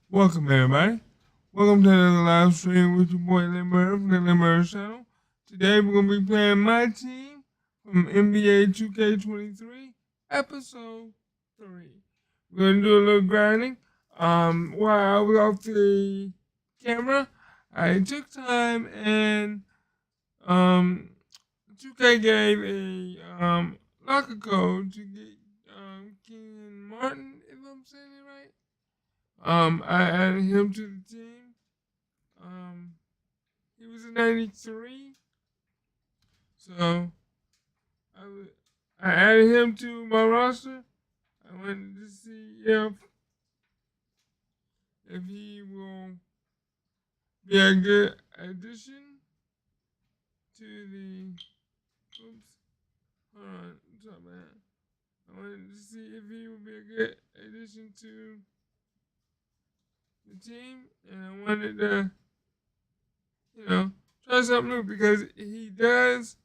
Welcome everybody. Welcome to another live stream with your boy Lindberg from the Lindberg channel. Today we're gonna be playing my team from NBA 2K23 episode 3. We're gonna do a little grinding. While I was off the camera, I took time and 2K gave a locker code to get King Martin, if I'm saying it right. I added him to the team. Um, he was a 93, so I added him to my roster. I wanted to see if he will be a good addition to the. Oops, hold on, sorry about that. I wanted to see if he would be a good addition to the team, and I wanted to, try something new because he does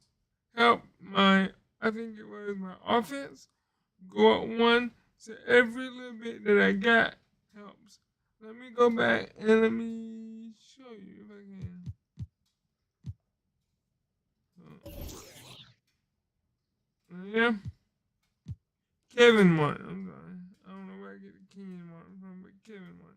help I think it was my offense go up one. So every little bit that I got helps. Let me go back and let me show you if I can. Yeah, Kevin won. I'm sorry. I don't know where I get the King one from, but Kevin won.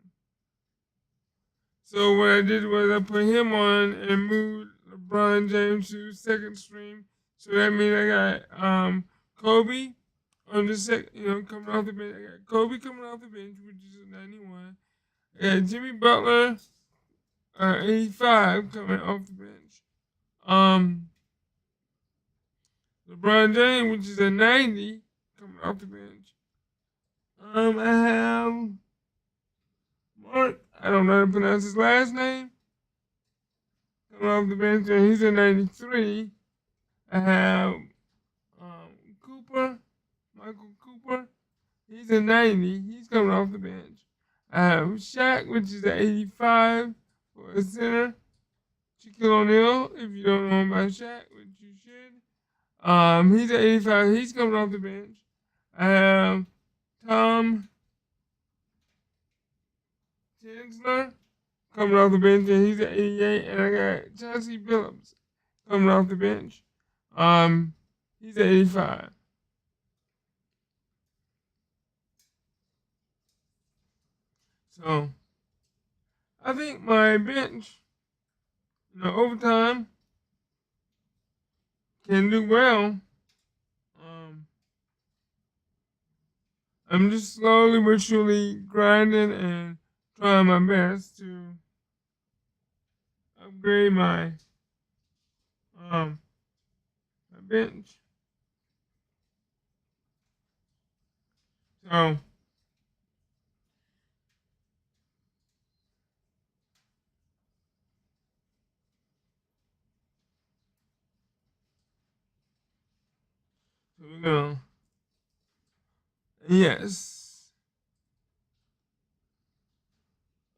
So what I did was I put him on and moved LeBron James to second stream. So that means I got Kobe on the coming off the bench. I got Kobe coming off the bench, which is a 91. I got Jimmy Butler, 85 coming off the bench. LeBron James, which is a 90, coming off the bench. I have Mark. I don't know how to pronounce his last name. Coming off the bench, and he's a 93. I have Cooper, Michael Cooper. He's a 90. He's coming off the bench. I have Shaq, which is an 85 for a center. Shaquille O'Neal, if you don't know about Shaq, which you should. He's an 85. He's coming off the bench. I have Tom Tinsler coming off the bench, and he's an 88. And I got Chauncey Billups coming off the bench. He's an 85. So I think my bench, overtime can do well. I'm just slowly but surely grinding and trying my best to upgrade my bench. So we're gonna yes.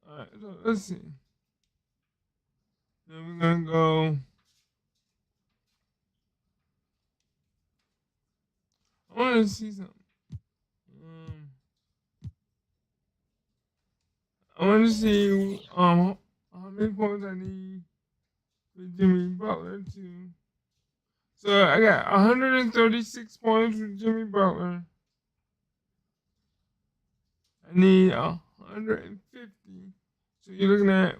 Alright, so let's see. Then we're gonna go. I wanna see something. I wanna see how many points I need for Jimmy Butler to. So I got 136 points for Jimmy Butler. I need 150. So you're looking at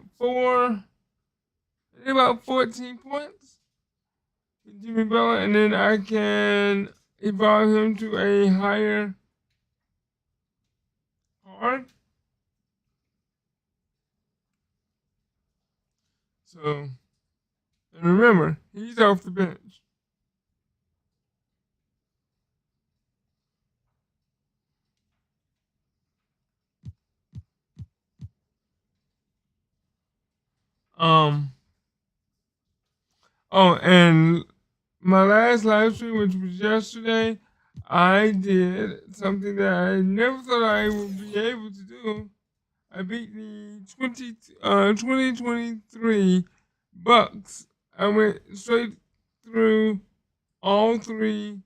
about 14 points for Jimmy Butler, and then I can evolve him to a higher card. So, and remember, he's off the bench. Oh, and my last live stream, which was yesterday, I did something that I never thought I would be able to do. I beat the 2023 Bucks. I went straight through all 3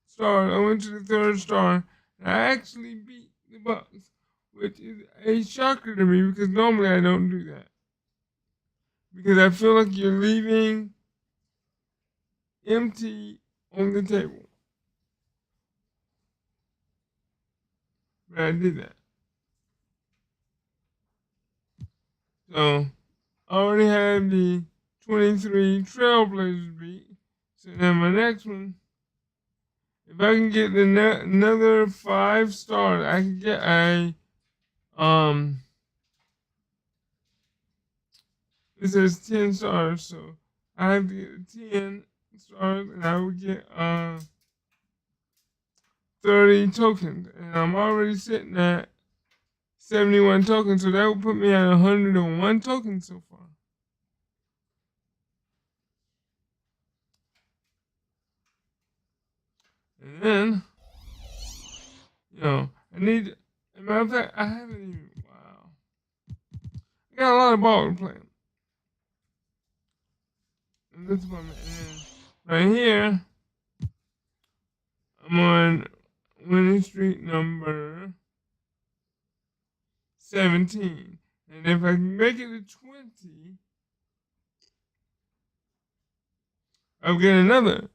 stars. I went to the 3rd star. And I actually beat the Bucks. which is a shocker to me because normally I don't do that. Because I feel like you're leaving empty on the table. But I did that. So I already have the 23 Trailblazers beat. So then my next one, if I can get another 5 stars, I can get it says 10 stars, so I have to get 10 stars and I would get 30 tokens. And I'm already sitting at 71 tokens, so that would put me at 101 tokens so far. And then, I need, as a matter of fact, I haven't even, wow. I got a lot of ball playing. And this one, right here, I'm on winning streak number 17. And if I can make it to 20, I'll get another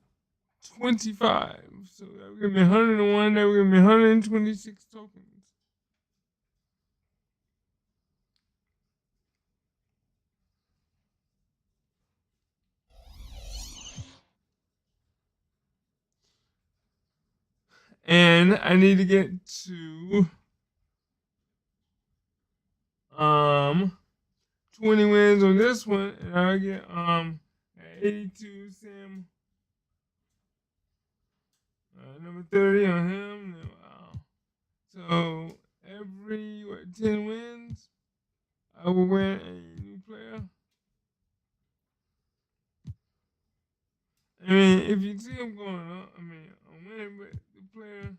25. So that will give me 101, that will give me 126 tokens. And I need to get to 20 wins on this one, and I'll get 82 Sam, number 30 on him. Wow. So every 10 wins, I will win a new player. I mean, if you see him going up, I'm winning, but the player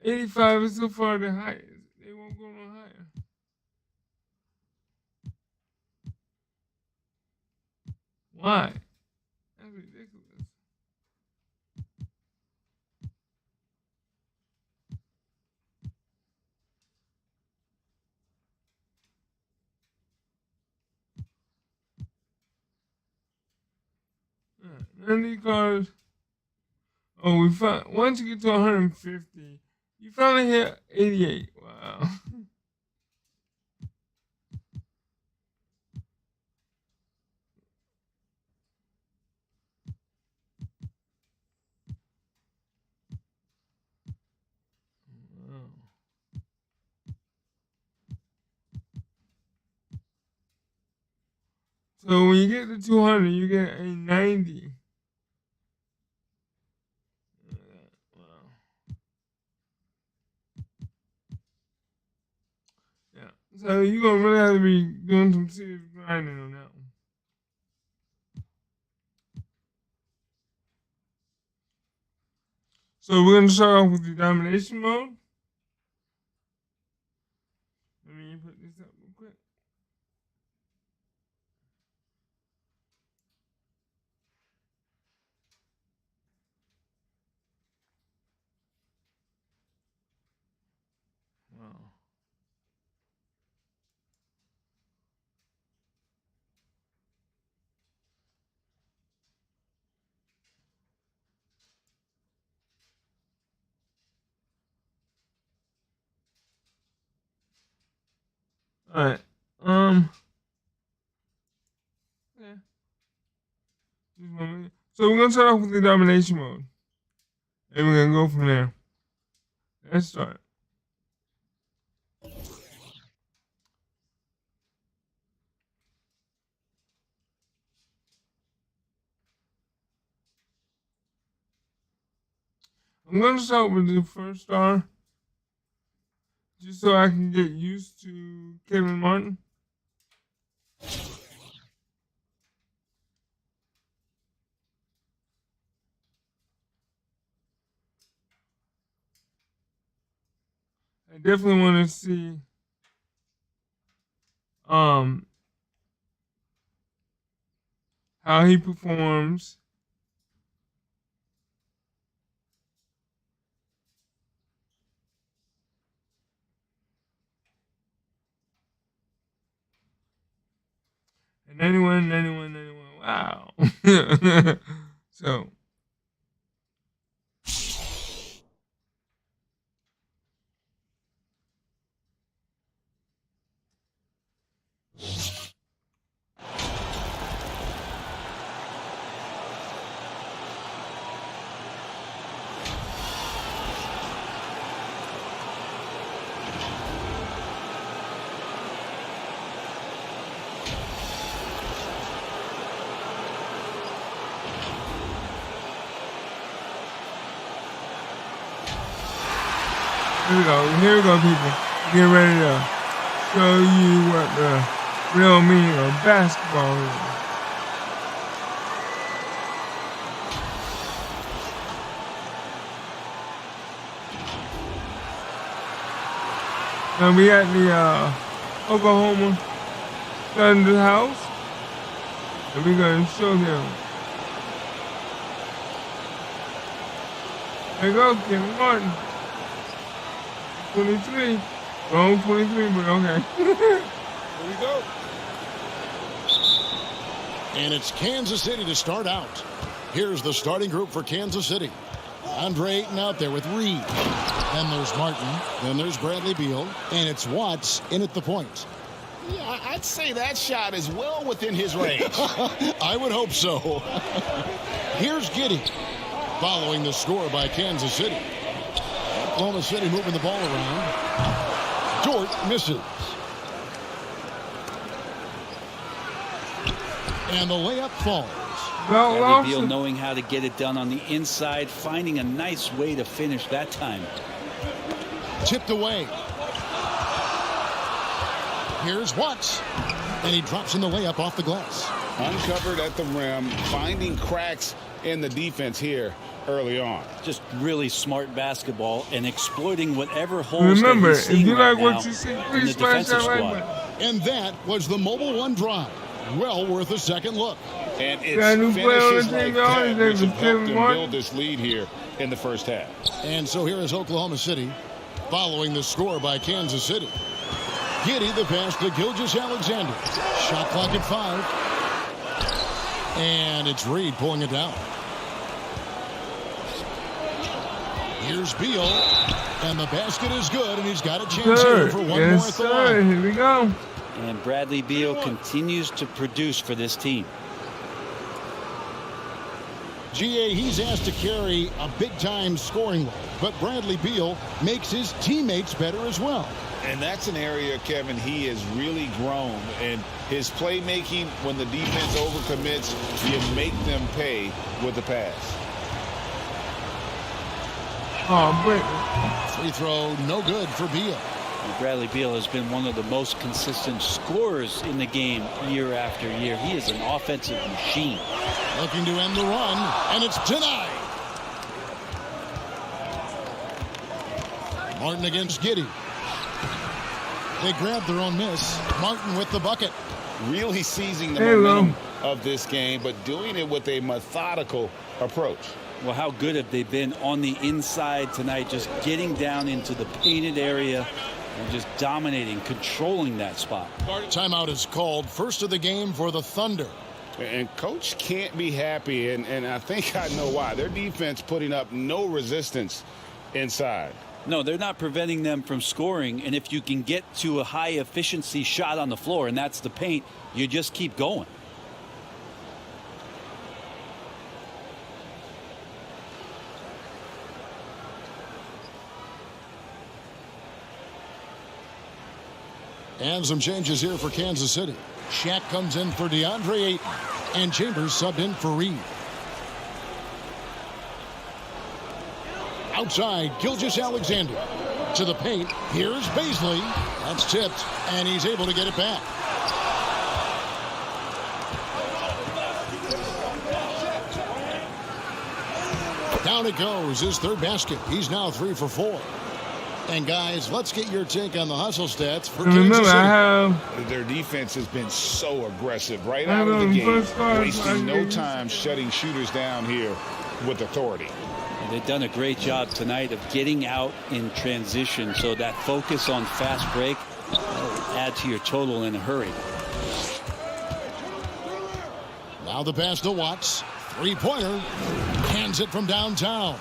85 is so far the highest. They won't go no higher. Why? That's ridiculous. None of these cards. Oh, we found once you get to 150, you finally hit 88. Wow. Wow. So when you get to 200, you get a 90. Wow. Yeah. So you're gonna really have to be doing some serious grinding on that one. So we're gonna start off with the domination mode. Let me put this up real quick. Wow. All right. Yeah. So we're gonna start off with the domination mode, and we're gonna go from there. Let's start. I'm gonna start with the first star, just so I can get used to Kevin Martin. I definitely want to see um how he performs. And 91. Wow. So. Here we go, people. Get ready to show you what the real meaning of basketball is. Now we at the Oklahoma Thunder house, and we're gonna show them. There you go, Kevin Martin. 23. Wrong 23, but okay. Here we go. And it's Kansas City to start out. Here's the starting group for Kansas City. Andre Ayton out there with Reed. Then there's Martin. Then there's Bradley Beal. And it's Watts in at the point. Yeah, I'd say that shot is well within his range. I would hope so. Here's Giddey. Following the score by Kansas City. Oklahoma City moving the ball around. Dort misses. And the layup falls. Bradley Beal knowing how to get it done on the inside, finding a nice way to finish that time. Tipped away. Here's Watts. And he drops in the layup off the glass. Uncovered at the rim, finding cracks in the defense here early on. Just really smart basketball and exploiting whatever holes Remember, that he's seeing if you right like now what you see, in please the smash defensive that like squad. button. And that was the Mobile One drive. Well worth a second look. And it's Got a new player on the finishes like team, y'all. that His which name have is helped Kevin them Martin. build this lead here in the first half. And so here is Oklahoma City following the score by Kansas City. Giddey the pass to Gilgeous-Alexander. Shot clock at 5. And it's Reed pulling it down. Here's Beal. And the basket is good, and he's got a chance here for one more at the line. Here we go. And Bradley Beal continues to produce for this team. GA, he's asked to carry a big-time scoring load, but Bradley Beal makes his teammates better as well. And that's an area, Kevin, he has really grown. And his playmaking, when the defense overcommits, you make them pay with the pass. Oh, but Free throw, no good for Beal. And Bradley Beal has been one of the most consistent scorers in the game year after year. He is an offensive machine. Looking to end the run, and it's denied. Martin against Giddey. They grabbed their own miss. Martin with the bucket. Really seizing the momentum of this game, but doing it with a methodical approach. Well, how good have they been on the inside tonight, just getting down into the painted area and just dominating, controlling that spot. Timeout is called. First of the game for the Thunder. And Coach can't be happy, and I think I know why. Their defense putting up no resistance inside. No, they're not preventing them from scoring, and if you can get to a high efficiency shot on the floor, and that's the paint, you just keep going. And some changes here for Kansas City. Shaq comes in for DeAndre Ayton, and Chambers subbed in for Reed. Outside, Gilgeous-Alexander to the paint. Here's Baisley. That's tipped, and he's able to get it back. Down it goes, his third basket. He's now 3 for 4. And guys, let's get your take on the hustle stats for Kansas City. Their defense has been so aggressive right out of the game, wasting no time shutting shooters down here with authority. They've done a great job tonight of getting out in transition, so that focus on fast break will add to your total in a hurry. Now the pass to Watts. Three-pointer. Hands it from downtown.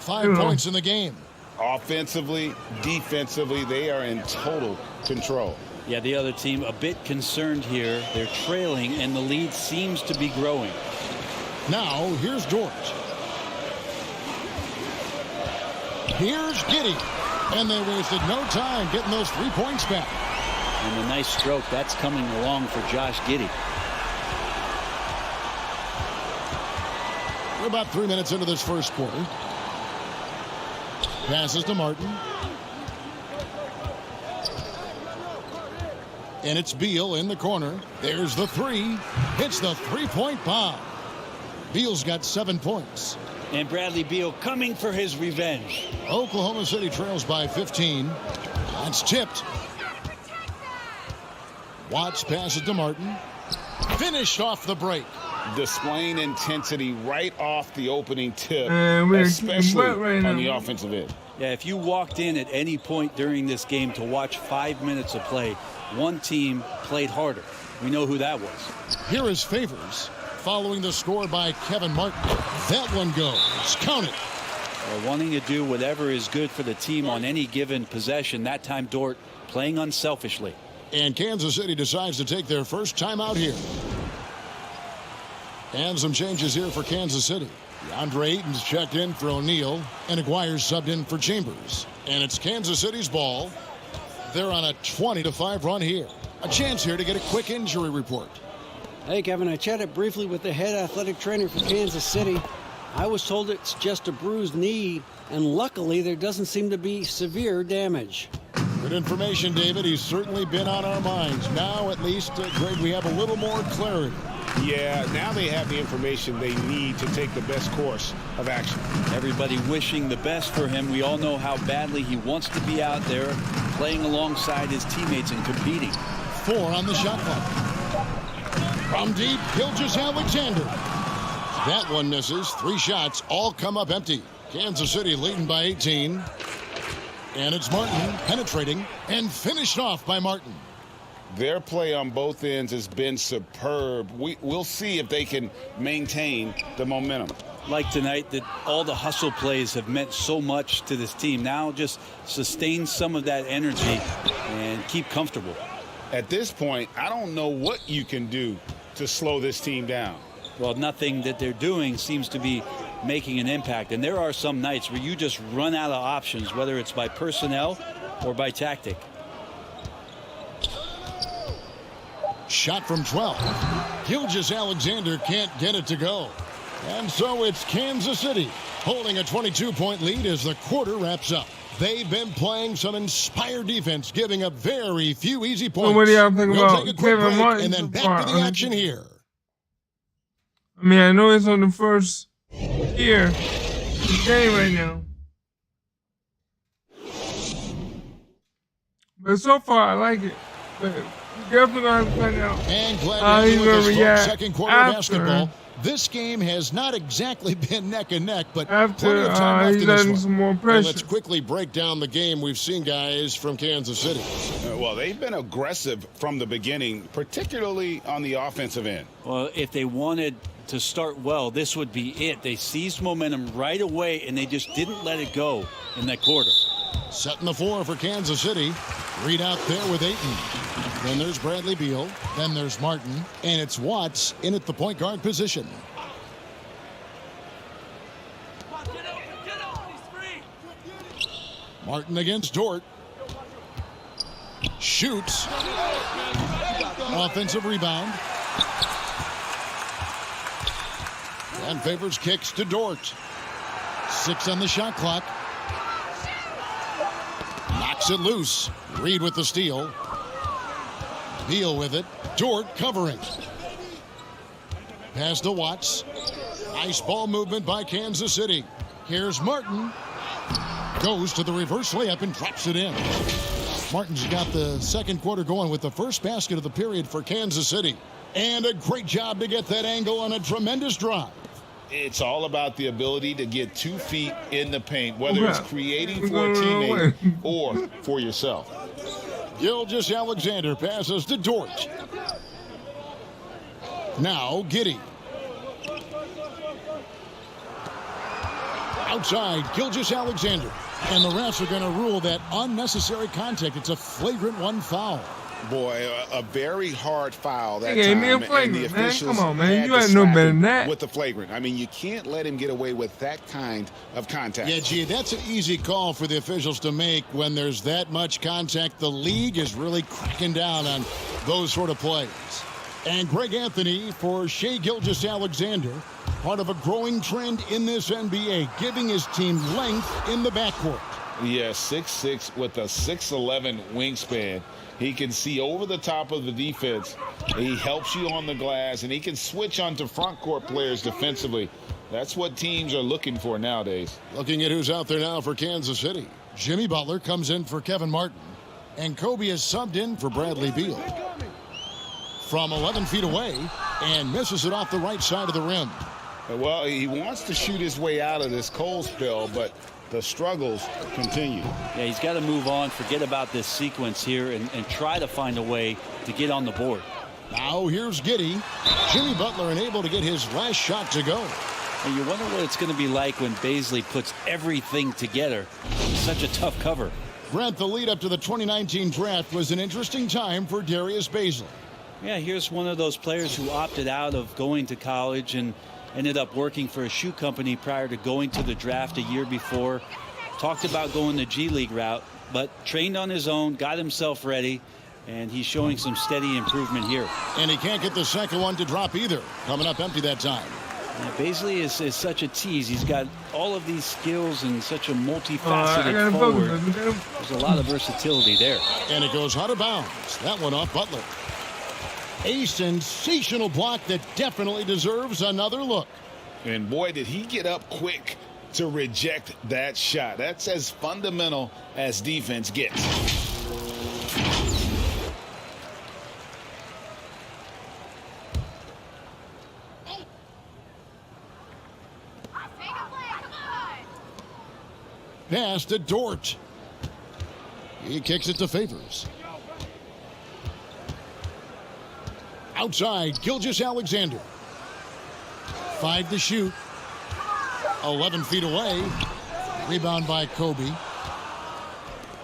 5 points in the game. Offensively, defensively, they are in total control. Yeah, the other team a bit concerned here. They're trailing, and the lead seems to be growing. Now, here's Dort. Here's Giddey. And they wasted no time getting those 3 points back. And a nice stroke. That's coming along for Josh Giddey. We're about 3 minutes into this first quarter. Passes to Martin. And it's Beal in the corner. There's the three. Hits the three-point bomb. Beal's got 7 points. And Bradley Beal coming for his revenge. Oklahoma City trails by 15. That's tipped. Watts passes to Martin. Finished off the break. Displaying intensity right off the opening tip, we're especially right on the now. offensive end. Yeah, if you walked in at any point during this game to watch 5 minutes of play, one team played harder. We know who that was. Here is Favors following the score by Kevin Martin. That one goes. Count it. Wanting to do whatever is good for the team on any given possession. That time Dort playing unselfishly. And Kansas City decides to take their first time out here. And some changes here for Kansas City. DeAndre Ayton's checked in for O'Neal, and Aguirre's subbed in for Chambers. And it's Kansas City's ball. They're on a 20-5 run here. A chance here to get a quick injury report. Hey, Kevin, I chatted briefly with the head athletic trainer for Kansas City. I was told it's just a bruised knee, and luckily there doesn't seem to be severe damage. Good information, David. He's certainly been on our minds. Now, at least, Greg, we have a little more clarity. Yeah, now they have the information they need to take the best course of action. Everybody wishing the best for him. We all know how badly he wants to be out there playing alongside his teammates and competing. 4 on the shot clock. From deep, Gilgeous-Alexander. That one misses. 3 shots all come up empty. Kansas City leading by 18. And it's Martin penetrating and finished off by Martin. Their play on both ends has been superb. We'll see if they can maintain the momentum. Like tonight, that all the hustle plays have meant so much to this team. Now just sustain some of that energy and keep comfortable. At this point, I don't know what you can do to slow this team down. Well, nothing that they're doing seems to be making an impact. And there are some nights where you just run out of options, whether it's by personnel or by tactic. Shot from 12. Gilgeous-Alexander can't get it to go. And so it's Kansas City holding a 22-point lead as the quarter wraps up. They've been playing some inspired defense, giving up very few easy points. So what do y'all think We'll about take a quick Kevin break Martin and then so back far? to the action here. I mean, I know it's on the first year of the game right now. But so far, I like it. But we definitely going to have to find out And how glad he's to going with to this react second quarter of after, basketball. This game has not exactly been neck and neck, but plenty after of time left he's in this letting one. some more And pressure. let's quickly break down the game we've seen, guys, from Kansas City. Well, they've been aggressive from the beginning, particularly on the offensive end. Well, if they wanted to start well, this would be it. They seized momentum right away, and they just didn't let it go in that quarter. Setting the floor for Kansas City. Reed out there with Ayton. Then there's Bradley Beal. Then there's Martin. And it's Watts in at the point guard position. Martin against Dort. Shoots. Offensive rebound. And Favors kicks to Dort. 6 on the shot clock. Knocks it loose. Reed with the steal. Beal with it. Dort covering. Pass to Watts. Nice ball movement by Kansas City. Here's Martin. Goes to the reverse layup and drops it in. Martin's got the second quarter going with the first basket of the period for Kansas City. And a great job to get that angle on a tremendous drive. It's all about the ability to get 2 feet in the paint, whether it's creating for a teammate or for yourself. Gilgeous-Alexander passes to Dort. Now Giddey. Outside, Gilgeous-Alexander. And the refs are going to rule that unnecessary contact. It's a flagrant one foul. Boy, a very hard foul that Hey, time. man, And the flagrant, man. officials Come on, man. had You to ain't no slap better him than that. with the flagrant. I mean, you can't let him get away with that kind of contact. Yeah, gee, that's an easy call for the officials to make when there's that much contact. The league is really cracking down on those sort of plays. And Greg Anthony for Shai Gilgeous-Alexander, part of a growing trend in this NBA, giving his team length in the backcourt. Yeah, 6'6" with a 6'11" wingspan. He can see over the top of the defense. He helps you on the glass, and he can switch onto front court players defensively. That's what teams are looking for nowadays. Looking at who's out there now for Kansas City. Jimmy Butler comes in for Kevin Martin, and Kobe is subbed in for Bradley Beal. From 11 feet away, and misses it off the right side of the rim. Well, he wants to shoot his way out of this cold spell, but the struggles continue. Yeah, he's got to move on, forget about this sequence here, and try to find a way to get on the board. Now here's Giddey. Jimmy Butler unable to get his last shot to go. And you wonder what it's going to be like when Baisley puts everything together. It's such a tough cover. Brent, the lead up to the 2019 draft was an interesting time for Darius Baisley. Yeah, here's one of those players who opted out of going to college and ended up working for a shoe company prior to going to the draft a year before. Talked about going the G League route, but trained on his own, got himself ready, and he's showing some steady improvement here. And he can't get the second one to drop either. Coming up empty that time. Yeah, Baisley is such a tease. He's got all of these skills and such a multifaceted forward. There's a lot of versatility there. And it goes out of bounds. That one off Butler. A sensational block that definitely deserves another look. And boy, did he get up quick to reject that shot. That's as fundamental as defense gets. Pass to Dort. He kicks it to Favors. Outside, Gilgeous-Alexander. 5 to shoot. 11 feet away. Rebound by Kobe.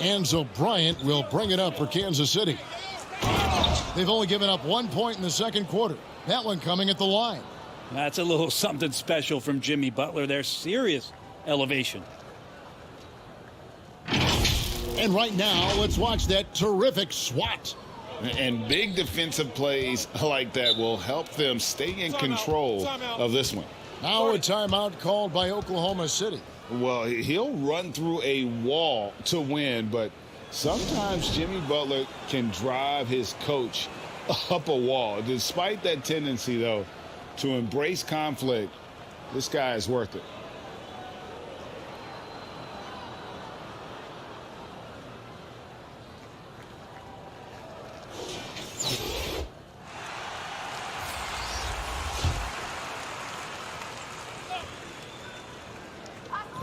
Enzo Bryant will bring it up for Kansas City. They've only given up 1 point in the second quarter. That one coming at the line. That's a little something special from Jimmy Butler. There's serious elevation. And right now, let's watch that terrific swat. And big defensive plays like that will help them stay in control of this one. Now a timeout called by Oklahoma City. Well, he'll run through a wall to win, but sometimes Jimmy Butler can drive his coach up a wall. Despite that tendency, though, to embrace conflict, this guy is worth it.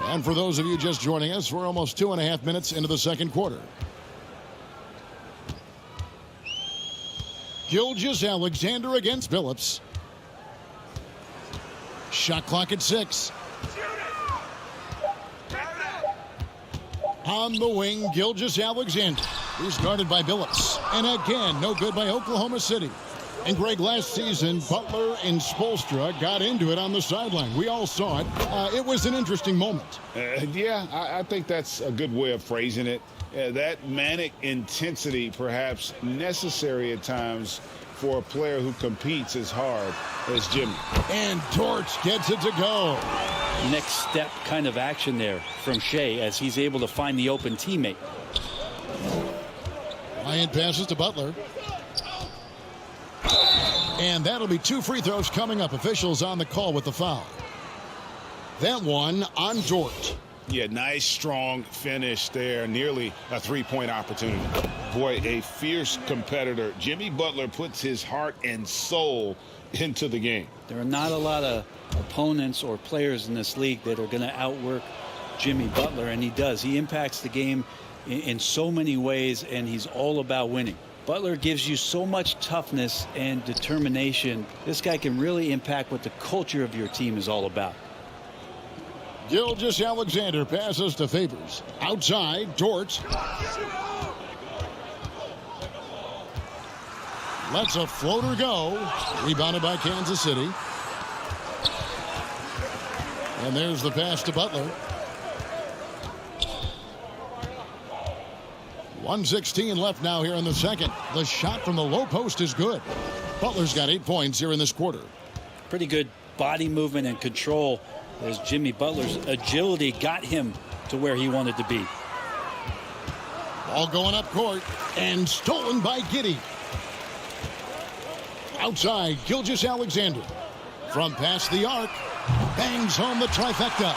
And for those of you just joining us, we're almost 2.5 minutes into the second quarter. Gilgeous-Alexander against Billups. Shot clock at 6. On the wing, Gilgeous-Alexander. He's guarded by Billups. And again, no good by Oklahoma City. And Greg, last season, Butler and Spoelstra got into it on the sideline. We all saw it. It was an interesting moment. Yeah, I think that's a good way of phrasing it. That manic intensity, perhaps necessary at times for a player who competes as hard as Jimmy. And Torch gets it to go. Next step kind of action there from Shai as he's able to find the open teammate. Bryant passes to Butler. And that'll be 2 free throws coming up. Officials on the call with the foul. That one on Dort. Yeah, nice, strong finish there. Nearly a three-point opportunity. Boy, a fierce competitor. Jimmy Butler puts his heart and soul into the game. There are not a lot of opponents or players in this league that are going to outwork Jimmy Butler, and he does. He impacts the game in so many ways, and he's all about winning. Butler gives you so much toughness and determination. This guy can really impact what the culture of your team is all about. Gilgeous-Alexander passes to Favors. Outside, Dort. Lets a floater go. Rebounded by Kansas City. And there's the pass to Butler. 1:16 left now here in the second. The shot from the low post is good. Butler's got 8 points here in this quarter. Pretty good body movement and control as Jimmy Butler's agility got him to where he wanted to be. Ball going up court and stolen by Giddey. Outside, Gilgeous-Alexander. From past the arc, bangs home the trifecta.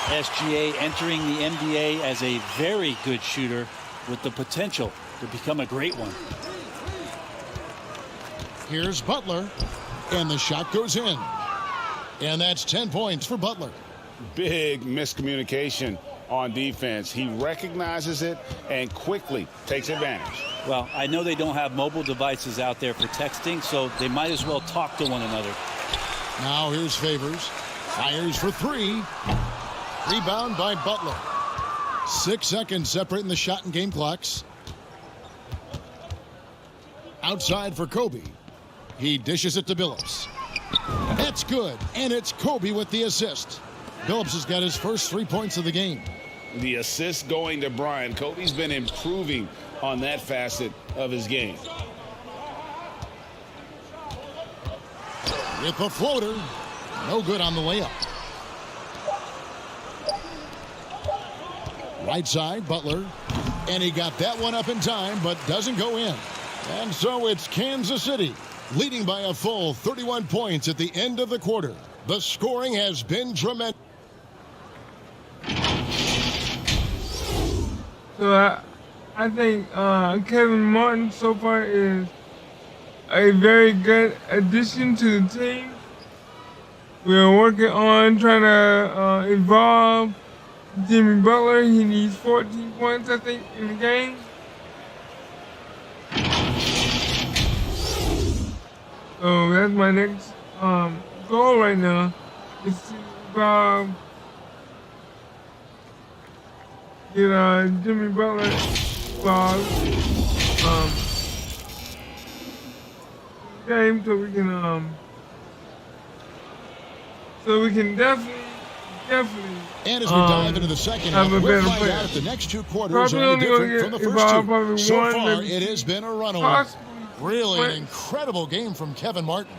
SGA entering the NBA as a very good shooter with the potential to become a great one. Here's Butler, and the shot goes in. And that's 10 points for Butler. Big miscommunication on defense. He recognizes it and quickly takes advantage. Well, I know they don't have mobile devices out there for texting, so they might as well talk to one another. Now here's Favors. Fires for three. Rebound by Butler. 6 seconds separating the shot and game clocks. Outside for Kobe. He dishes it to Billups. That's good, and it's Kobe with the assist. Billups has got his first 3 points of the game. The assist going to Bryant. Kobe's been improving on that facet of his game. With the floater, no good on the layup. Right side, Butler, and he got that one up in time, but doesn't go in. And so it's Kansas City leading by a full 31 points at the end of the quarter. The scoring has been tremendous. So I think Kevin Martin so far is a very good addition to the team. We're working on trying to evolve Jimmy Butler. He needs 14 points, I think, in the game. So that's my next goal right now, is to get Jimmy Butler involved game so we can definitely. And as we dive into the second half, we'll find out if the next two quarters are any different from the first two. So far, it has been a runaway. Really an incredible game from Kevin Martin.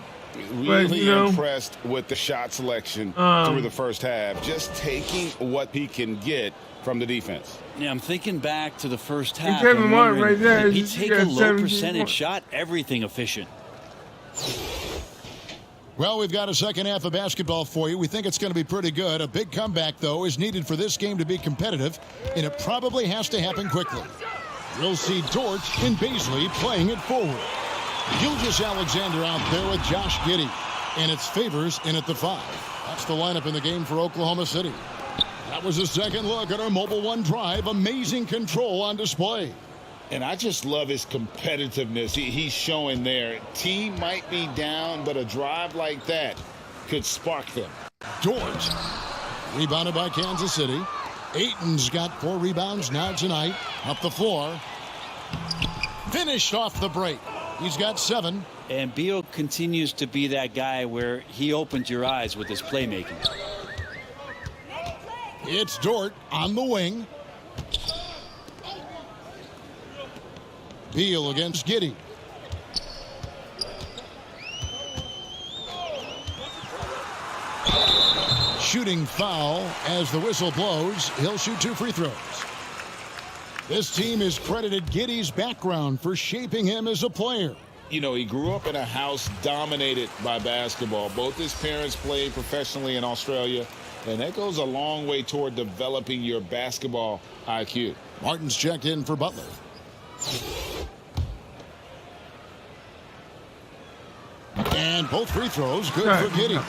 Really impressed with the shot selection through the first half. Just taking what he can get from the defense. Yeah, I'm thinking back to the first half. Kevin Martin right there. He take a low percentage shot, everything efficient. Well, we've got a second half of basketball for you. We think it's going to be pretty good. A big comeback, though, is needed for this game to be competitive, and it probably has to happen quickly. We'll see Dort and Baisley playing it forward. Gilgeous-Alexander out there with Josh Giddey, and it's Favors in at the 5. That's the lineup in the game for Oklahoma City. That was a second look at our Mobile One drive. Amazing control on display. And I just love his competitiveness he's showing there. Team might be down, but a drive like that could spark them. Dort, rebounded by Kansas City. Ayton's got 4 rebounds now tonight. Up the floor. Finished off the break. He's got 7. And Beal continues to be that guy where he opens your eyes with his playmaking. It's Dort on the wing. Beal against Giddey. Shooting foul as the whistle blows. He'll shoot 2 free throws. This team has credited Giddey's background for shaping him as a player. You know, he grew up in a house dominated by basketball. Both his parents played professionally in Australia, and that goes a long way toward developing your basketball IQ. Martin's checked in for Butler. And both free throws good for Giddey.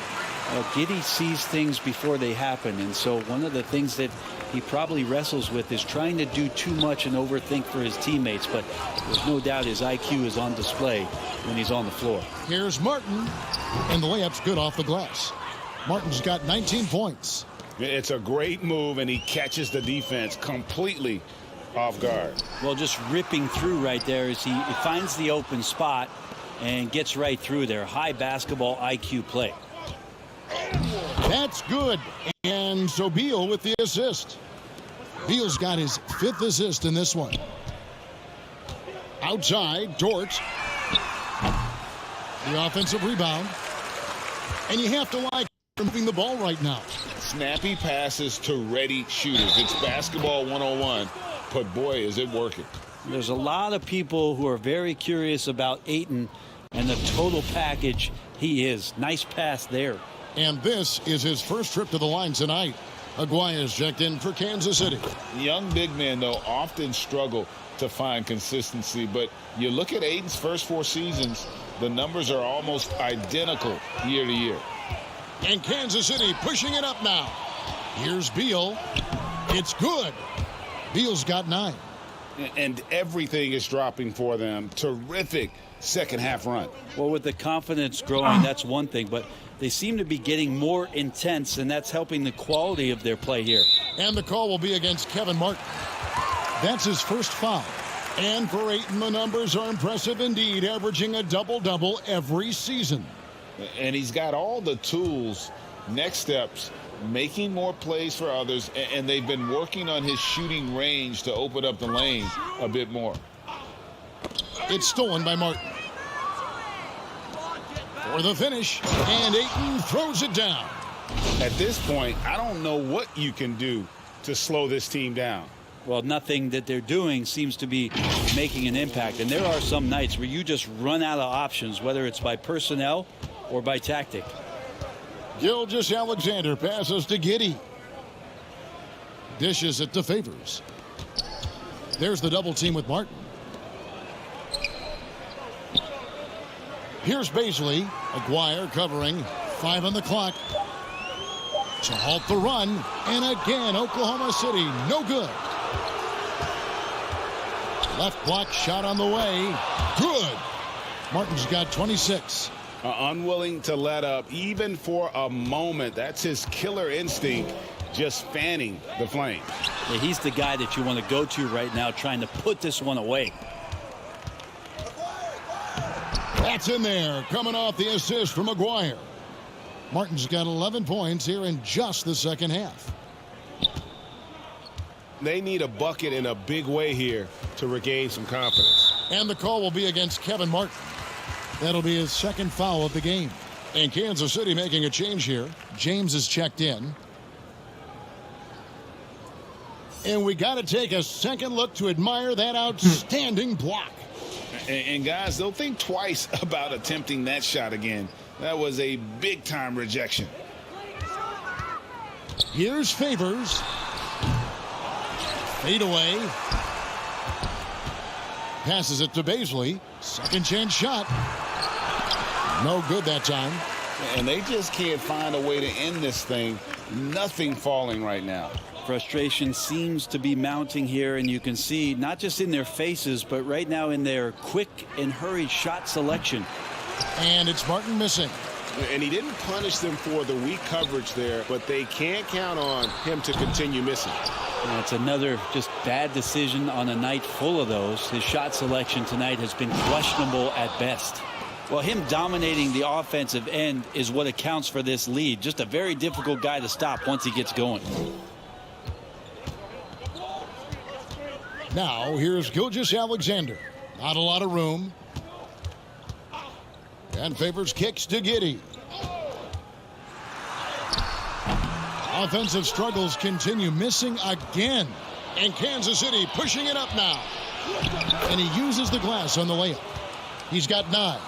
Giddey sees things before they happen, and so one of the things that he probably wrestles with is trying to do too much and overthink for his teammates, but there's no doubt his IQ is on display when he's on the floor. Here's Martin, and the layup's good off the glass. Martin's got 19 points. It's a great move, and he catches the defense completely off guard. Well, just ripping through right there as he finds the open spot and gets right through there. High basketball IQ play. That's good. And so Beal with the assist. Beal's got his 5th assist in this one. Outside, Dort. The offensive rebound. And you have to like moving the ball right now. Snappy passes to ready shooters. It's basketball 101, but boy, is it working. There's a lot of people who are very curious about Ayton and the total package he is. Nice pass there. And this is his first trip to the line tonight. Aguayo's checked in for Kansas City. Young big men, though, often struggle to find consistency, but you look at Ayton's first 4 seasons, the numbers are almost identical year to year. And Kansas City pushing it up now. Here's Beal. It's good. Beal's got 9. And everything is dropping for them. Terrific second half run. Well, with the confidence growing, that's one thing, but they seem to be getting more intense, and that's helping the quality of their play here. And the call will be against Kevin Martin. That's his first foul. And for Ayton, the numbers are impressive indeed, averaging a double-double every season. And he's got all the tools, next steps, making more plays for others, and they've been working on his shooting range to open up the lane a bit more. It's stolen by Martin. For the finish, and Ayton throws it down. At this point, I don't know what you can do to slow this team down. Well, nothing that they're doing seems to be making an impact. And there are some nights where you just run out of options, whether it's by personnel or by tactic. Gilgeous-Alexander passes to Giddey. Dishes it to Favors. There's the double team with Martin. Here's Baisley. Aguayo covering. 5 on the clock. To halt the run. And again, Oklahoma City, no good. Left block shot on the way. Good. Martin's got 26. Unwilling to let up even for a moment. That's his killer instinct, just fanning the flame. Yeah, he's the guy that you want to go to right now, trying to put this one away. That's in there, coming off the assist from Aguayo. Martin's got 11 points here in just the second half. They need a bucket in a big way here to regain some confidence. And the call will be against Kevin Martin. That'll be his second foul of the game. And Kansas City making a change here. James is checked in. And we got to take a second look to admire that outstanding block. And guys, they'll think twice about attempting that shot again. That was a big-time rejection. Here's Favors. Fade away. Passes it to Baisley. Second chance shot. No good that time. And they just can't find a way to end this thing. Nothing falling right now. Frustration seems to be mounting here, and you can see not just in their faces, but right now in their quick and hurried shot selection. And it's Martin missing. And he didn't punish them for the weak coverage there, but they can't count on him to continue missing. It's another just bad decision on a night full of those. His shot selection tonight has been questionable at best. Well, him dominating the offensive end is what accounts for this lead. Just a very difficult guy to stop once he gets going. Now, here's Gilgeous-Alexander. Not a lot of room. And Favors kicks to Giddey. Offensive struggles continue, missing again. And Kansas City pushing it up now. And he uses the glass on the layup. He's got 9.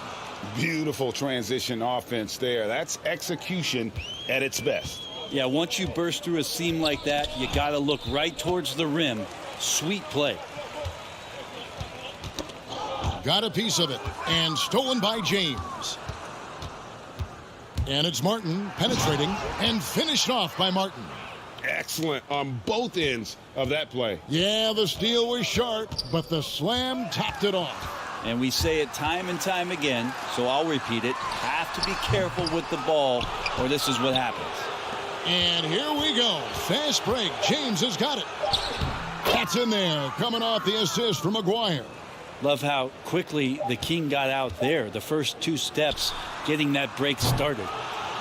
Beautiful transition offense there. That's execution at its best. Yeah, once you burst through a seam like that, you got to look right towards the rim. Sweet play. Got a piece of it. And stolen by James. And it's Martin penetrating and finished off by Martin. Excellent on both ends of that play. Yeah, the steal was sharp, but the slam topped it off. And we say it time and time again, so I'll repeat it. Have to be careful with the ball, or this is what happens. And here we go. Fast break. James has got it. That's in there. Coming off the assist from McGuire. Love how quickly the King got out there. The first 2 steps getting that break started.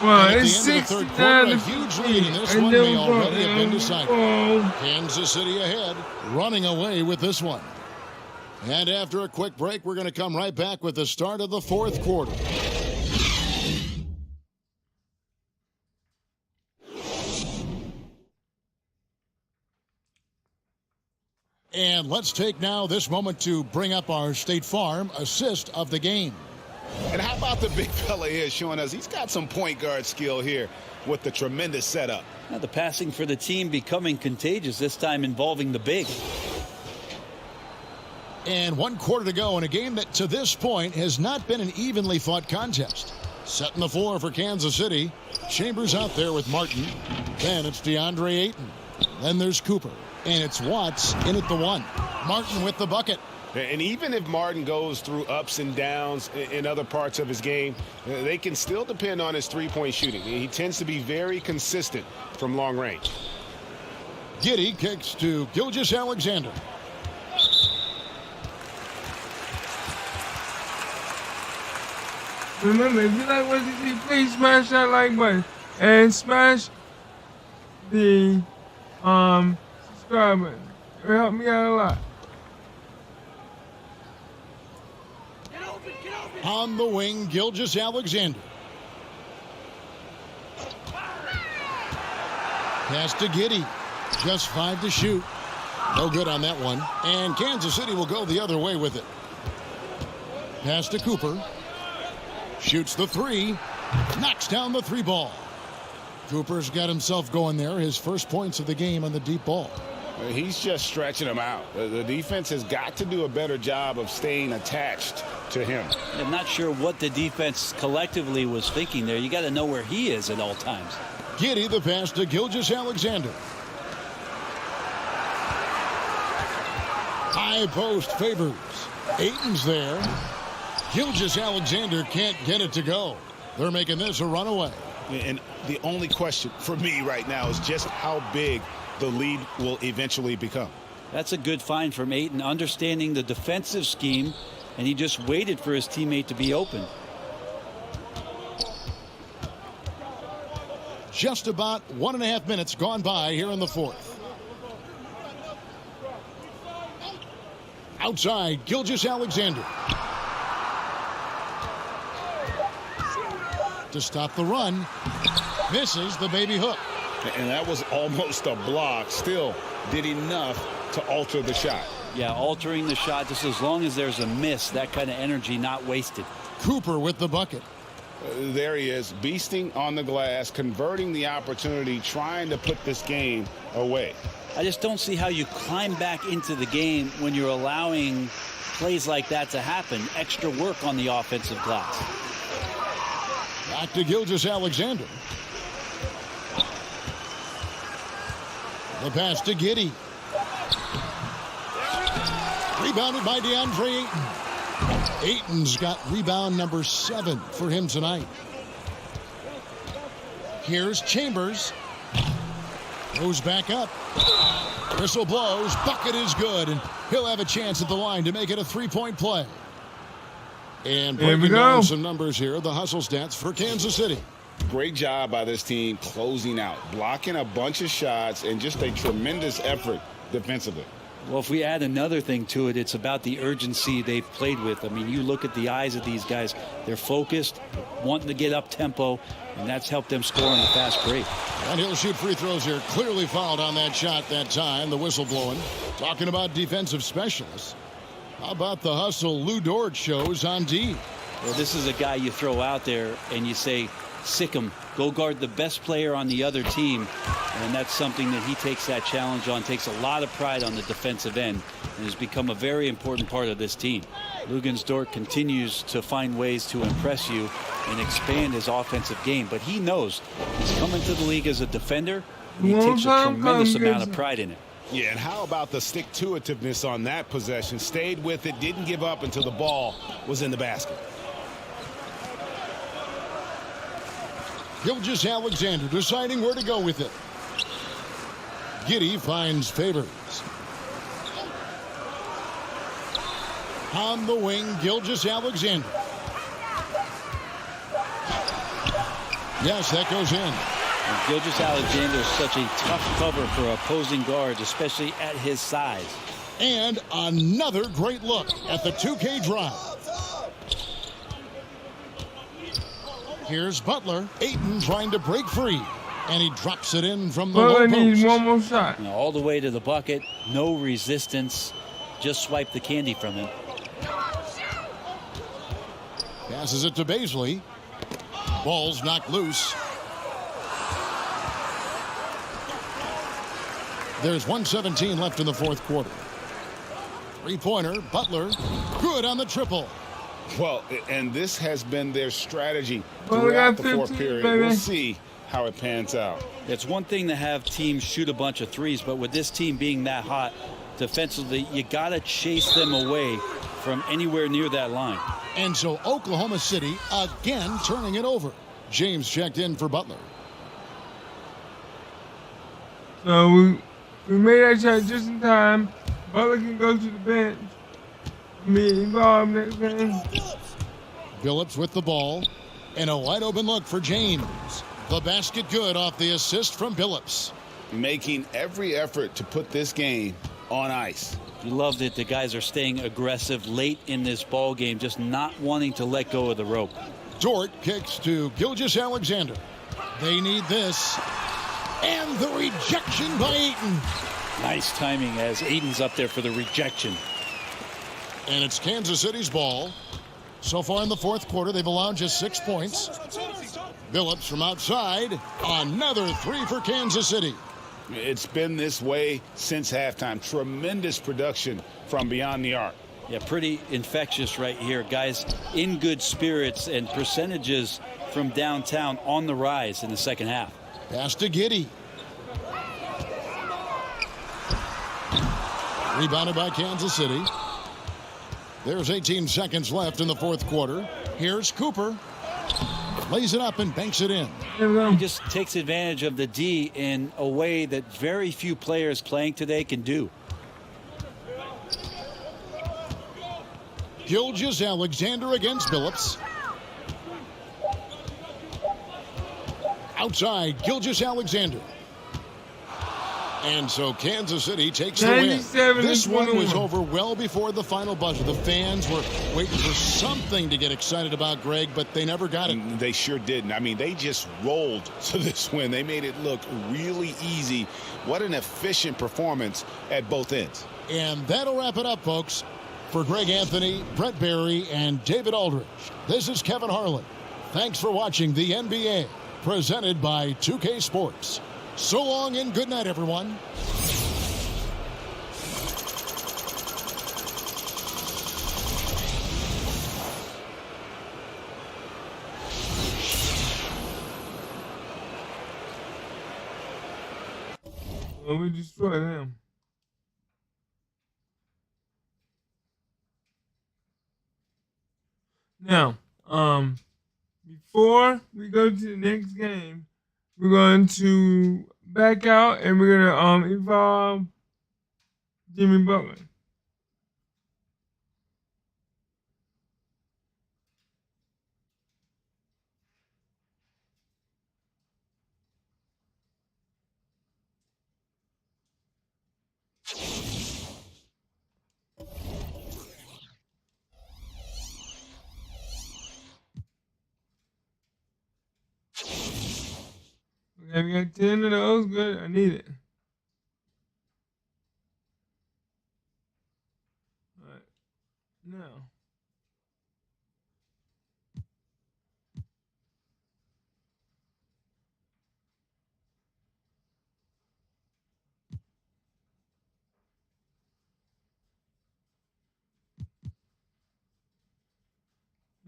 Well, And at it's the end of the third 69 quarter, a to huge lead, and this 15. one And may then already have been decided. oh, Kansas City ahead, running away with this one. And after a quick break, we're going to come right back with the start of the fourth quarter. And let's take now this moment to bring up our State Farm assist of the game. And how about the big fella here showing us he's got some point guard skill here with the tremendous setup. Now the passing for the team becoming contagious, this time involving the big. And 1 quarter to go in a game that to this point has not been an evenly fought contest. Setting the floor for Kansas City. Chambers out there with Martin. Then it's DeAndre Ayton. Then there's Cooper. And it's Watts in at the 1. Martin with the bucket. And even if Martin goes through ups and downs in other parts of his game, they can still depend on his three-point shooting. He tends to be very consistent from long range. Giddey kicks to Gilgeous-Alexander. remember, if you like what you see, please smash that like button and smash the subscribe button. It will help me out a lot. On the wing, Gilgeous-Alexander. Pass to Giddey. Just 5 to shoot. No good on that one. And Kansas City will go the other way with it. Pass to Cooper. Shoots the 3. Knocks down the 3 ball. Cooper's got himself going there. His first points of the game on the deep ball. He's just stretching them out. The defense has got to do a better job of staying attached to him. I'm not sure what the defense collectively was thinking there. You got to know where he is at all times. Giddey the pass to Gilgeous-Alexander. High post favors. Ayton's there. Gilgeous-Alexander can't get it to go. They're making this a runaway. And the only question for me right now is just how big the lead will eventually become. That's a good find from Ayton, understanding the defensive scheme, and he just waited for his teammate to be open. Just about 1.5 minutes gone by here in the fourth. Outside, Gilgeous-Alexander. To stop the run. Misses the baby hook. And that was almost a block. Still did enough to alter the shot. Yeah, altering the shot, just as long as there's a miss, that kind of energy not wasted. Cooper with the bucket. There he is, beasting on the glass, converting the opportunity, trying to put this game away. I just don't see how you climb back into the game when you're allowing plays like that to happen. Extra work on the offensive glass. Back to Gilgeous-Alexander. The pass to Giddey. Rebounded by DeAndre Ayton. Ayton's got rebound number 7 for him tonight. Here's Chambers. Goes back up. Whistle blows. Bucket is good. And he'll have a chance at the line to make it a 3-point play. And breaking down some numbers here, the hustle stats for Kansas City. Great job by this team closing out, blocking a bunch of shots, and just a tremendous effort defensively. Well, if we add another thing to it, it's about the urgency they've played with. I mean, you look at the eyes of these guys. They're focused, wanting to get up tempo, and that's helped them score on the fast break. And he'll shoot free throws here. Clearly fouled on that shot that time. The whistle blowing. Talking about defensive specialists. How about the hustle Lou Dort shows on D? Well, this is a guy you throw out there and you say, sick him, go guard the best player on the other team. And that's something that he takes that challenge on, takes a lot of pride on the defensive end, and has become a very important part of this team. Dort continues to find ways to impress you and expand his offensive game, but he knows he's coming to the league as a defender, and he takes a tremendous amount of pride in it. Yeah, and how about the stick-to-itiveness on that possession? Stayed with it, didn't give up until the ball was in the basket. Gilgeous-Alexander deciding where to go with it. Giddy finds Favors. On the wing, Gilgeous-Alexander. Yes, that goes in. And Gilgeous-Alexander is such a tough cover for opposing guards, especially at his size. And another great look at the 2K drive. Here's Butler. Ayton trying to break free. And he drops it in from the low Butler needs post. one more shot. You know, all the way to the bucket, no resistance. Just swipe the candy from him. Passes it to Baisley. Ball's knocked loose. There's 1:17 left in the fourth quarter. Three-pointer, Butler, good on the triple. Well, and this has been their strategy Well, we throughout got the fourth 15, period. baby. We'll see how it pans out. It's one thing to have teams shoot a bunch of threes, but with this team being that hot defensively, you got to chase them away from anywhere near that line. And so Oklahoma City again turning it over. James checked in for Butler. So we made that shot just in time. Butler can go to the bench. Be involved next game. Phillips with the ball. And a wide open look for James. The basket good off the assist from Phillips. Making every effort to put this game on ice. You love that the guys are staying aggressive late in this ball game, just not wanting to let go of the rope. Dort kicks to Gilgeous-Alexander. They need this. And the rejection by Ayton. Nice timing as Ayton's up there for the rejection. And it's Kansas City's ball. So far in the fourth quarter, they've allowed just 6 points. Phillips from outside. Another three for Kansas City. It's been this way since halftime. Tremendous production from beyond the arc. Yeah, pretty infectious right here. Guys in good spirits and percentages from downtown on the rise in the second half. Pass to Giddy. Rebounded by Kansas City. There's 18 seconds left in the fourth quarter. Here's Cooper. Lays it up and banks it in. He just takes advantage of the D in a way that very few players playing today can do. Gilgeous-Alexander against Phillips. Outside, Gilgeous-Alexander. And so Kansas City takes the win. 97 This one was 21. over well before the final buzzer. The fans were waiting for something to get excited about, Greg, but they never got it. They sure didn't. I mean, they just rolled to this win. They made it look really easy. What an efficient performance at both ends. And that'll wrap it up, folks. For Greg Anthony, Brett Barry, and David Aldridge, this is Kevin Harlan. Thanks for watching the NBA, presented by 2K Sports. So long and good night, everyone. Well, we destroy them. Now, before we go to the next game, we're going to back out and we're gonna evolve Jimmy Butler. Okay, we got 10 of those. Good. I need it. All right. Now.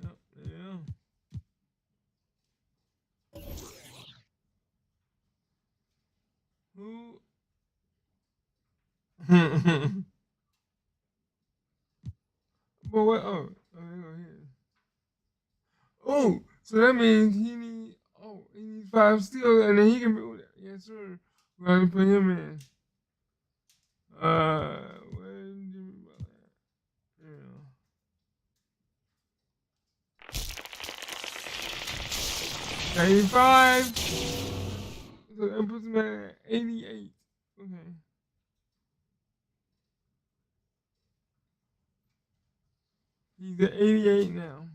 Yep, yeah. Who? But what? Oh, they go here. Oh, so that means he need. Oh, he needs 5 steals, and then he can build it. Yes, sir. We're going to put him in. Where's Jimmy Butler at? Yeah. 95. So that puts him at 88. Okay. He's at 88 now.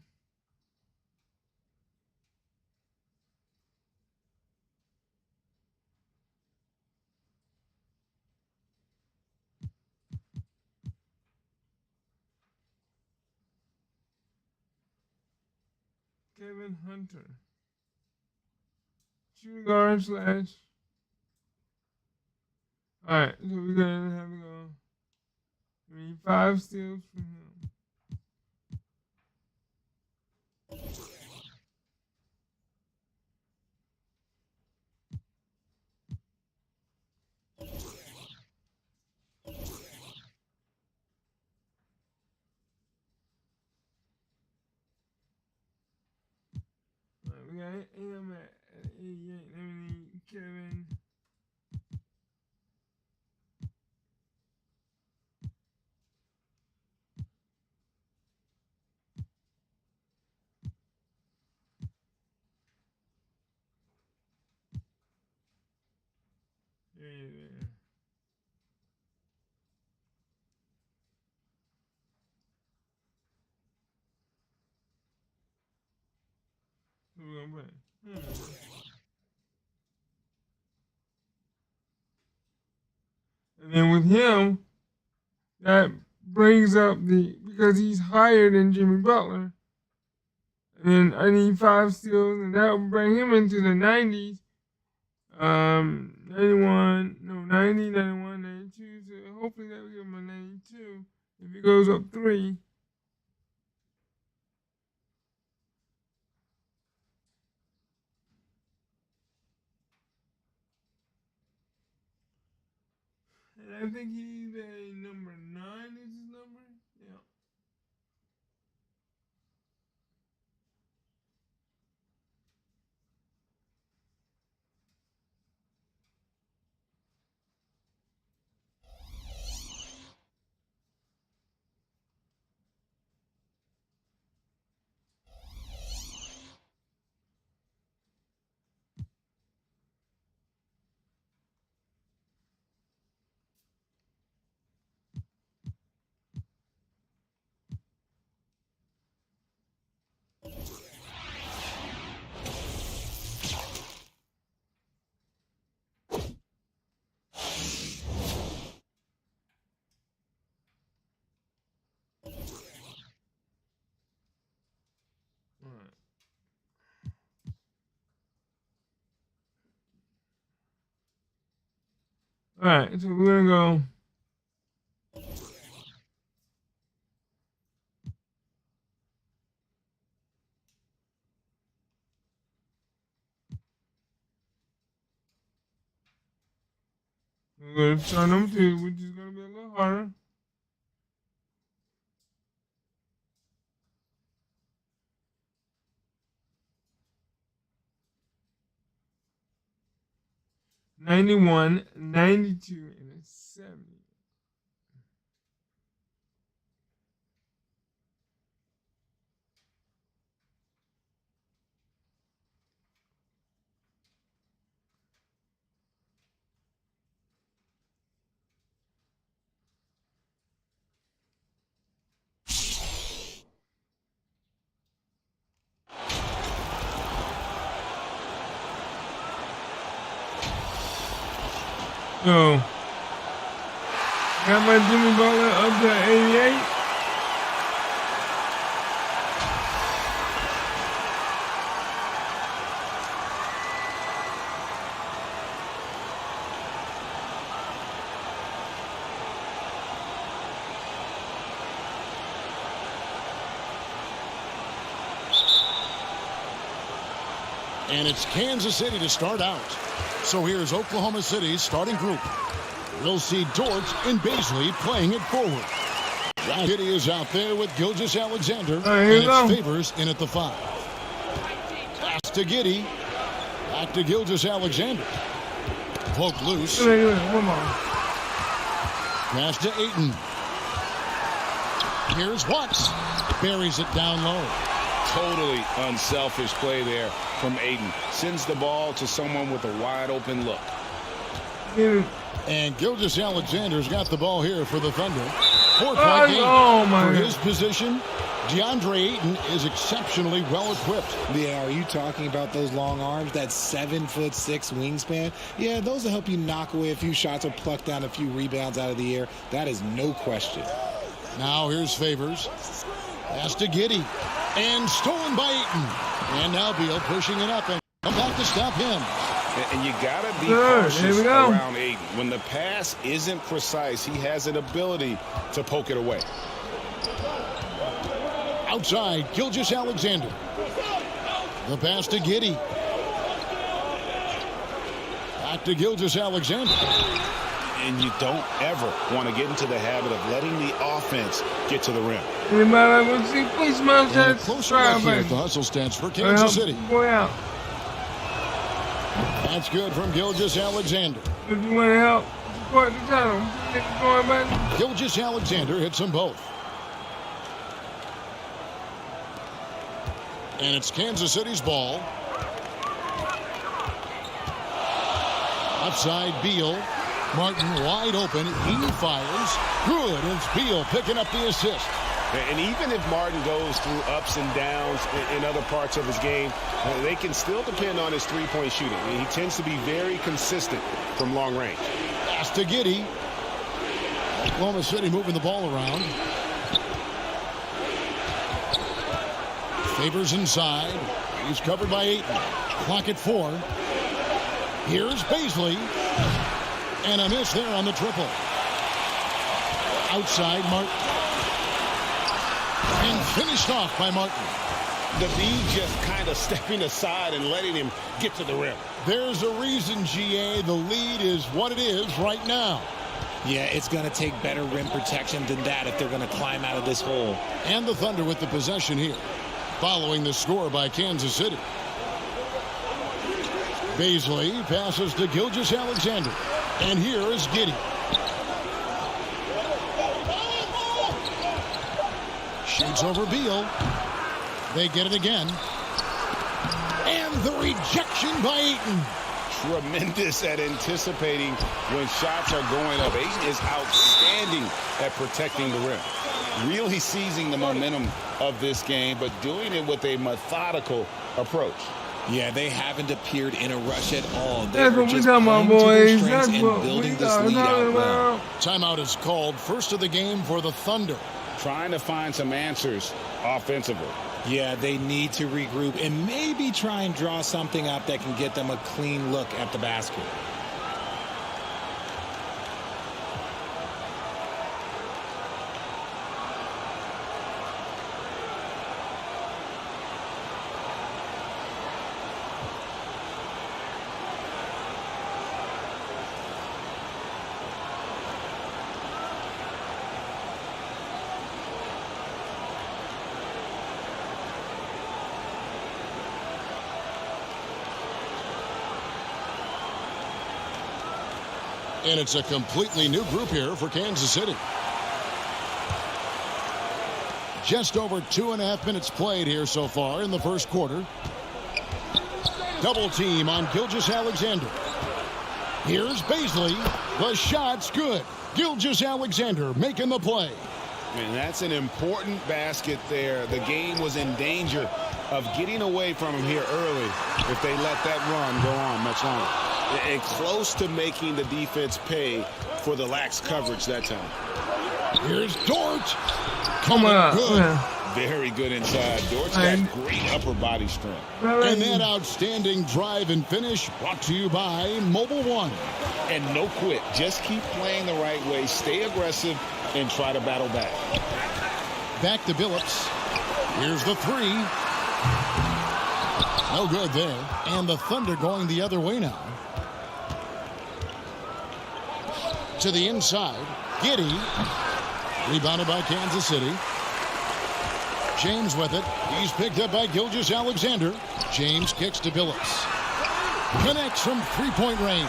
Kevin Hunter. Shooting guard slash. Alright, so we're gonna have to go. We need 5 steals from him. Alright, we got him at 88. Then we need Kevin. Yeah. So we're gonna play. And then with him, that brings up because he's higher than Jimmy Butler. And then I need 5 steals, and that will bring him into the 90s. 91, no, 90, 91, 92. So hopefully that will give him a 92 if he goes up 3. And I think he's a number 9 is his number. Yeah. Alright, so we're gonna go. We're gonna start number 2, which is gonna be a little harder. '91, '92, and a 70. So, got my Jimmy Butler up to 88. And it's Kansas City to start out. So here's Oklahoma City's starting group. We'll see Dort and Baisley playing it forward. Giddy is out there with Gilgeous-Alexander. And it's Favors in at the 5. Pass to Giddy. Back to Gilgeous Alexander. Poke loose. One more. Pass to Ayton. Here's Watts. Buries it down low. Totally unselfish play there from Ayton. Sends the ball to someone with a wide open look. And Gilgeous Alexander's got the ball here for the Thunder. 4-point game for his position. DeAndre Ayton is exceptionally well equipped. Yeah, are you talking about those long arms, that 7'6" wingspan? Yeah, those will help you knock away a few shots or pluck down a few rebounds out of the air. That is no question. Now here's Favors. Pass to Giddey. And stolen by Ayton. And now Beal pushing it up and come back to stop him. And you got to be cautious around Ayton. When the pass isn't precise, he has an ability to poke it away. Outside, Gilgeous Alexander. The pass to Giddey. Back to Gilgeous Alexander. And you don't ever want to get into the habit of letting the offense get to the rim. Anybody want to see please smile shots? Close right here at the hustle stance for Kansas City. Go out. That's good from Gilgeous Alexander. If you want to help, support the channel. Gilgeous Alexander hits them both. And it's Kansas City's ball. Outside Beal. Martin wide open. He fires. Good. It's Beal picking up the assist. And even if Martin goes through ups and downs in other parts of his game, they can still depend on his three-point shooting. He tends to be very consistent from long range. Pass to Giddey. Oklahoma City moving the ball around. Favors inside. He's covered by Ayton. Clock at 4. Here's Baisley. And a miss there on the triple. Outside Martin. And finished off by Martin. The lead just kind of stepping aside and letting him get to the rim. There's a reason, GA. The lead is what it is right now. Yeah, it's going to take better rim protection than that if they're going to climb out of this hole. And the Thunder with the possession here, following the score by Kansas City. Baisley passes to Gilgeous Alexander. And here is Giddey. Shoots over Beal. They get it again. And the rejection by Ayton. Tremendous at anticipating when shots are going up. Ayton is outstanding at protecting the rim. Really seizing the momentum of this game, but doing it with a methodical approach. Yeah, they haven't appeared in a rush at all. That's what we're talking about, boys. That's what building this lead out well. Timeout is called. First of the game for the Thunder. Trying to find some answers offensively. Yeah, they need to regroup and maybe try and draw something up that can get them a clean look at the basket. And it's a completely new group here for Kansas City. Just over 2.5 minutes played here so far in the first quarter. Double team on Gilgeous Alexander. Here's Baisley. The shot's good. Gilgeous Alexander making the play. And that's an important basket there. The game was in danger of getting away from him here early if they let that run go on much longer. And close to making the defense pay for the lax coverage that time. Here's Dort. Come on. Good. Very good inside. Dort's got great upper body strength. And that outstanding drive and finish brought to you by Mobile One. And no quit. Just keep playing the right way. Stay aggressive and try to battle back. Back to Billups. Here's the 3. No good there. And the Thunder going the other way now. To the inside. Giddey. Rebounded by Kansas City. James with it. He's picked up by Gilgeous Alexander. James kicks to Billups. Connects from three-point range.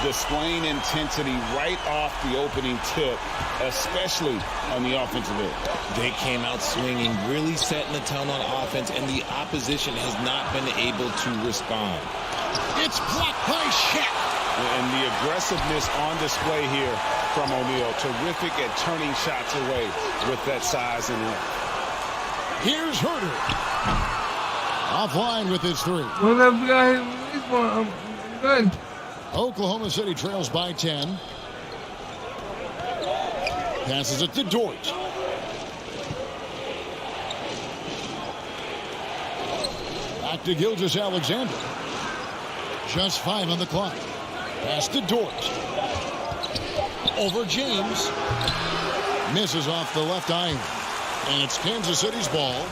Displaying intensity right off the opening tip, especially on the offensive end. They came out swinging, really setting the tone on offense, and the opposition has not been able to respond. It's blocked by Shaq. And the aggressiveness on display here from O'Neal. Terrific at turning shots away with that size and length. Here's Herter. Offline with his three. Well, that guy, this one, I'm good. Oklahoma City trails by 10. Passes it to Dort. Back to Gilgeous-Alexander. Just 5 on the clock. Pass to Dort. Over James. Misses off the left iron. And it's Kansas City's ball.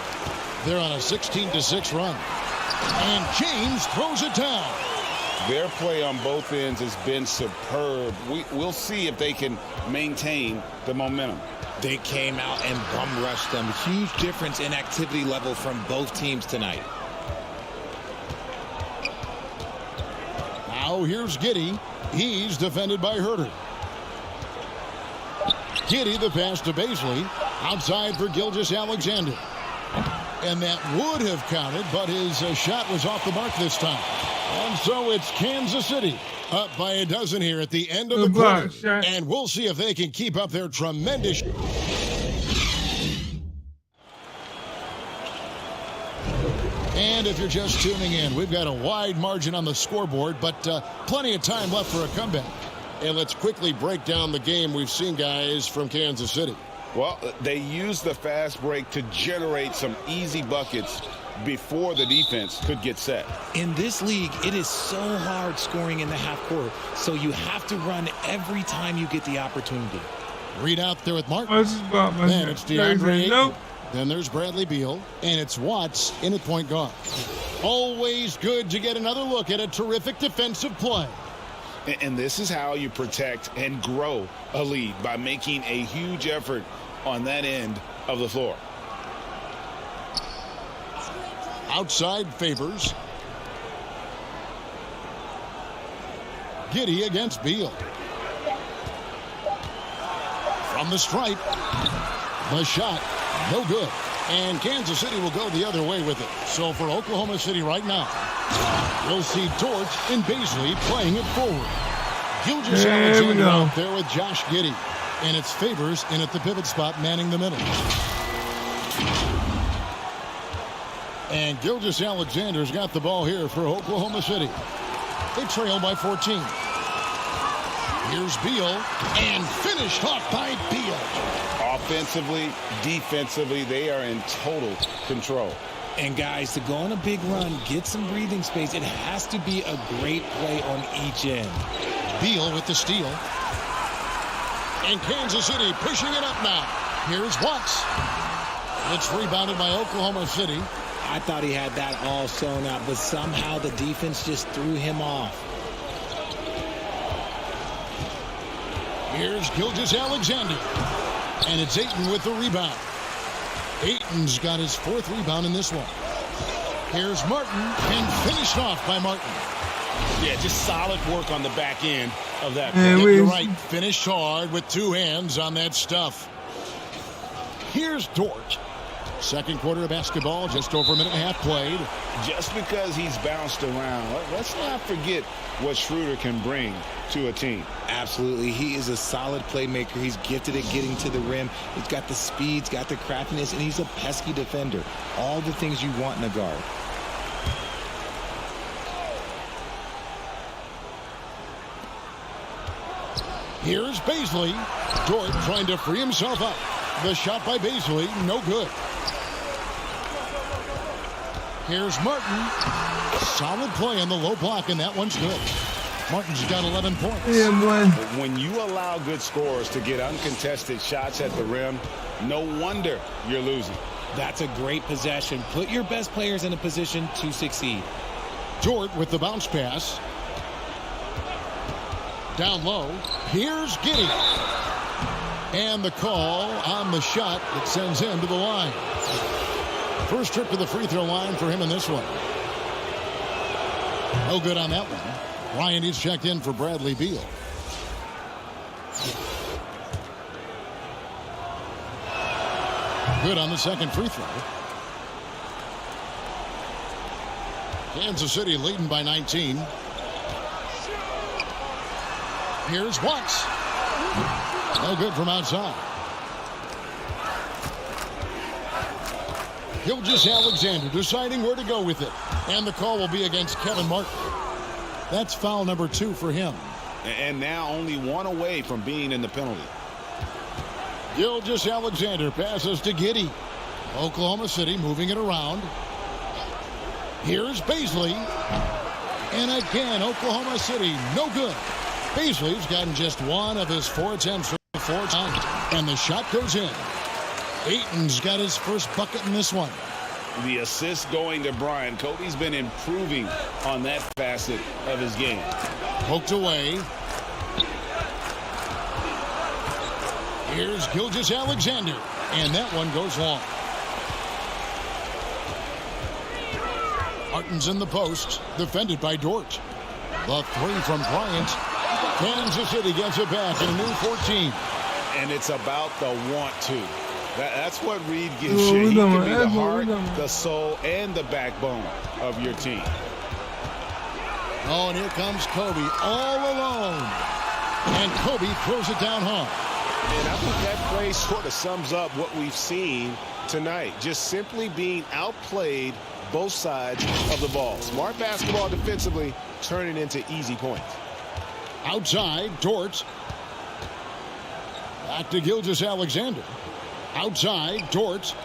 They're on a 16-6 run. And James throws it down. Their play on both ends has been superb. We'll see if they can maintain the momentum. They came out and bum rushed them. Huge difference in activity level from both teams tonight. Now here's Giddey. He's defended by Herter. Giddey, the pass to Baisley. Outside for Gilgeous-Alexander. And that would have counted, but his shot was off the mark this time. And so it's Kansas City up by a dozen here at the end of the quarter. And we'll see if they can keep up their tremendous... And if you're just tuning in, we've got a wide margin on the scoreboard, but plenty of time left for a comeback. And let's quickly break down the game we've seen, guys, from Kansas City. Well, they used the fast break to generate some easy buckets before the defense could get set. In this league, it is so hard scoring in the half court, so you have to run every time you get the opportunity. Reed out there with Martin. Oh, Then it's DeAndre. Nope. Then there's Bradley Beal, and it's Watts in at point guard. Always good to get another look at a terrific defensive play. And this is how you protect and grow a lead, by making a huge effort on that end of the floor. Outside Favors. Giddey against Beal. From the stripe. The shot, no good. And Kansas City will go the other way with it. So for Oklahoma City right now, we'll see Dort and Baisley playing it forward. Gilgeous-Alexander out there with Josh Giddey. And it's Favors in at the pivot spot, manning the middle. And Gilgeous-Alexander's got the ball here for Oklahoma City. They trail by 14. Here's Beal, and finished off by Beal. Offensively, defensively, they are in total control. And guys, to go on a big run, get some breathing space, it has to be a great play on each end. Beal with the steal. And Kansas City pushing it up now. Here's Watts. It's rebounded by Oklahoma City. I thought he had that all sewn out, but somehow the defense just threw him off. Here's Gilgeous-Alexander. And it's Ayton with the rebound. Ayton's got his 4th rebound in this one. Here's Martin, and finished off by Martin. Yeah, just solid work on the back end of that. You're right. Finished hard with 2 hands on that stuff. Here's Dort. Second quarter of basketball, just over a minute and a half played. Just because he's bounced around, let's not forget what Schroeder can bring to a team. Absolutely. He is a solid playmaker. He's gifted at getting to the rim. He's got the speed, he's got the craftiness, and he's a pesky defender. All the things you want in a guard. Here's Baisley. Dort trying to free himself up. The shot by Baisley, no good. Here's Martin. Solid play on the low block, and that one's good. Martin's got 11 points. Yeah, boy. When you allow good scorers to get uncontested shots at the rim, no wonder you're losing. That's a great possession. Put your best players in a position to succeed. Dort with the bounce pass. Down low. Here's Giddey. And the call on the shot that sends him to the line. First trip to the free throw line for him in this one. No good on that one. Ryan is checked in for Bradley Beal. Good on the second free throw. Kansas City leading by 19. Here's Watts. No good from outside. Gilgeous-Alexander deciding where to go with it. And the call will be against Kevin Martin. That's foul number 2 for him. And now only one away from being in the penalty. Gilgeous-Alexander passes to Giddey. Oklahoma City moving it around. Here's Baisley. And again, Oklahoma City, no good. Baisley's gotten just one of his 4 attempts for 4 times. And the shot goes in. Ayton's got his first bucket in this one. The assist going to Brian. Kobe's been improving on that facet of his game. Poked away. Here's Gilgeous-Alexander. And that one goes long. Martin's in the post. Defended by Dort. The 3 from Bryant. Kansas City gets it back in a new 14. And it's about the want to. That's what Reed gives you. He can be the heart, the soul, and the backbone of your team. Oh, and here comes Kobe all alone. And Kobe throws it down hard. And I think that play sort of sums up what we've seen tonight. Just simply being outplayed both sides of the ball. Smart basketball defensively, turning into easy points. Outside, Dort. Back to Gilgeous-Alexander. Outside, Dort.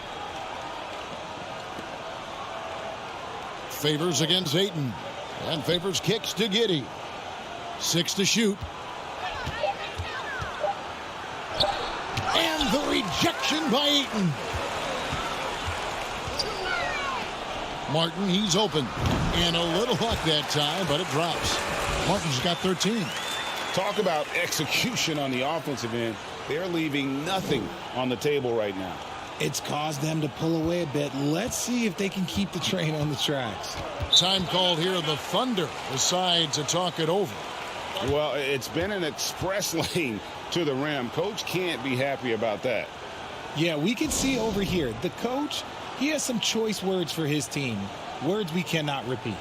Favors against Ayton. And Favors kicks to Giddey. 6 to shoot. And the rejection by Ayton. Martin, he's open. And a little luck that time, but it drops. Martin's got 13. Talk about execution on the offensive end. They're leaving nothing on the table right now. It's caused them to pull away a bit. Let's see if they can keep the train on the tracks. Time called here. The Thunder decide to talk it over. Well, it's been an express lane to the rim. Coach can't be happy about that. Yeah, we can see over here. The coach, he has some choice words for his team. Words we cannot repeat.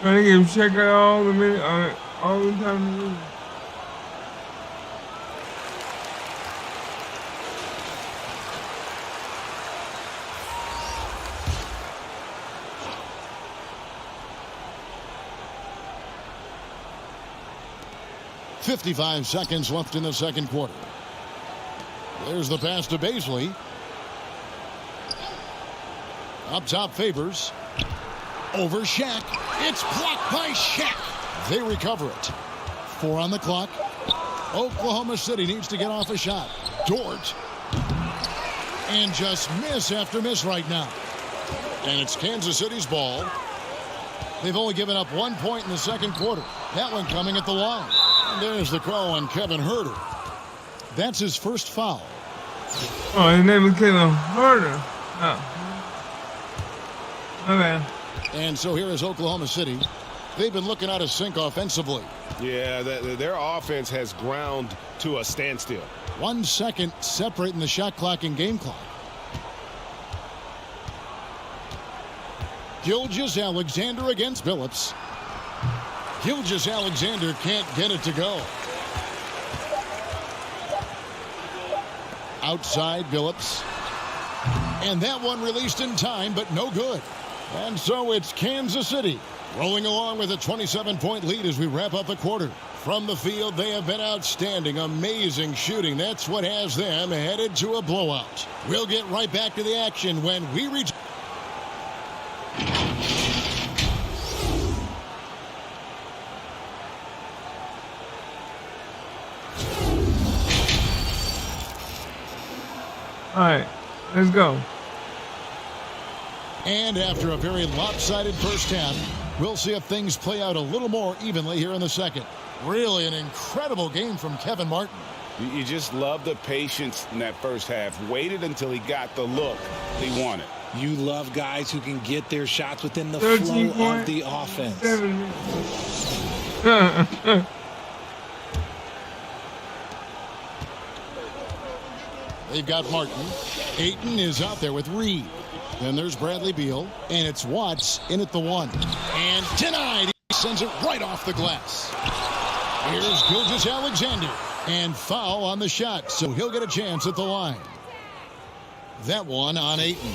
Trying to get him checked out all the minute, all the time. 55 seconds left in the second quarter. There's the pass to Baisley. Up top, Favors. Over Shaq. It's blocked by Shaq. They recover it. 4 on the clock. Oklahoma City needs to get off a shot. Dort. And just miss after miss right now. And it's Kansas City's ball. They've only given up 1 point in the second quarter. That one coming at the line. And there's the call on Kevin Huerter. That's his first foul. Oh, his name is Kevin Huerter. Oh. My bad. And so here is Oklahoma City. They've been looking out of sync offensively. Yeah, their offense has ground to a standstill. 1 second separating the shot clock and game clock. Gilgeous-Alexander against Billups. Gilgeous-Alexander can't get it to go. Outside Billups. And that one released in time, but no good. And so it's Kansas City rolling along with a 27-point lead as we wrap up the quarter. From the field, they have been outstanding. Amazing shooting. That's what has them headed to a blowout. We'll get right back to the action when we reach. All right, let's go. And after a very lopsided first half, we'll see if things play out a little more evenly here in the second. Really an incredible game from Kevin Martin. You just love the patience in that first half. Waited until he got the look he wanted. You love guys who can get their shots within the 13 flow of points, the offense. 7. They've got Martin. Ayton is out there with Reed. Then there's Bradley Beal. And it's Watts in at the 1. And denied. He sends it right off the glass. Here's Gilgeous-Alexander. And foul on the shot. So he'll get a chance at the line. That one on Ayton.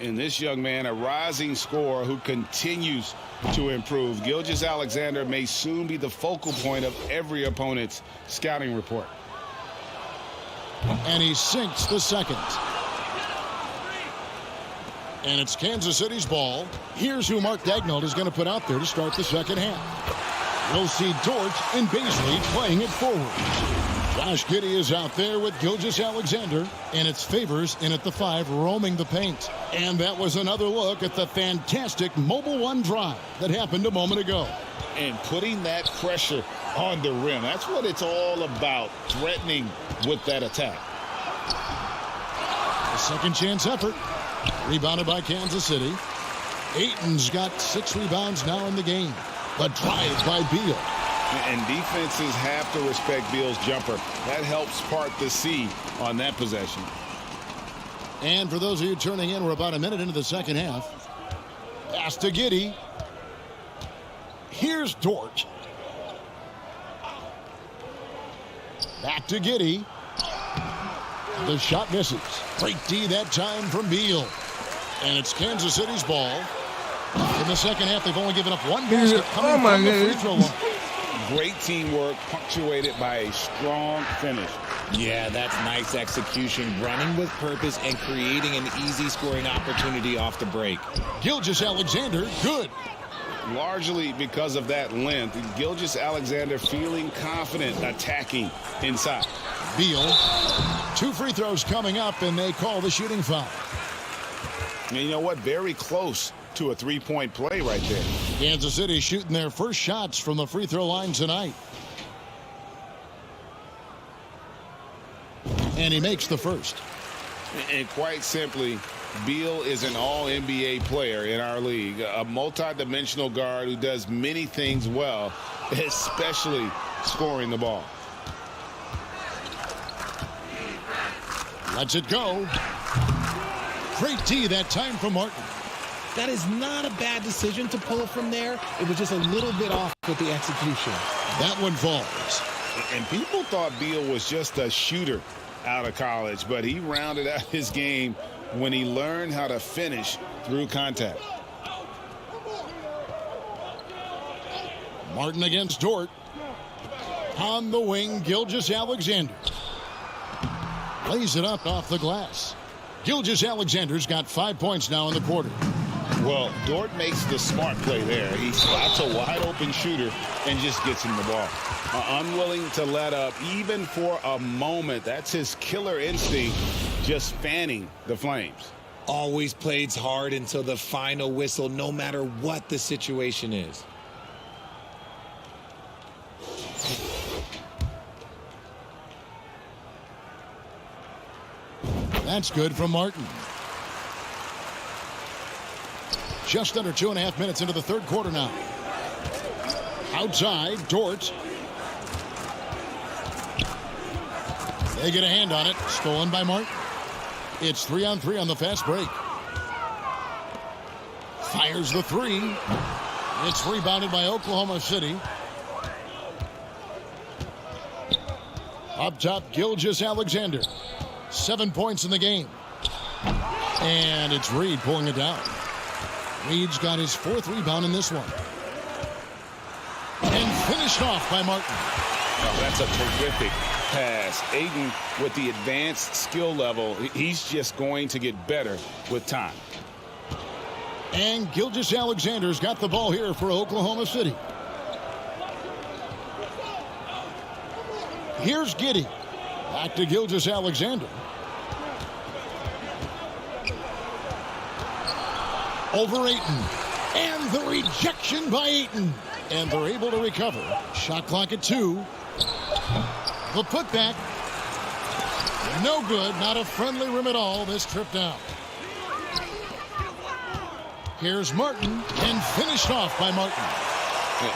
And this young man, a rising scorer who continues to improve. Gilgeous-Alexander may soon be the focal point of every opponent's scouting report. And he sinks the second. And it's Kansas City's ball. Here's who Mark Daigneault is going to put out there to start the second half. We'll see Dort and Baisley playing it forward. Josh Giddey is out there with Gilgeous-Alexander, and it's Favors in at the 5 roaming the paint. And that was another look at the fantastic Mobile One drive that happened a moment ago. And putting that pressure on the rim. That's what it's all about, threatening with that attack. A second chance effort. Rebounded by Kansas City. Ayton's got 6 rebounds now in the game. The drive by Beal. And defenses have to respect Beal's jumper. That helps part the sea on that possession. And for those of you turning in, we're about a minute into the second half. Pass to Giddey. Here's Dort. Back to Giddey. The shot misses. Great D that time from Beal. And it's Kansas City's ball. In the second half, they've only given up one basket coming from the free throw line. Great teamwork punctuated by a strong finish. Yeah, that's nice execution, running with purpose and creating an easy scoring opportunity off the break. Gilgeous-Alexander, good. Largely because of that length, Gilgeous-Alexander feeling confident attacking inside. Beal, 2 free throws coming up, and they call the shooting foul. And you know what? Very close to a 3-point play right there. Kansas City shooting their first shots from the free throw line tonight. And he makes the first. And quite simply, Beal is an all-NBA player in our league, a multi-dimensional guard who does many things well, especially scoring the ball. Lets it go. Great D that time from Martin. That is not a bad decision to pull it from there. It was just a little bit off with the execution. That one falls. And people thought Beal was just a shooter out of college, but he rounded out his game when he learned how to finish through contact. Martin against Dort. On the wing, Gilgeous-Alexander. Lays it up off the glass. Gilgeous-Alexander's got 5 points now in the quarter. Well, Dort makes the smart play there. He spots a wide open shooter and just gets him the ball. Unwilling to let up even for a moment. That's his killer instinct, just fanning the flames. Always plays hard until the final whistle, no matter what the situation is. That's good from Martin. Just under 2.5 minutes into the third quarter now. Outside, Dort. They get a hand on it. Stolen by Martin. It's 3-on-3 on the fast break. Fires the three. It's rebounded by Oklahoma City. Up top, Gilgeous-Alexander. 7 points in the game. And it's Reed pulling it down. Reed's got his 4th rebound in this one. And finished off by Martin. Oh, that's a terrific pass. Ayton, with the advanced skill level, he's just going to get better with time. And Gilgeous-Alexander's got the ball here for Oklahoma City. Here's Giddey. Back to Gilgeous-Alexander. Over Ayton. And the rejection by Ayton. And they're able to recover. Shot clock at 2. The putback. No good. Not a friendly rim at all this trip down. Here's Martin. And finished off by Martin.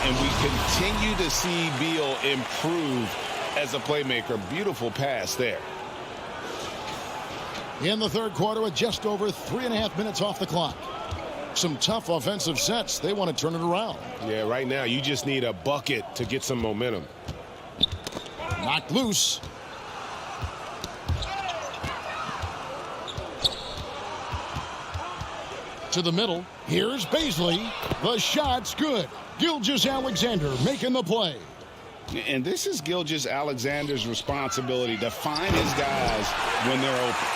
And we continue to see Beal improve as a playmaker. Beautiful pass there. In the third quarter with just over 3.5 minutes off the clock. Some tough offensive sets. They want to turn it around. Yeah, right now you just need a bucket to get some momentum. Knocked loose. To the middle. Here's Baisley. The shot's good. Gilgeous-Alexander making the play. And this is Gilgeous-Alexander's responsibility to find his guys when they're open.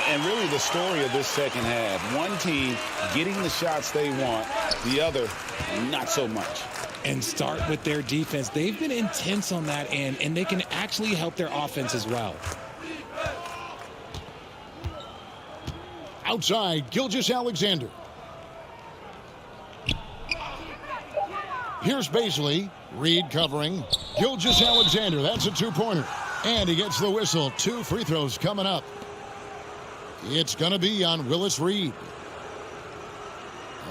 And really the story of this second half, one team getting the shots they want, the other not so much. And start with their defense. They've been intense on that end, and they can actually help their offense as well. Outside, Gilgeous-Alexander. Here's Baisley. Reed covering. Gilgeous-Alexander, that's a 2-pointer. And he gets the whistle. 2 free throws coming up. It's going to be on Willis Reed.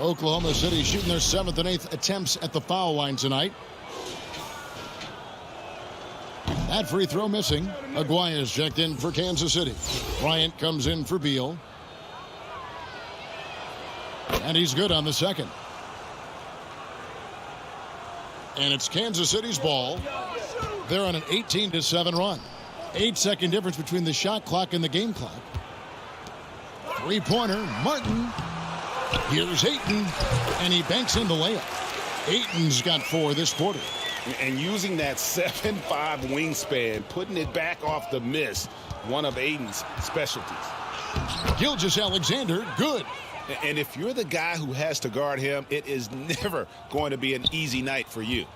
Oklahoma City shooting their 7th and 8th attempts at the foul line tonight. That free throw missing. Aguaya's checked in for Kansas City. Bryant comes in for Beal. And he's good on the second. And it's Kansas City's ball. They're on an 18-7 run. 8-second difference between the shot clock and the game clock. 3-pointer, Martin. Here's Ayton, and he banks in the layup. Ayton's got 4 this quarter. And using that 7'5" wingspan, putting it back off the miss, one of Ayton's specialties. Gilgeous-Alexander, good. And if you're the guy who has to guard him, it is never going to be an easy night for you.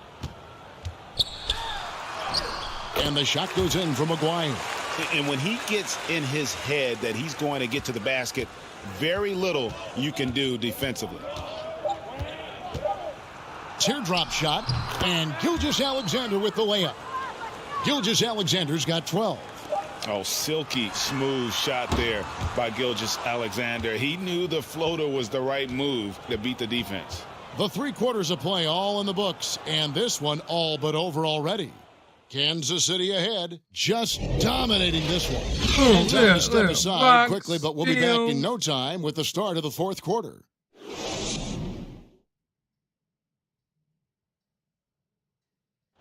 And the shot goes in from Aguaya. And when he gets in his head that he's going to get to the basket, very little you can do defensively. Teardrop shot, and Gilgeous-Alexander with the layup. Gilgeous-Alexander's got 12. Oh, silky smooth shot there by Gilgeous-Alexander. He knew the floater was the right move to beat the defense. The 3 quarters of play all in the books, and this one all but over already. Kansas City ahead, just dominating this one. And time to step aside quickly, but we'll be back in no time with the start of the 4th quarter.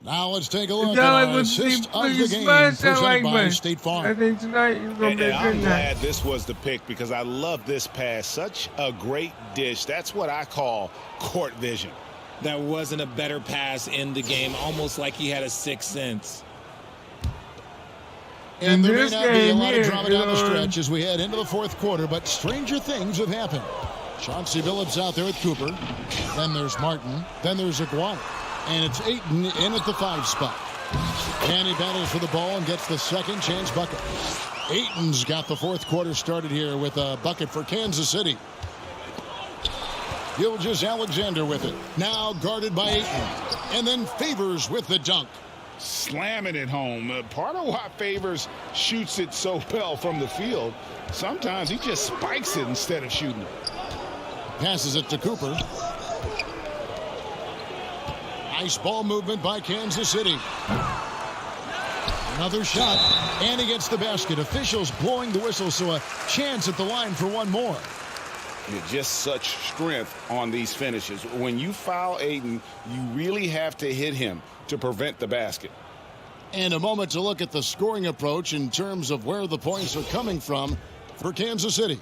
Now let's take a look at our assist of the game presented by State Farm. I think tonight you're going to be a good I'm glad night. this was the pick because I love this pass. Such a great dish. That's what I call court vision. That wasn't a better pass in the game, almost like he had a 6th sense. And there may not be a lot of drama down the stretch as we head into the 4th quarter, but stranger things have happened. Chauncey Billups out there with Cooper. Then there's Martin. Then there's Aguirre. And it's Ayton in at the 5 spot. And he battles for the ball and gets the second chance bucket. Ayton's got the 4th quarter started here with a bucket for Kansas City. Gilgeous-Alexander with it. Now guarded by Ayton. And then Favors with the dunk. Slamming it home. Part of why Favors shoots it so well from the field. Sometimes he just spikes it instead of shooting it. Passes it to Cooper. Nice ball movement by Kansas City. Another shot, and he gets the basket. Officials blowing the whistle, so a chance at the line for one more. Just such strength on these finishes. When you foul Ayton, you really have to hit him to prevent the basket. And a moment to look at the scoring approach in terms of where the points are coming from for Kansas City.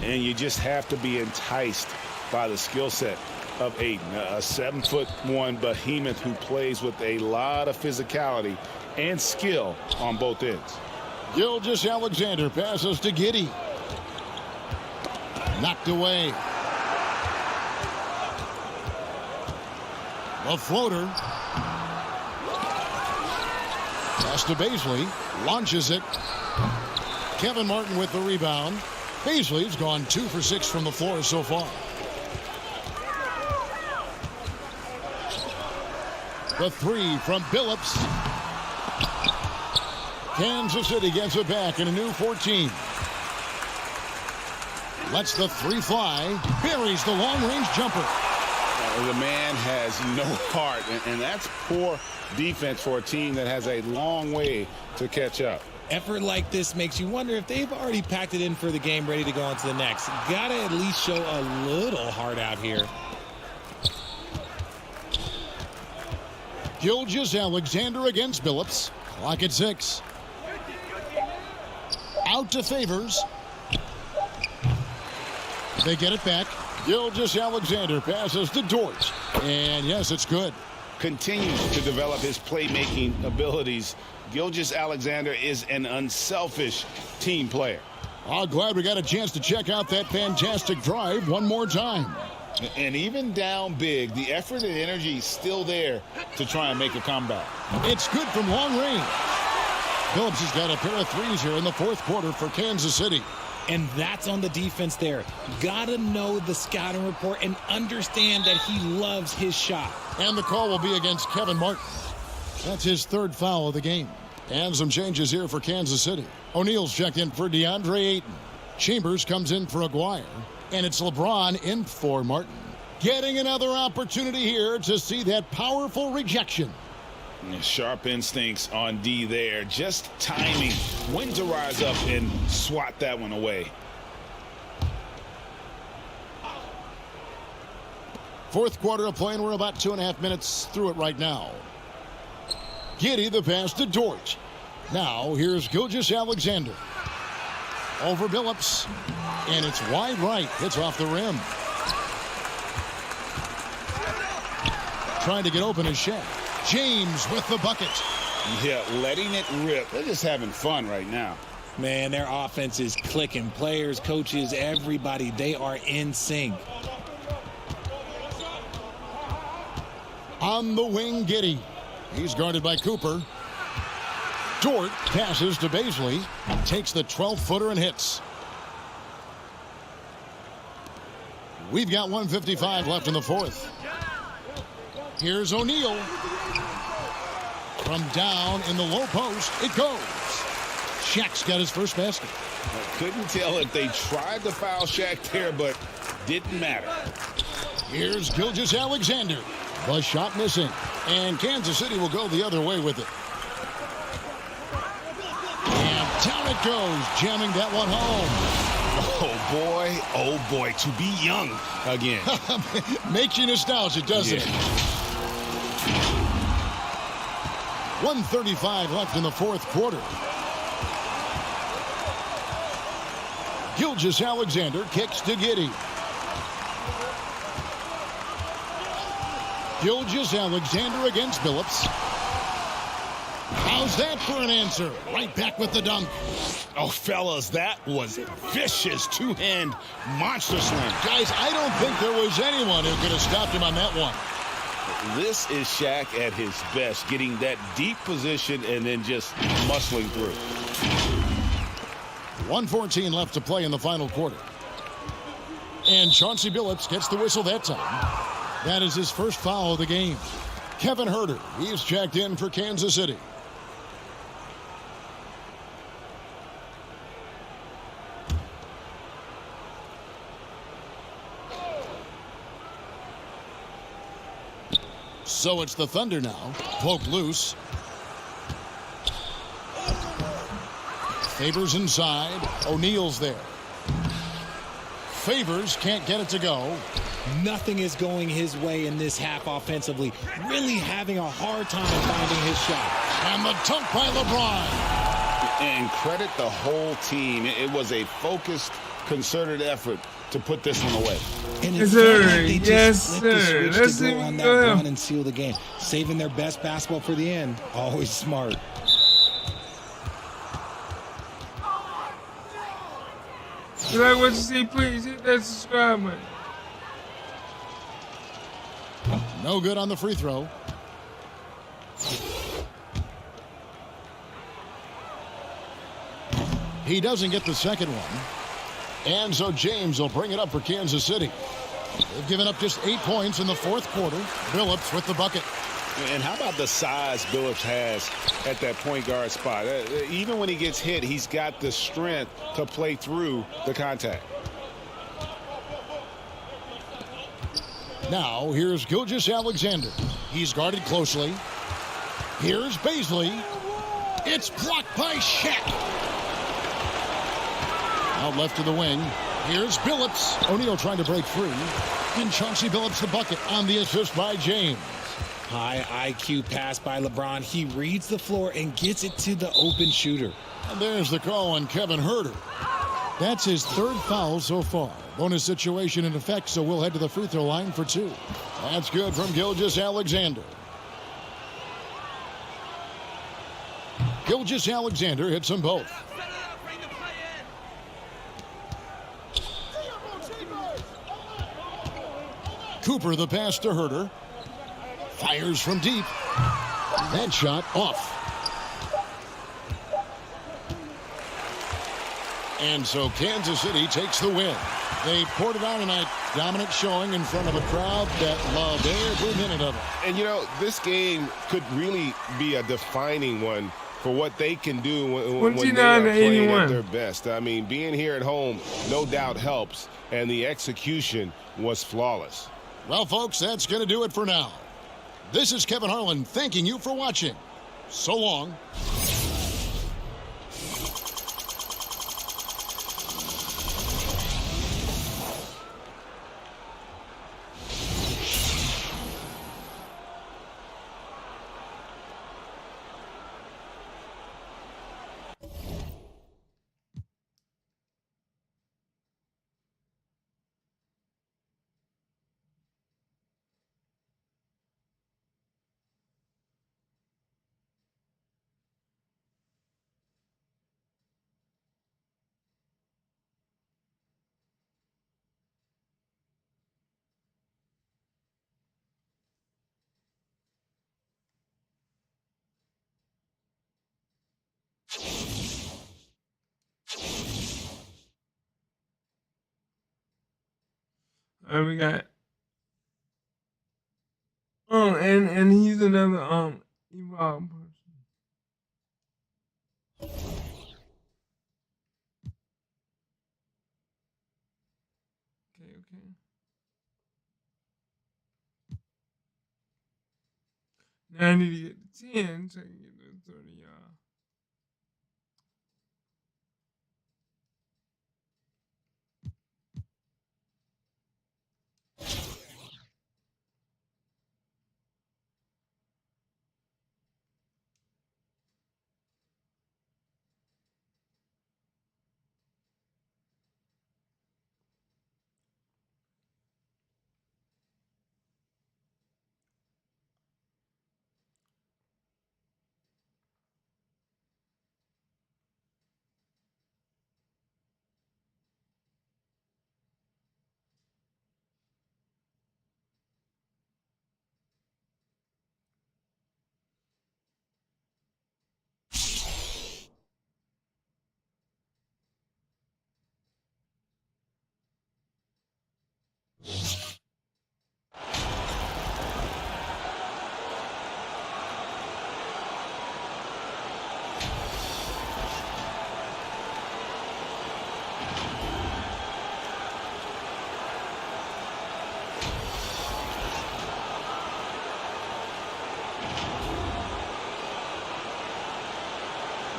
And you just have to be enticed by the skill set of Ayton, a 7'1" behemoth who plays with a lot of physicality and skill on both ends. Gilgeous-Alexander passes to Giddey. Knocked away. The floater. Pass to Baisley. Launches it. Kevin Martin with the rebound. Baisley's gone 2 for 6 from the floor so far. The three from Billups. Kansas City gets it back in a new 14. Lets the three fly. Buries the long-range jumper. The man has no heart, and that's poor defense for a team that has a long way to catch up. Effort like this makes you wonder if they've already packed it in for the game, ready to go on to the next. Gotta at least show a little heart out here. Gilgeous-Alexander against Billups. Clock at 6. Out to Favors. They get it back. Gilgeous-Alexander passes to Dort. And yes, it's good. Continues to develop his playmaking abilities. Gilgeous-Alexander is an unselfish team player. Oh, glad we got a chance to check out that fantastic drive one more time. And even down big, the effort and energy is still there to try and make a comeback. It's good from long range. Billups has got a pair of threes here in the fourth quarter for Kansas City. And that's on the defense there. Gotta know the scouting report and understand that he loves his shot. And the call will be against Kevin Martin. That's his third foul of the game. And some changes here for Kansas City. O'Neal's checked in for DeAndre Ayton. Chambers comes in for Aguirre. And it's LeBron in for Martin. Getting another opportunity here to see that powerful rejection. Sharp instincts on D there. Just timing when to rise up and swat that one away. Fourth quarter of play, and we're about 2.5 minutes through it right now. Giddey, the pass to Dort. Now here's Gilgeous-Alexander. Over Billups. And it's wide right. Hits off the rim. Trying to get open is Shaq. James with the bucket. Yeah, letting it rip. They're just having fun right now. Man, their offense is clicking. Players, coaches, everybody, they are in sync. On the wing, Giddey. He's guarded by Cooper. Dort passes to Baisley. Takes the 12-footer and hits. We've got 1:55 left in the fourth. Here's O'Neal. From down in the low post, it goes. Shaq's got his first basket. I couldn't tell if they tried to foul Shaq there, but didn't matter. Here's Gilgeous-Alexander. The shot missing. And Kansas City will go the other way with it. And down it goes, jamming that one home. Oh boy, to be young again. Makes you nostalgic, doesn't it? 1:35 left in the fourth quarter. Gilgeous-Alexander kicks to Giddey. Gilgeous-Alexander against Billups. How's that for an answer? Right back with the dunk. Oh, fellas, that was vicious two-hand monster slam. Guys, I don't think there was anyone who could have stopped him on that one. This is Shaq at his best, getting that deep position and then just muscling through. 1:14 left to play in the final quarter. And Chauncey Billups gets the whistle that time. That is his first foul of the game. Kevin Huerter, he's checked in for Kansas City. So it's the Thunder now. Poke loose. Favors inside. O'Neal's there. Favors can't get it to go. Nothing is going his way in this half offensively. Really having a hard time finding his shot. And the dunk by LeBron. And credit the whole team. It was a focused, concerted effort to put this one away. And Yes, it's sir. like they just Yes, flipped the sir. switch Let's to see go what on we that got. run and seal the game. Saving their best basketball for the end. Always smart. If you like what you see, please hit that subscribe button. No good on the free throw. He doesn't get the second one. And so James will bring it up for Kansas City. They've given up just 8 points in the fourth quarter. Billups with the bucket. And how about the size Billups has at that point guard spot? Even when he gets hit, he's got the strength to play through the contact. Now, here's Gilgeous-Alexander. He's guarded closely. Here's Baisley. It's blocked by Shaq. Out left to the wing. Here's Billups. O'Neal trying to break free. And Chauncey Billups the bucket on the assist by James. High IQ pass by LeBron. He reads the floor and gets it to the open shooter. And there's the call on Kevin Huerter. That's his third foul so far. Bonus situation in effect, so we'll head to the free throw line for 2. That's good from Gilgeous-Alexander. Gilgeous-Alexander hits them both. Cooper the pass to Huerter. Fires from deep. That shot off. And so Kansas City takes the win. They poured it on tonight. Dominant showing in front of a crowd that loved every minute of it. And, you know, this game could really be a defining one for what they can do when they 29 are to playing 81. at their best. I mean, being here at home no doubt helps, and the execution was flawless. Well, folks, that's going to do it for now. This is Kevin Harlan thanking you for watching. So long. All right, we got. Oh, and he's another evolved person. Okay. Now I need to get to 10 so I can get to 30, y'all.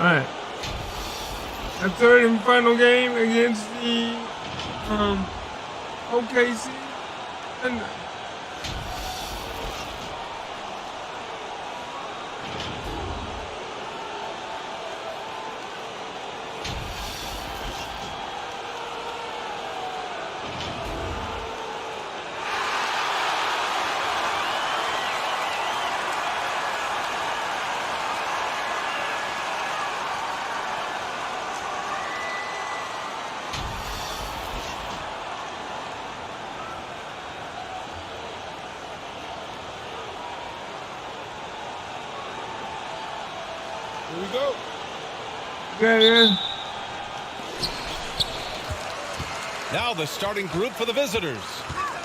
All right. a third and final game against the OKC. And Here we go. yeah. Now the starting group for the visitors.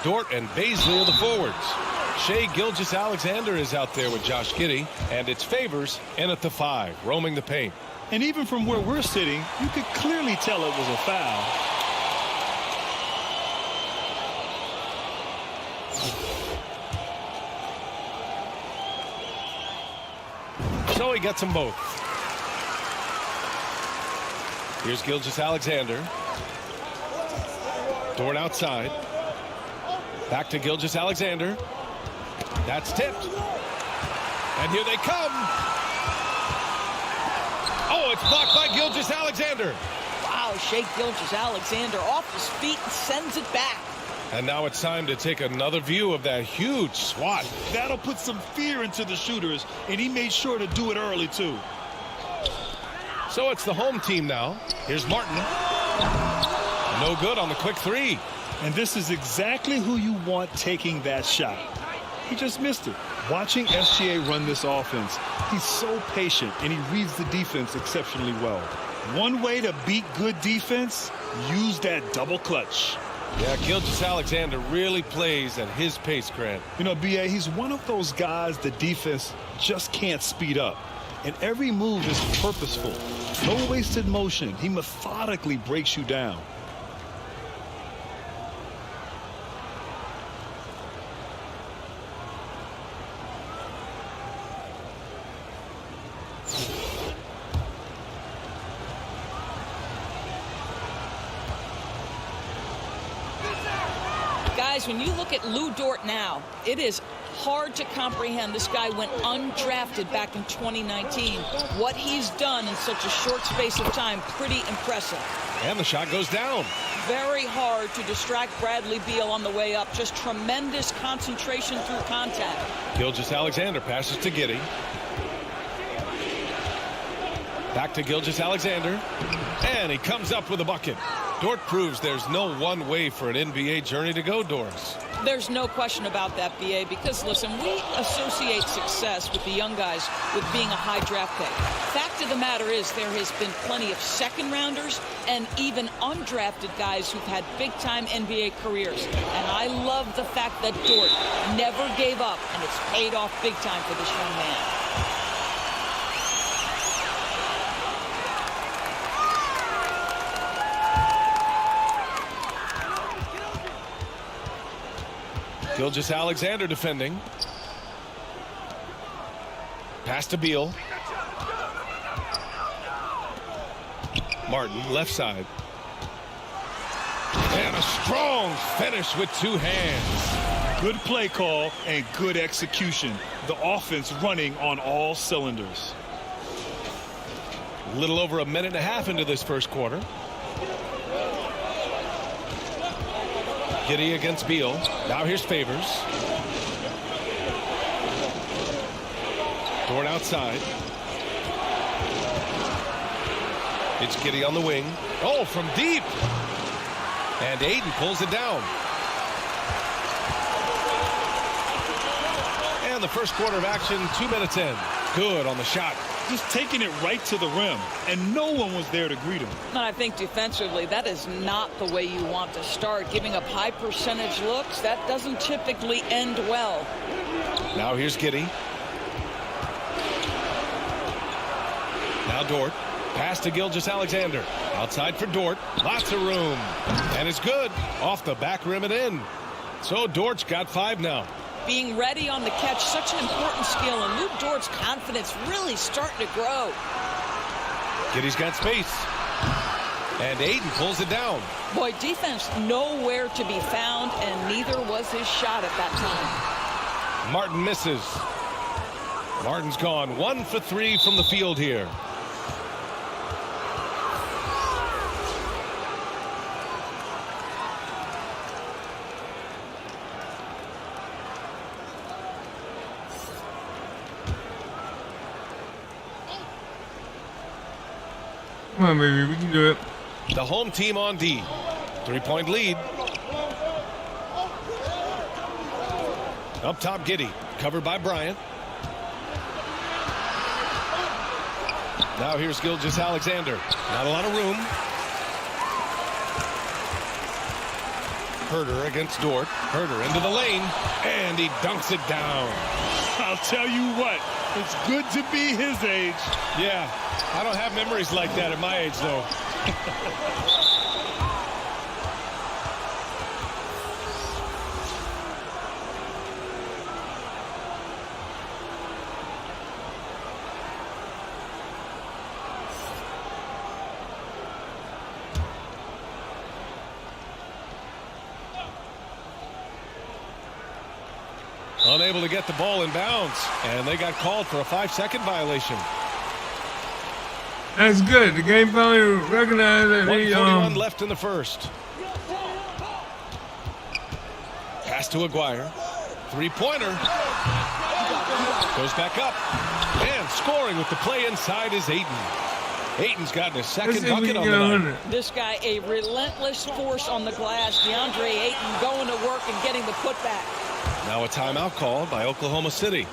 Dort and Baisley are the forwards. Shai Gilgeous-Alexander is out there with Josh Giddey, and it's Favors in at the 5, roaming the paint. And even from where we're sitting, you could clearly tell it was a foul. So he gets them both. Here's Gilgeous-Alexander. Dort outside. Back to Gilgeous-Alexander. That's tipped. And here they come. Oh, it's blocked by Gilgeous-Alexander. Wow, Shai Gilgeous-Alexander off his feet and sends it back. And now it's time to take another view of that huge swat. That'll put some fear into the shooters, and he made sure to do it early, too. So it's the home team now. Here's Martin. No good on the quick 3. And this is exactly who you want taking that shot. He just missed it. Watching SGA run this offense, he's so patient, and he reads the defense exceptionally well. One way to beat good defense, use that double clutch. Yeah, Gilgeous-Alexander really plays at his pace, Grant. You know, B.A., he's one of those guys the defense just can't speed up. And every move is purposeful. No wasted motion. He methodically breaks you down. Guys, when you look at Lou Dort now, it is hard to comprehend. This guy went undrafted back in 2019. What he's done in such a short space of time, pretty impressive. And the shot goes down. Very hard to distract Bradley Beal on the way up. Just tremendous concentration through contact. Gilgeous-Alexander passes to Giddey. Back to Gilgeous-Alexander. And he comes up with a bucket. Dort proves there's no one way for an NBA journey to go, Doris. There's no question about that, BA, because, listen, we associate success with the young guys with being a high draft pick. Fact of the matter is there has been plenty of second-rounders and even undrafted guys who've had big-time NBA careers. And I love the fact that Dort never gave up, and it's paid off big time for this young man. Gilgeous-Alexander defending. Pass to Beal. Martin, left side. And a strong finish with 2 hands. Good play call and good execution. The offense running on all cylinders. A little over a minute and a half into this first quarter. Giddey against Beal. Now here's Favors. Dort outside. It's Giddey on the wing. Oh, from deep. And Aiden pulls it down. And the first quarter of action, 2 minutes in. Good on the shot. Just taking it right to the rim, and no one was there to greet him. And I think defensively, that is not the way you want to start. Giving up high percentage looks, that doesn't typically end well. Now here's Giddey. Now Dort. Pass to Gilgeous-Alexander. Outside for Dort. Lots of room. And it's good. Off the back rim and in. So Dort's got 5 now. Being ready on the catch, such an important skill, and Lou Dort's confidence really starting to grow. Giddey's got space. And Ayton pulls it down. Boy, defense nowhere to be found, and neither was his shot at that time. Martin misses. Martin's gone 1 for 3 from the field here. Come on, baby, we can do it. The home team on D. 3-point lead. Up top, Giddey. Covered by Bryant. Now here's Gilgeous-Alexander. Not a lot of room. Herter against Dort. Herter into the lane. And he dunks it down. I'll tell you what, it's good to be his age. Yeah, I don't have memories like that at my age, though. Unable to get the ball in bounds, and they got called for a 5-second violation. That's good. The game finally recognized that 1:41 left in the first. Pass to Aguirre. 3-pointer. Goes back up. And scoring with the play inside is Ayton. Ayton's gotten his second bucket on the night. This guy, a relentless force on the glass. DeAndre Ayton going to work and getting the putback. Now a timeout called by Oklahoma City.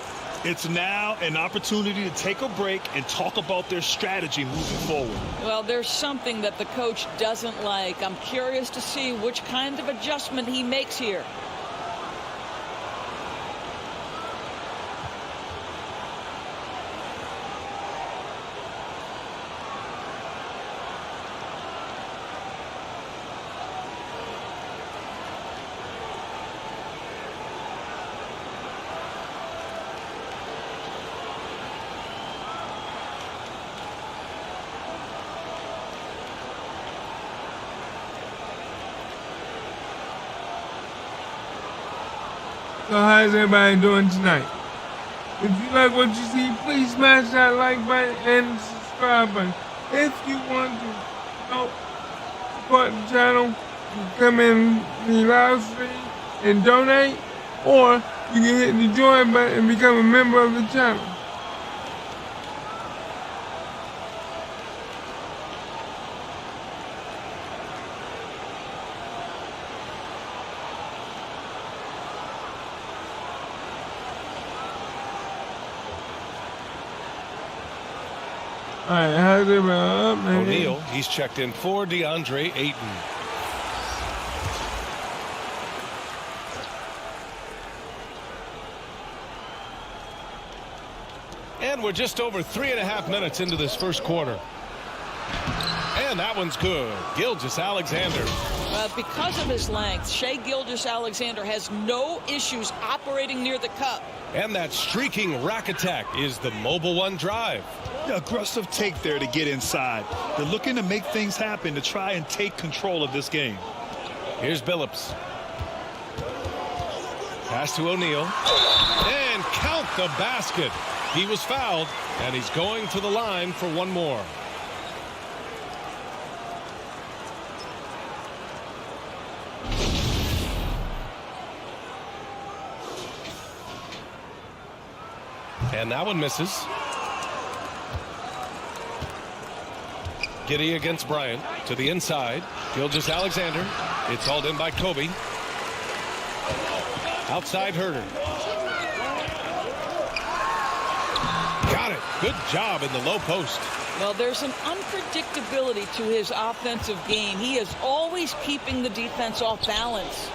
It's now an opportunity to take a break and talk about their strategy moving forward. Well, there's something that the coach doesn't like. I'm curious to see which kind of adjustment he makes here. So how's everybody doing tonight? If you like what you see, please smash that like button and subscribe button. If you want to help support the channel, you can come in the live stream and donate, or you can hit the join button and become a member of the channel. All right, how's everybody up, man? O'Neal, he's checked in for DeAndre Ayton. And we're just over 3.5 minutes into this first quarter. And that one's good. Gilgeous-Alexander. Because of his length, Shai Gilgeous-Alexander has no issues operating near the cup. And that streaking rack attack is the Mobile One drive. Aggressive take there to get inside. They're looking to make things happen to try and take control of this game. Here's Billups. Pass to O'Neal. And count the basket. He was fouled, and he's going to the line for one more. And that one misses. Giddey against Bryant to the inside. Gilgeous-Alexander. It's hauled in by Kobe. Outside Herter. Got it. Good job in the low post. Well, there's an unpredictability to his offensive game. He is always keeping the defense off balance.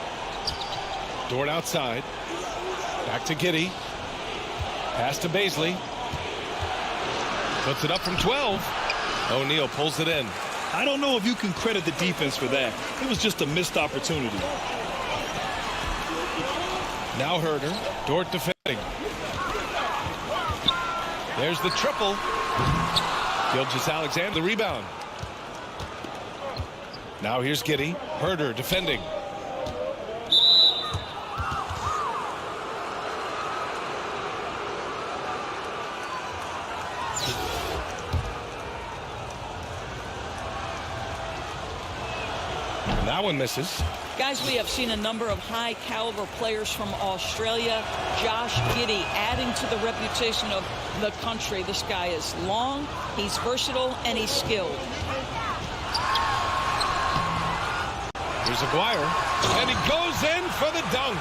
Dort outside. Back to Giddey. Pass to Bazley. Puts it up from 12. O'Neal pulls it in. I don't know if you can credit the defense for that. It was just a missed opportunity. Now Herter. Dort defending. There's the triple. Gilgeous-Alexander the rebound. Now here's Giddey. Herder defending. And that one misses. Guys, we have seen a number of high-caliber players from Australia. Josh Giddey adding to the reputation of the country. This guy is long, he's versatile, and he's skilled. Here's Aguirre, and he goes in for the dunk.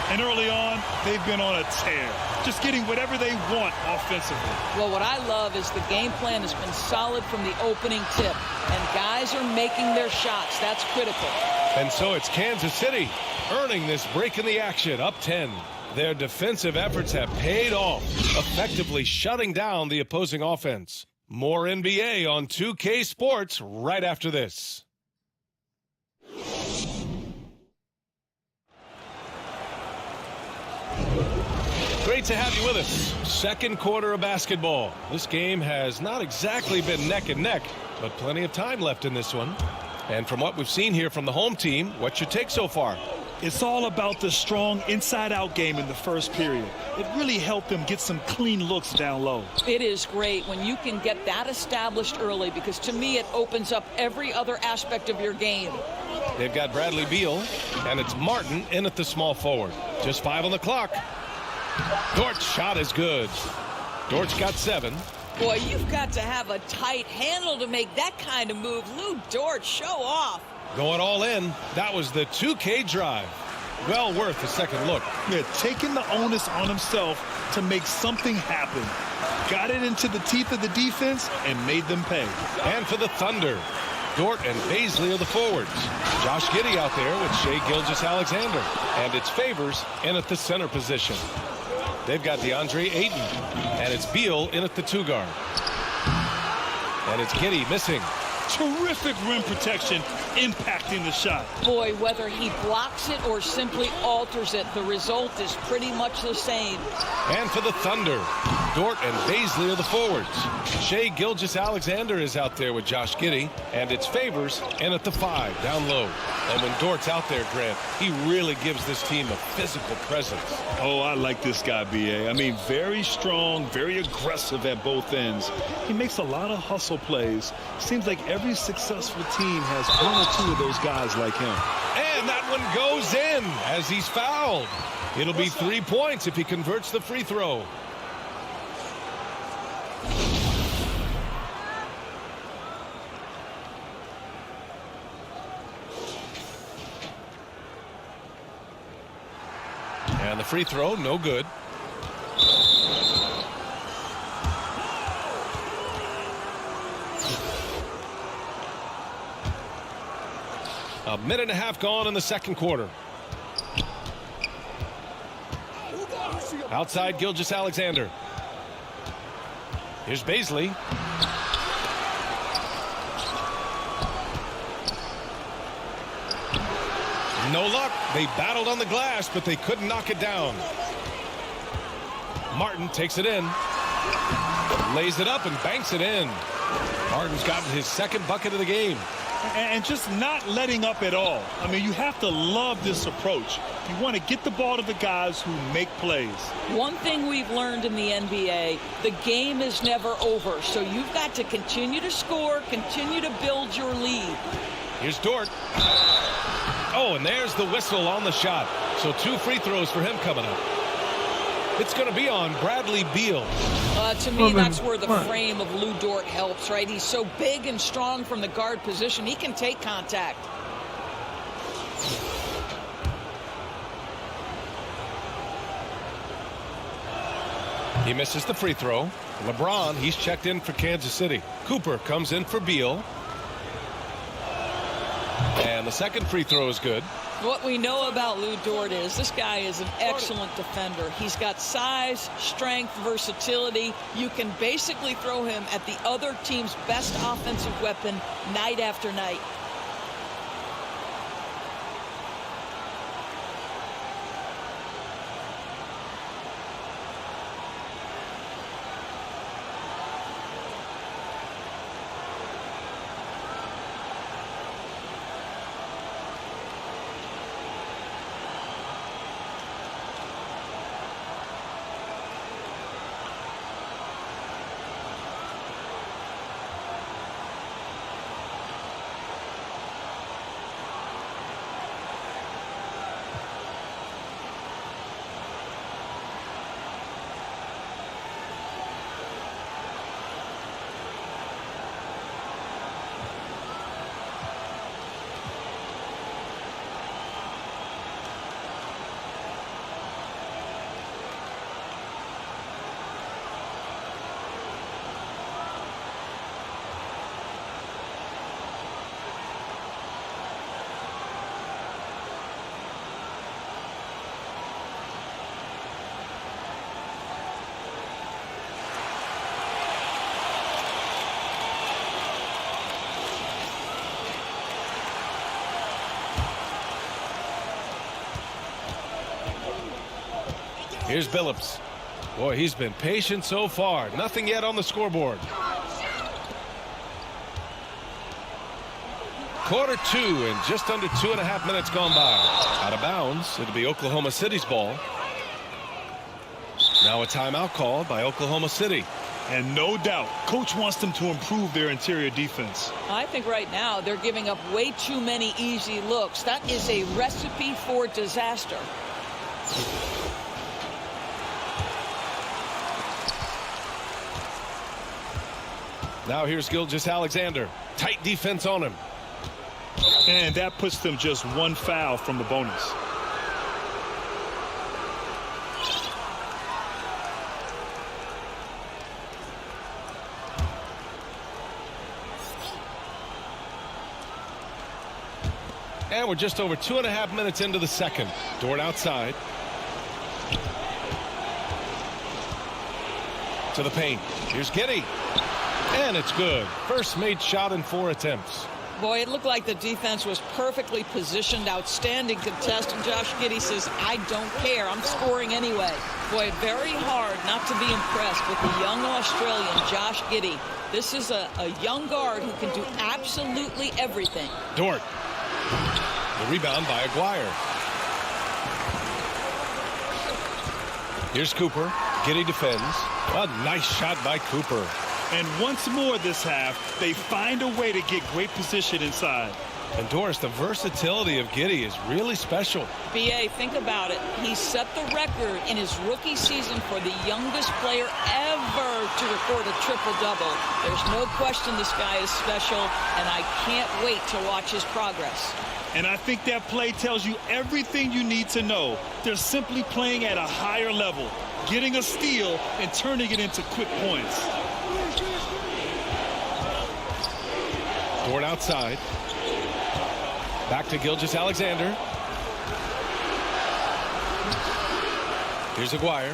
And early on, they've been on a tear, just getting whatever they want offensively. Well, what I love is the game plan has been solid from the opening tip, and guys are making their shots. That's critical. And so it's Kansas City earning this break in the action, up 10. Their defensive efforts have paid off, effectively shutting down the opposing offense. More NBA on 2K Sports right after this. Great to have you with us. Second quarter of basketball. This game has not exactly been neck and neck, but plenty of time left in this one. And from what we've seen here from the home team, what's your take so far? It's all about the strong inside-out game in the first period. It really helped them get some clean looks down low. It is great when you can get that established early, because to me it opens up every other aspect of your game. They've got Bradley Beal, and it's Martin in at the small forward. Just 5 on the clock. Dort's shot is good. Dort's got 7. Boy, you've got to have a tight handle to make that kind of move. Lou Dort, show off. Going all in. That was the 2K drive. Well worth a second look. Yeah, taking the onus on himself to make something happen. Got it into the teeth of the defense and made them pay. And for the Thunder, Dort and Baisley are the forwards. Josh Giddey out there with Shai Gilgeous-Alexander. And it's Favors in at the center position. They've got DeAndre Ayton. And it's Beal in at the 2 guard. And it's Giddey missing. Terrific rim protection, impacting the shot. Boy, whether he blocks it or simply alters it, the result is pretty much the same. And for the Thunder, Dort and Baisley are the forwards. Shai Gilgeous-Alexander is out there with Josh Giddey, and it's Favors in at the 5, down low. And when Dort's out there, Grant, he really gives this team a physical presence. Oh, I like this guy, B.A. I mean, very strong, very aggressive at both ends. He makes a lot of hustle plays. Seems like every successful team has 1 or 2 of those guys like him. And that one goes in as he's fouled. It'll be 3 points if he converts the free throw. And the free throw, no good. A minute and a half gone in the second quarter. Outside Gilgeous-Alexander. Here's Baisley. No luck. They battled on the glass, but they couldn't knock it down. Martin takes it in. Lays it up and banks it in. Martin's gotten his second bucket of the game. And just not letting up at all. I mean, you have to love this approach. You want to get the ball to the guys who make plays. One thing we've learned in the NBA, the game is never over. So you've got to continue to score, continue to build your lead. Here's Dort. Oh, and there's the whistle on the shot. So 2 free throws for him coming up. It's going to be on Bradley Beal. To me, that's where the frame of Lou Dort helps, right? He's so big and strong from the guard position. He can take contact. He misses the free throw. LeBron, he's checked in for Kansas City. Cooper comes in for Beal. And the second free throw is good. What we know about Lou Dort is this guy is an excellent defender. He's got size, strength, versatility. You can basically throw him at the other team's best offensive weapon night after night. Here's Billups. Boy, he's been patient so far. Nothing yet on the scoreboard. Quarter 2 and just under 2.5 minutes gone by. Out of bounds. It'll be Oklahoma City's ball. Now a timeout called by Oklahoma City. And no doubt, coach wants them to improve their interior defense. I think right now they're giving up way too many easy looks. That is a recipe for disaster. Now here's Gilgeous-Alexander. Tight defense on him. And that puts them just one foul from the bonus. And we're just over 2.5 minutes into the second. Dort outside. To the paint. Here's Giddey. And it's good. First made shot in 4 attempts. Boy, it looked like the defense was perfectly positioned. Outstanding contest. And Josh Giddey says, I don't care. I'm scoring anyway. Boy, very hard not to be impressed with the young Australian, Josh Giddey. This is a young guard who can do absolutely everything. Dort. The rebound by Aguirre. Here's Cooper. Giddey defends. A nice shot by Cooper. And once more this half, they find a way to get great position inside. And Doris, the versatility of Giddey is really special. B.A., think about it. He set the record in his rookie season for the youngest player ever to record a triple-double. There's no question this guy is special, and I can't wait to watch his progress. And I think that play tells you everything you need to know. They're simply playing at a higher level, getting a steal and turning it into quick points. Dort outside. Back to Gilgeous-Alexander. Here's Aguirre.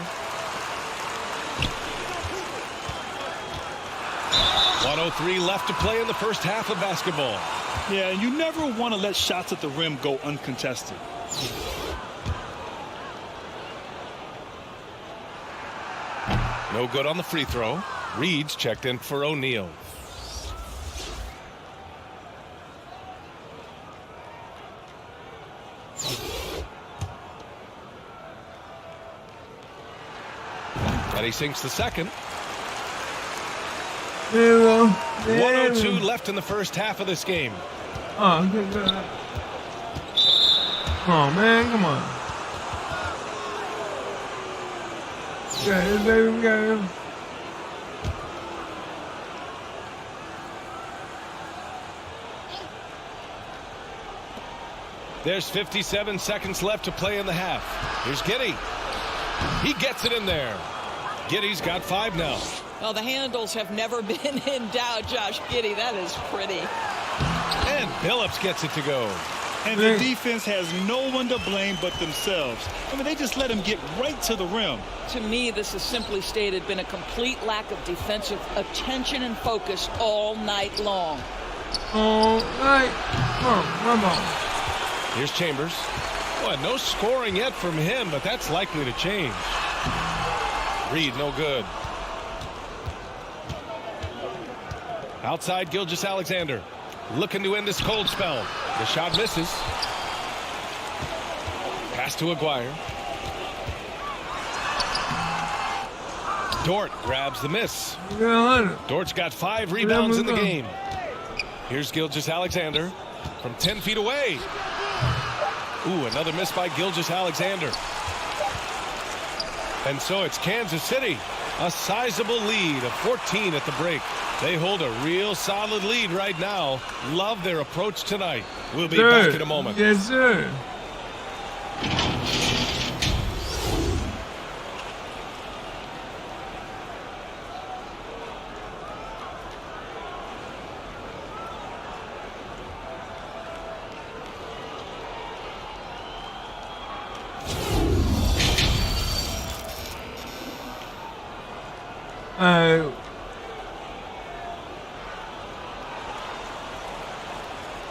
1:03 left to play in the first half of basketball. Yeah, you never want to let shots at the rim go uncontested. No good on the free throw. Reed's checked in for O'Neal. And he sinks the second. 1:02 left in the first half of this game. Oh, good. Oh man, come on. We got him. There's 57 seconds left to play in the half. Here's Giddey. He gets it in there. Giddey's got 5 now. Well, the handles have never been in doubt, Josh Giddey. That is pretty. And Billups gets it to go. And the defense has no one to blame but themselves. I mean, they just let him get right to the rim. To me, this has simply stated been a complete lack of defensive attention and focus all night long. All night. Come on. Here's Chambers. Boy, no scoring yet from him, but that's likely to change. Reed, no good. Outside, Gilgeous-Alexander. Looking to end this cold spell. The shot misses. Pass to Aguirre. Dort grabs the miss. Dort's got 5 rebounds in the game. Here's Gilgeous-Alexander from 10 feet away. Ooh, another miss by Gilgeous-Alexander. And so it's Kansas City. A sizable lead of 14 at the break. They hold a real solid lead right now. Love their approach tonight. We'll be back in a moment. Yes, sir.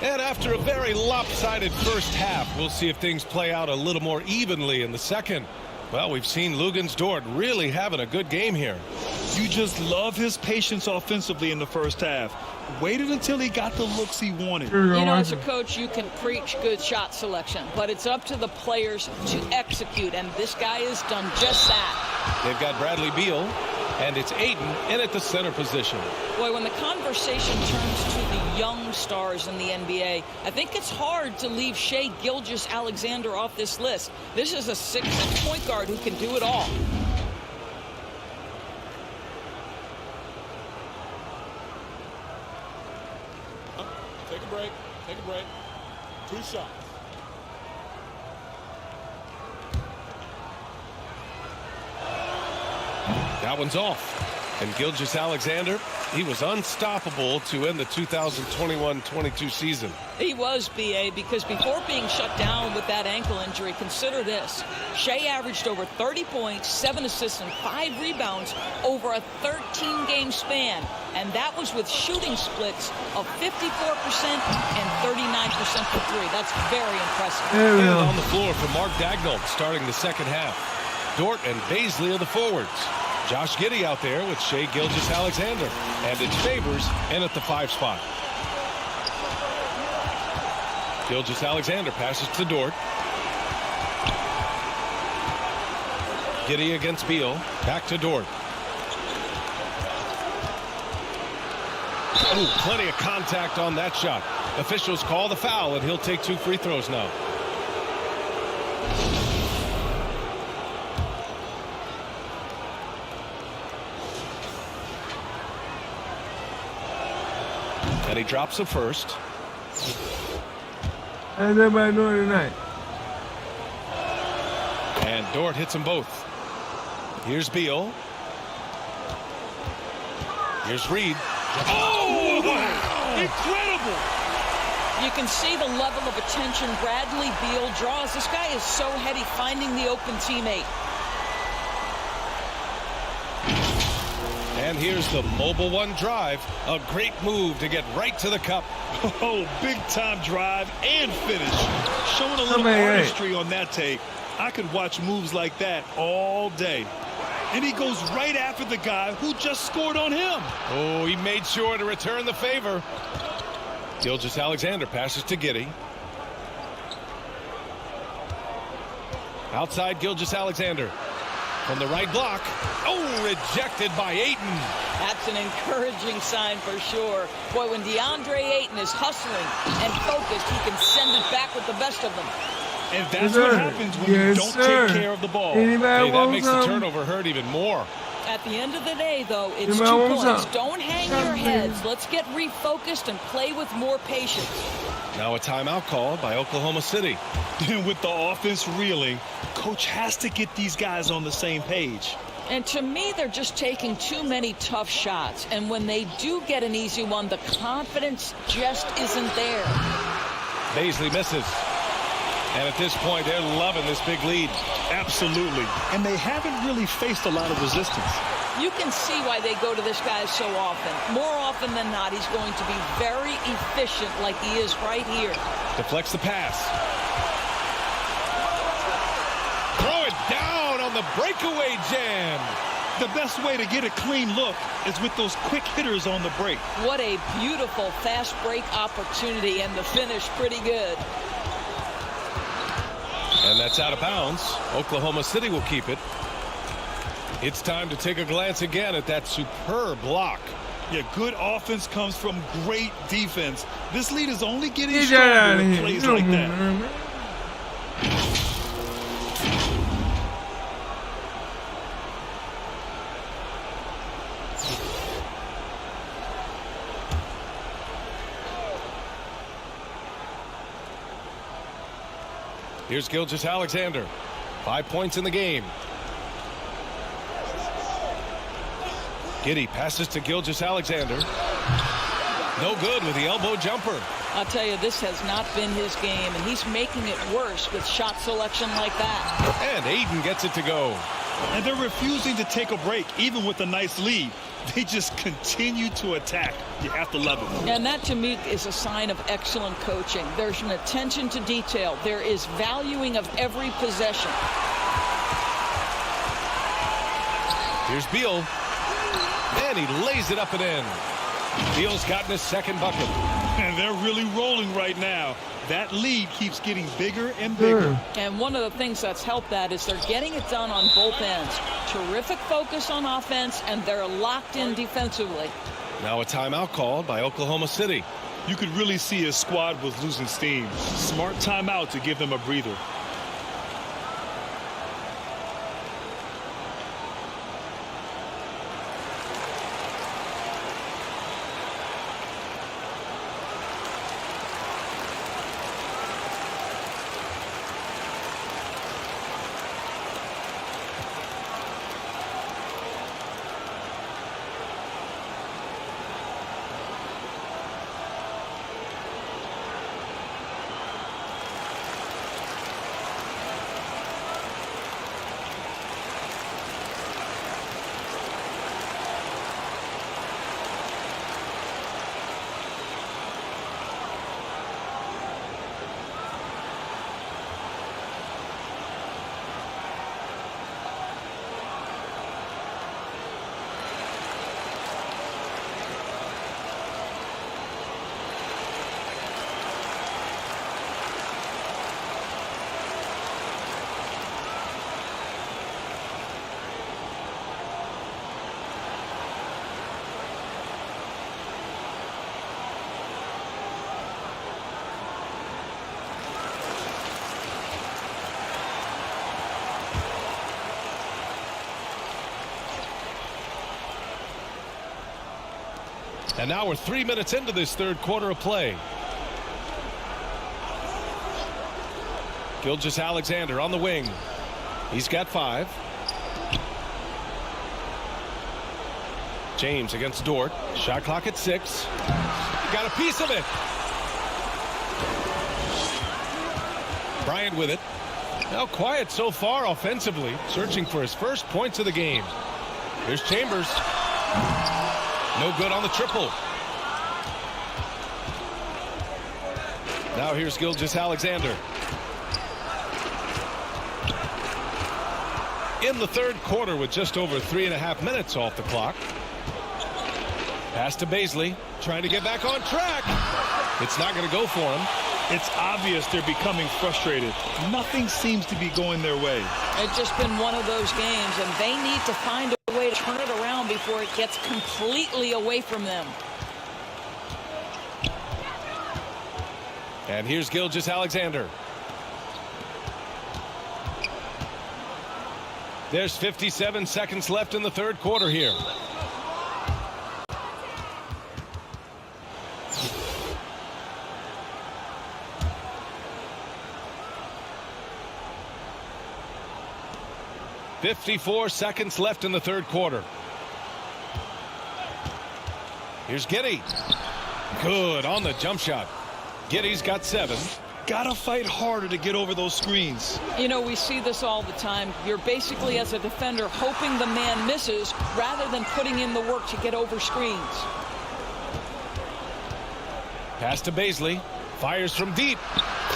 And after a very lopsided first half, we'll see if things play out a little more evenly in the second. Well, we've seen Lugens-Dort really having a good game here. You just love his patience offensively in the first half. Waited until he got the looks he wanted. You know, as a coach, you can preach good shot selection, but it's up to the players to execute, and this guy has done just that. They've got Bradley Beal, and it's Ayton in at the center position. Boy, when the conversation turns to the young stars in the NBA, I think it's hard to leave Shai Gilgeous-Alexander off this list. This is a 6'6" point guard who can do it all. Take a break. Take a break. 2 shots. That one's off. And Gilgeous-Alexander, he was unstoppable to end the 2021-22 season. He was, B.A., because before being shut down with that ankle injury, consider this. Shai averaged over 30 points, 7 assists, and 5 rebounds over a 13-game span. And that was with shooting splits of 54% and 39% for 3. That's very impressive. And on the floor for Mark Daigneault starting the second half. Dort and Baisley are the forwards. Josh Giddey out there with Shai Gilgeous-Alexander. And it's Favors in at the 5 spot. Gilgeous-Alexander passes to Dort. Giddey against Beal. Back to Dort. Ooh, plenty of contact on that shot. Officials call the foul, and he'll take 2 free throws now. And he drops the first. How's everybody doing tonight? And Dort hits them both. Here's Beal. Here's Reed. Oh, wow. Incredible. You can see the level of attention Bradley Beal draws. This guy is so heady finding the open teammate. And here's the mobile one drive. A great move to get right to the cup. Oh, big time drive and finish. Showing a little artistry on that tape. I could watch moves like that all day. And he goes right after the guy who just scored on him. Oh, he made sure to return the favor. Gilgeous-Alexander passes to Giddey. Outside Gilgeous-Alexander. From the right block. Oh, rejected by Ayton. That's an encouraging sign for sure. Boy, when DeAndre Ayton is hustling and focused, he can send it back with the best of them. And that's what happens when you don't take care of the ball. Hey, that makes the turnover hurt even more. At the end of the day, though, it's 2 points. Don't hang your heads. Let's get refocused and play with more patience. Now a timeout called by Oklahoma City. With the offense reeling, coach has to get these guys on the same page. And to me, they're just taking too many tough shots. And when they do get an easy one, the confidence just isn't there. Baisley misses. And at this point, they're loving this big lead. Absolutely. And they haven't really faced a lot of resistance. You can see why they go to this guy so often. More often than not, he's going to be very efficient like he is right here. Deflects the pass. Throw it down on the breakaway jam. The best way to get a clean look is with those quick hitters on the break. What a beautiful fast break opportunity, and the finish pretty good. And that's out of bounds. Oklahoma City will keep it. It's time to take a glance again at that superb block. Yeah, good offense comes from great defense. This lead is only getting stronger with plays like that. Here's Gilgeous-Alexander. 5 points in the game. Giddey passes to Gilgeous-Alexander. No good with the elbow jumper. I'll tell you, this has not been his game, and he's making it worse with shot selection like that. And Ayton gets it to go. And they're refusing to take a break, even with a nice lead. They just continue to attack. You have to love it. And that, to me, is a sign of excellent coaching. There's an attention to detail. There is valuing of every possession. Here's Beal. And he lays it up and in. Beal's gotten his second bucket. And they're really rolling right now. That lead keeps getting bigger and bigger. And one of the things that's helped that is they're getting it done on both ends. Terrific focus on offense, and they're locked in defensively. Now a timeout called by Oklahoma City. You could really see his squad was losing steam. Smart timeout to give them a breather. And now we're 3 minutes into this third quarter of play. Gilgeous-Alexander on the wing. He's got 5. James against Dort. Shot clock at 6. Got a piece of it. Bryant with it. Now quiet so far offensively, searching for his first points of the game. Here's Chambers. No good on the triple. Now here's Gilgeous-Alexander. In the third quarter with just over 3.5 minutes off the clock. Pass to Baisley, trying to get back on track. It's not going to go for him. It's obvious they're becoming frustrated. Nothing seems to be going their way. It's just been one of those games, and they need to find a way to turn it around before it gets completely away from them. And here's Gilgeous-Alexander. There's 57 seconds left in the third quarter here. .54 seconds left in the third quarter. Here's Giddey. Good on the jump shot. Giddey's got 7. Gotta fight harder to get over those screens. You know, we see this all the time. You're basically, as a defender, hoping the man misses rather than putting in the work to get over screens. Pass to Baisley. Fires from deep.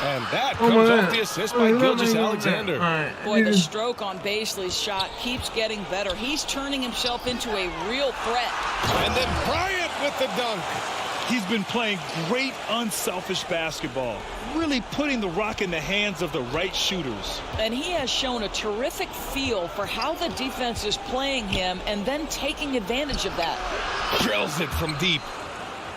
And that comes off the assist by Gilgeous-Alexander. Boy, the stroke on Baisley's shot keeps getting better. He's turning himself into a real threat. And then Bryant with the dunk. He's been playing great, unselfish basketball, really putting the rock in the hands of the right shooters. And he has shown a terrific feel for how the defense is playing him and then taking advantage of that. Drills it from deep.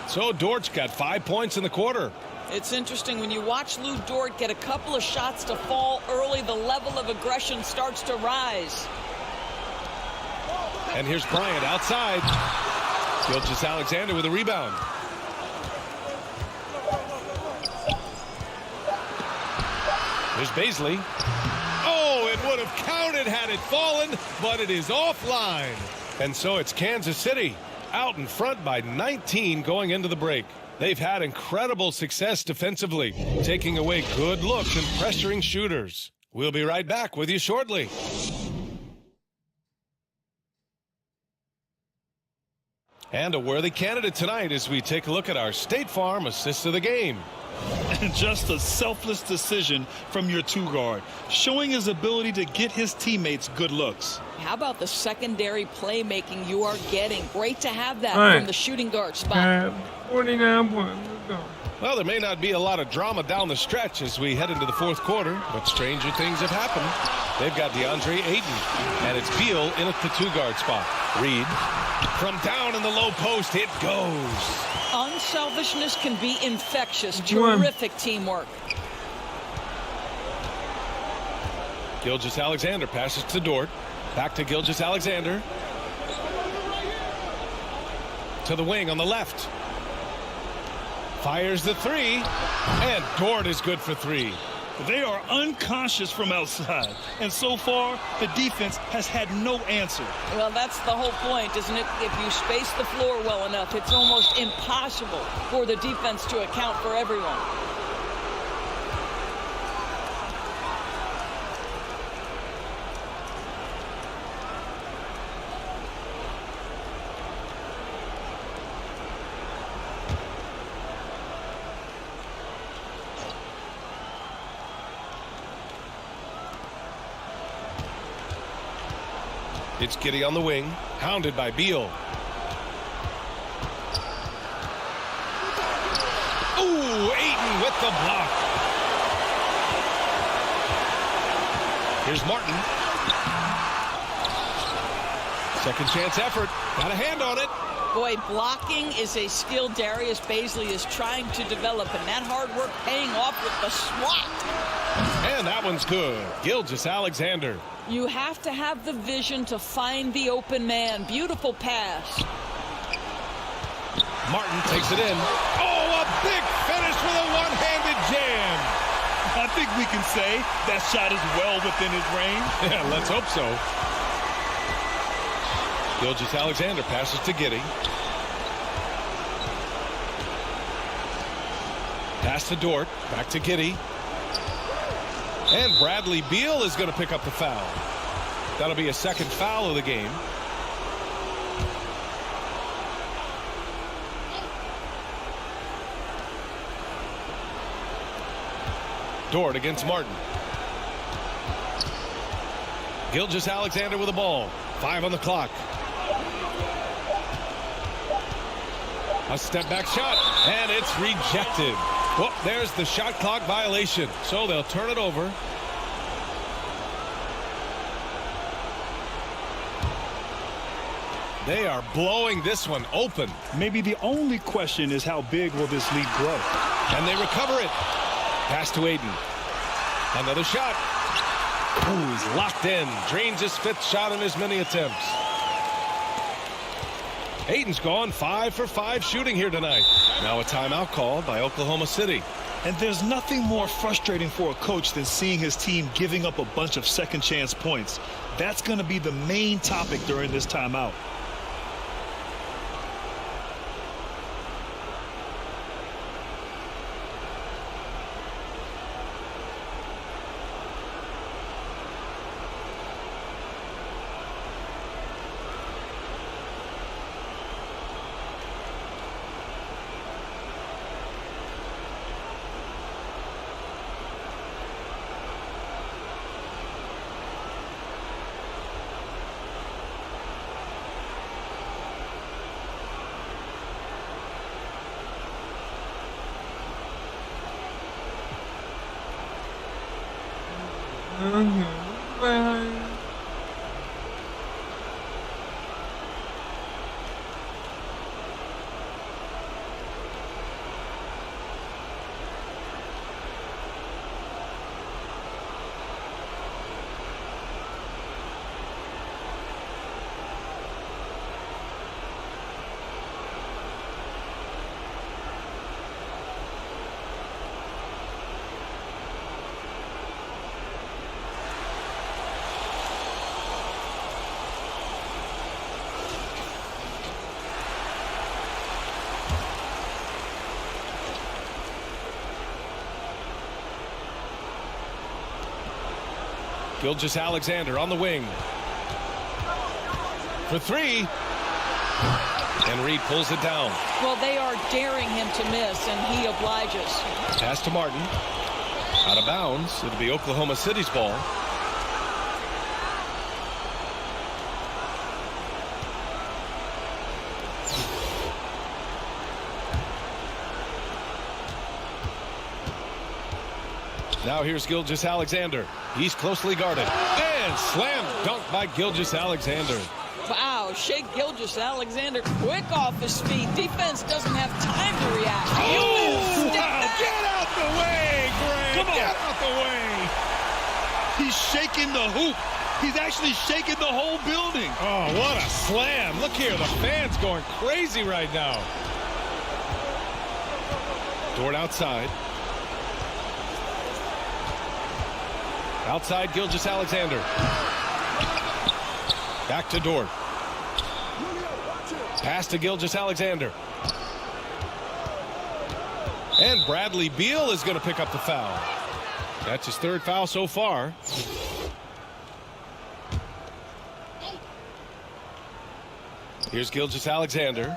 So Dort's got 5 points in the quarter. It's interesting when you watch Lou Dort get a couple of shots to fall early, the level of aggression starts to rise. And here's Bryant outside. Gilgeous-Alexander with a rebound. Here's Baisley. Oh, it would have counted had it fallen, but it is offline. And so it's Kansas City out in front by 19 going into the break. They've had incredible success defensively, taking away good looks and pressuring shooters. We'll be right back with you shortly. And a worthy candidate tonight as we take a look at our State Farm assist of the game. And just a selfless decision from your two-guard, showing his ability to get his teammates good looks. How about the secondary playmaking you are getting? Great to have that All right. from the shooting guard spot. 49 points. Let's go. Well, there may not be a lot of drama down the stretch as we head into the fourth quarter, but stranger things have happened. They've got DeAndre Ayton, and it's Beal in at the two-guard spot. Reed from down in the low post, it goes. Unselfishness can be infectious. One. Terrific teamwork. Gilgeous-Alexander passes to Dort. Back to Gilgeous-Alexander. To the wing on the left. Fires the three. And Dort is good for three. They are unconscious from outside, and so far the defense has had no answer. Well, that's the whole point, isn't it? If you space the floor well enough, it's almost impossible for the defense to account for everyone. It's Giddey on the wing, hounded by Beal. Ooh, Ayton with the block. Here's Martin. Second chance effort. Got a hand on it. Boy, blocking is a skill Darius Baisley is trying to develop, and that hard work paying off with the swat. And that one's good. Gilgeous-Alexander. You have to have the vision to find the open man. Beautiful pass. Martin takes it in. Oh, a big finish with a one-handed jam. I think we can say that shot is well within his range. Yeah, let's hope so. Gilgeous-Alexander passes to Giddey. Pass to Dort. Back to Giddey. And Bradley Beal is going to pick up the foul. That'll be a second foul of the game. Dort against Martin. Gilgeous-Alexander with the ball. 5 on the clock. A step back shot, and it's rejected. Well, there's the shot clock violation, so they'll turn it over. They are blowing this one open. Maybe the only question is how big will this lead grow? And they recover it. Pass to Ayton. Another shot. Ooh, he's locked in. Drains his 5th shot in as many attempts. Ayton's gone 5 for 5 shooting here tonight. Now a timeout called by Oklahoma City. And there's nothing more frustrating for a coach than seeing his team giving up a bunch of second chance points. That's going to be the main topic during this timeout. Okay. Bye. Gilgeous-Alexander on the wing. For 3. And Reed pulls it down. Well, they are daring him to miss, and he obliges. Pass to Martin. Out of bounds. It'll be Oklahoma City's ball. Now here's Gilgeous-Alexander. He's closely guarded. And slam dunk by Gilgeous-Alexander. Wow, Shea Gilgeous-Alexander quick off his feet. Defense doesn't have time to react. Oh, Step wow. back. Get out the way, Greg. Come on. Get out the way. He's shaking the hoop. He's actually shaking the whole building. Oh, what a slam. Look here, the fans going crazy right now. Dort outside. Outside Gilgeous-Alexander. Back to Dort. Pass to Gilgeous-Alexander. And Bradley Beal is going to pick up the foul. That's his third foul so far. Here's Gilgeous-Alexander.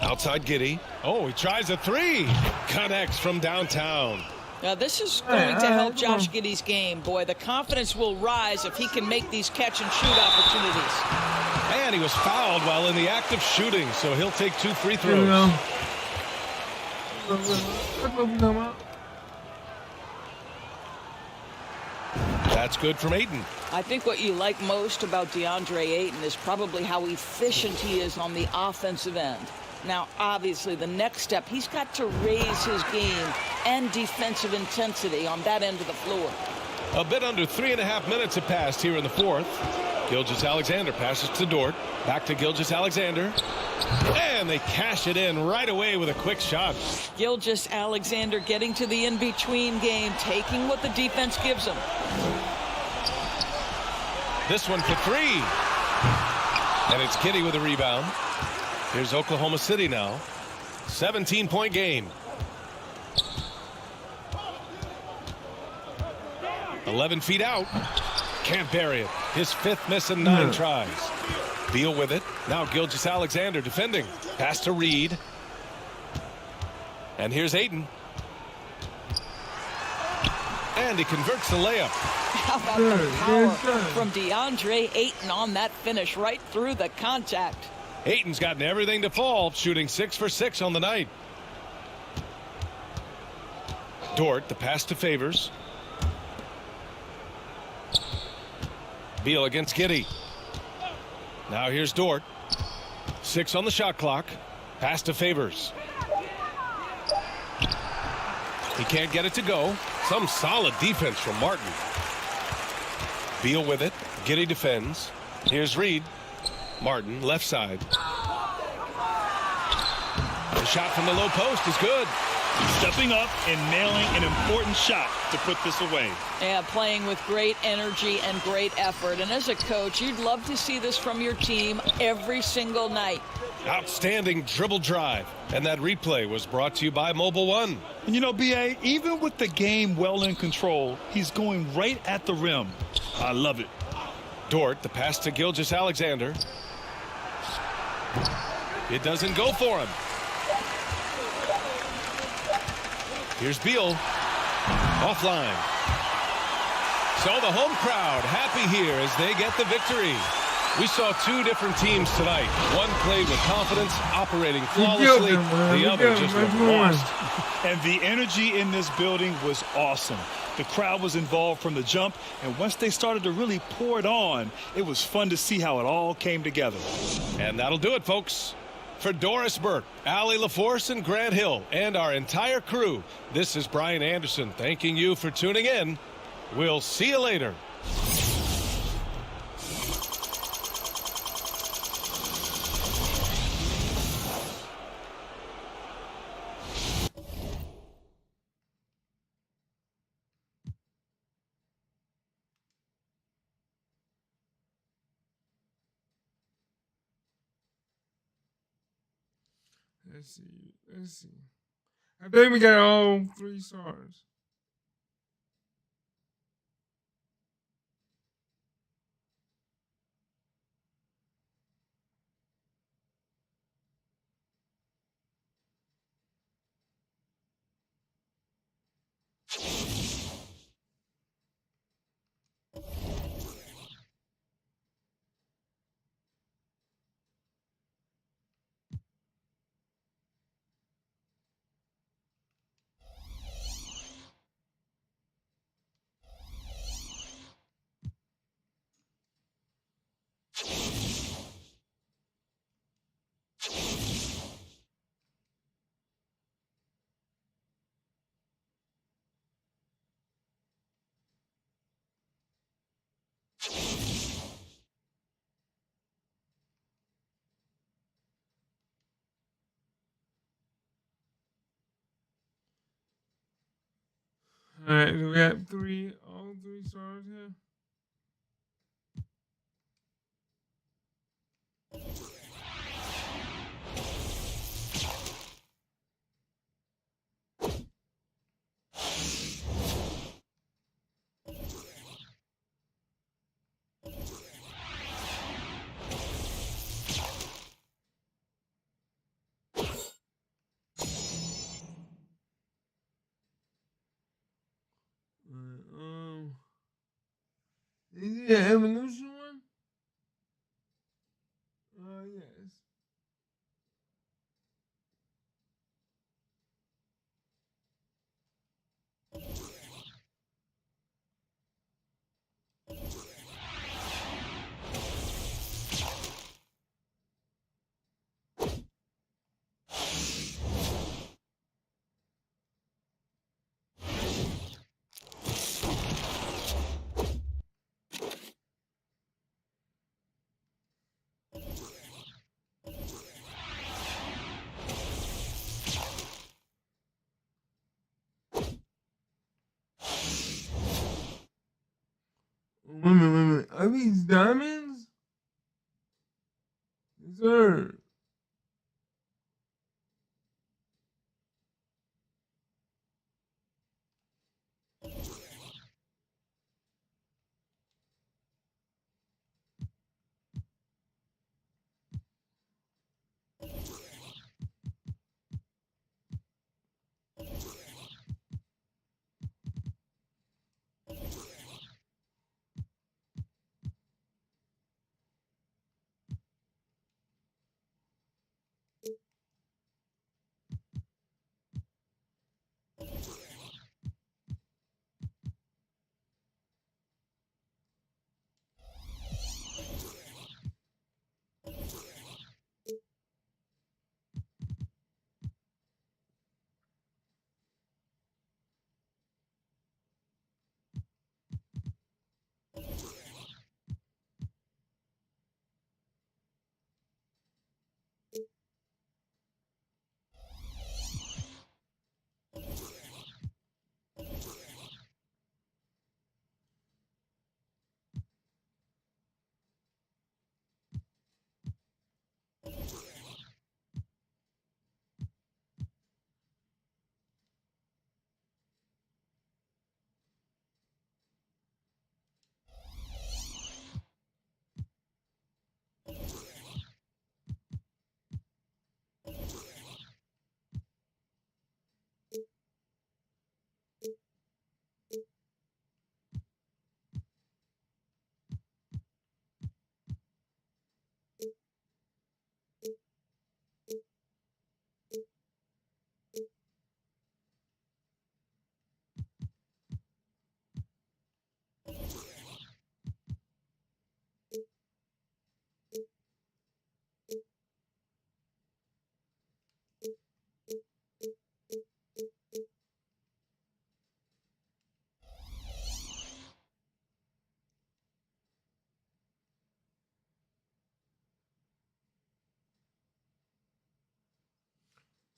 Outside Giddey. Oh, he tries a three. Connects from downtown. Now, this is going to help Josh Giddey's game. Boy, the confidence will rise if he can make these catch-and-shoot opportunities. And he was fouled while in the act of shooting, so he'll take 2 free There we throws. go. That's what we talking about. That's good from Ayton. I think what you like most about DeAndre Ayton is probably how efficient he is on the offensive end. Now, obviously, the next step, he's got to raise his game and defensive intensity on that end of the floor. A bit under 3.5 minutes have passed here in the fourth. Gilgeous-Alexander passes to Dort. Back to Gilgeous-Alexander. And they cash it in right away with a quick shot. Gilgeous-Alexander getting to the in-between game, taking what the defense gives him. This one for three. And it's Giddey with a rebound. Here's Oklahoma City now. 17-point game. 11 feet out. Can't bury it. His fifth miss in 9 tries. Beal with it. Now Gilgeous-Alexander defending. Pass to Reed. And here's Ayton. And he converts the layup. How about the power from DeAndre Ayton on that finish right through the contact? Ayton's gotten everything to fall, shooting 6 for 6 on the night. Dort, the pass to Favors. Beal against Giddey. Now here's Dort. 6 on the shot clock. Pass to Favors. He can't get it to go. Some solid defense from Martin. Beal with it. Giddey defends. Here's Reed. Martin, left side. The shot from the low post is good. Stepping up and nailing an important shot to put this away. Yeah, playing with great energy and great effort. And as a coach, you'd love to see this from your team every single night. Outstanding dribble drive. And that replay was brought to you by Mobile One. And you know, B.A., even with the game well in control, he's going right at the rim. I love it. Dort, the pass to Gilgeous-Alexander. It doesn't go for him. Here's Beal. Offline. So the home crowd happy here as they get the victory. We saw 2 different teams tonight. One played with confidence, operating flawlessly. The other just looked lost. And the energy in this building was awesome. The crowd was involved from the jump, and once they started to really pour it on, it was fun to see how it all came together. And that'll do it, folks. For Doris Burke, Allie LaForce, and Grant Hill, and our entire crew, this is Brian Anderson thanking you for tuning in. We'll see you later. Let's see. I think we got all 3 stars. All right, so we got all three stars here. Is it an evolution one? Yes. Wait a minute, wait a minute. Are these diamonds? Yes, sir.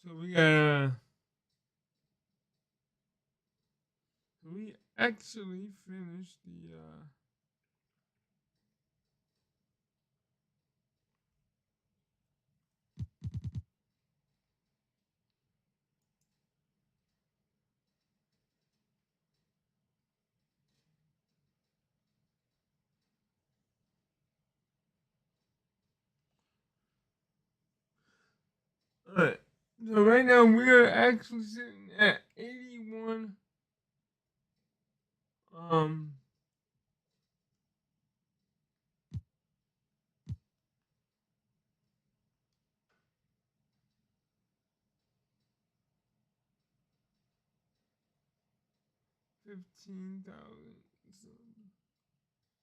So we actually finished the 'Alright. So right now we're actually sitting at 81 um 15,000.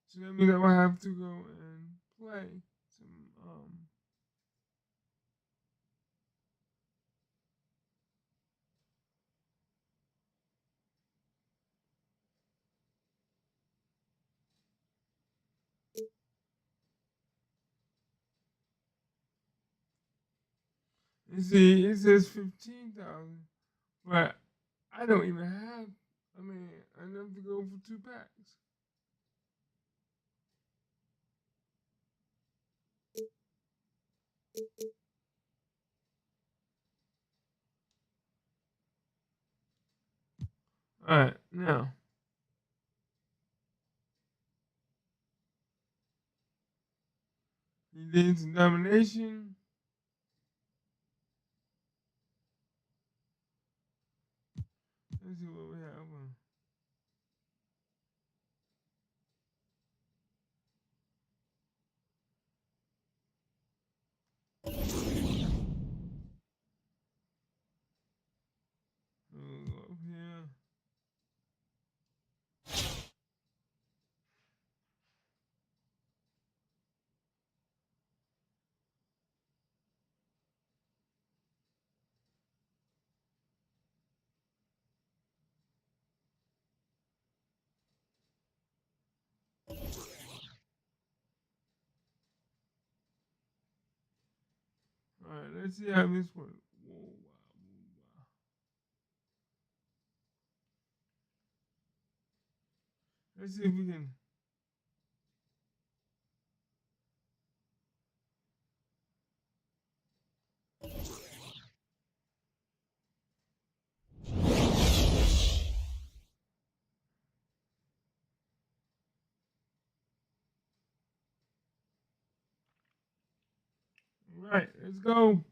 So that means I will have to go and play some you see it says 15,000, but I don't even have I mean, enough to go for 2 packs. All right, now. He did some domination. Let's see what we have. We'll go up here. All right, let's see how this works. Whoa, wow. Let's see if we can. All right, let's go.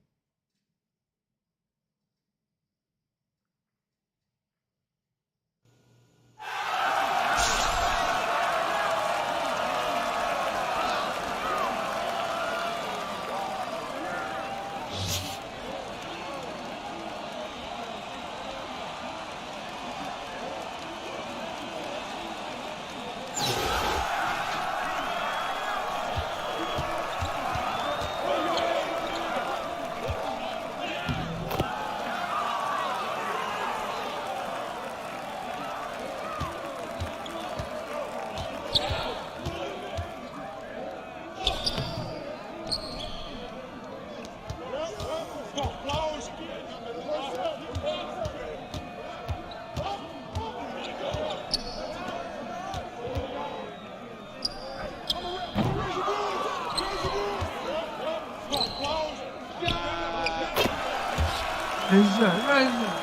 Nice shot, nice shot.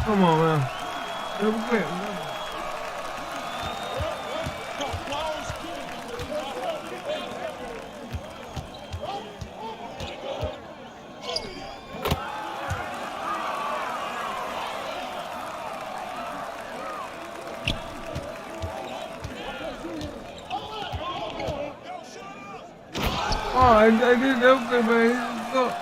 Come on, man. Double clip. Oh, I did double clip, man. Look.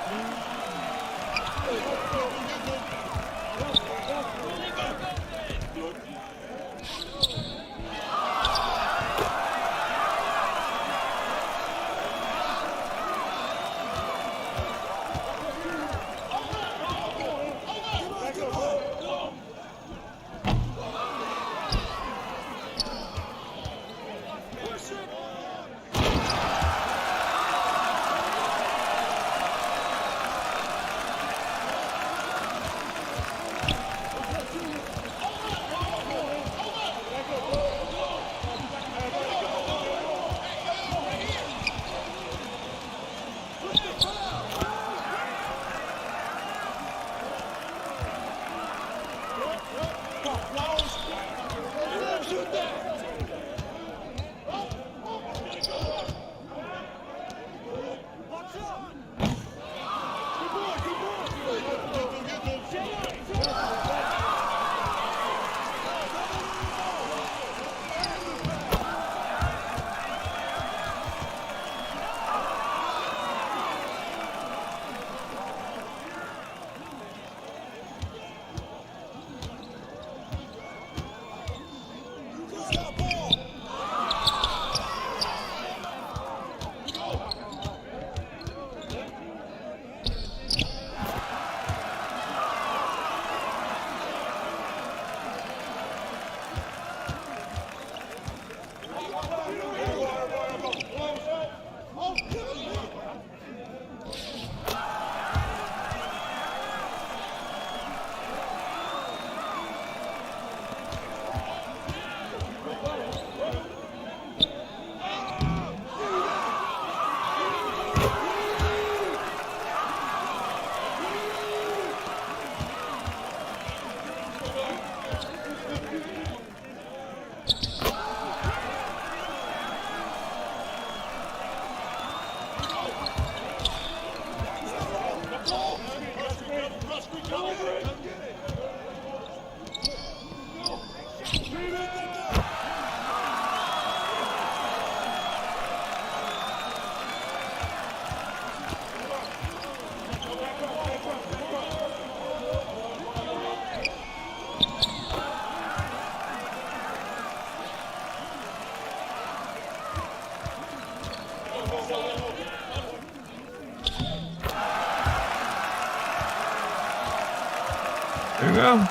There you go.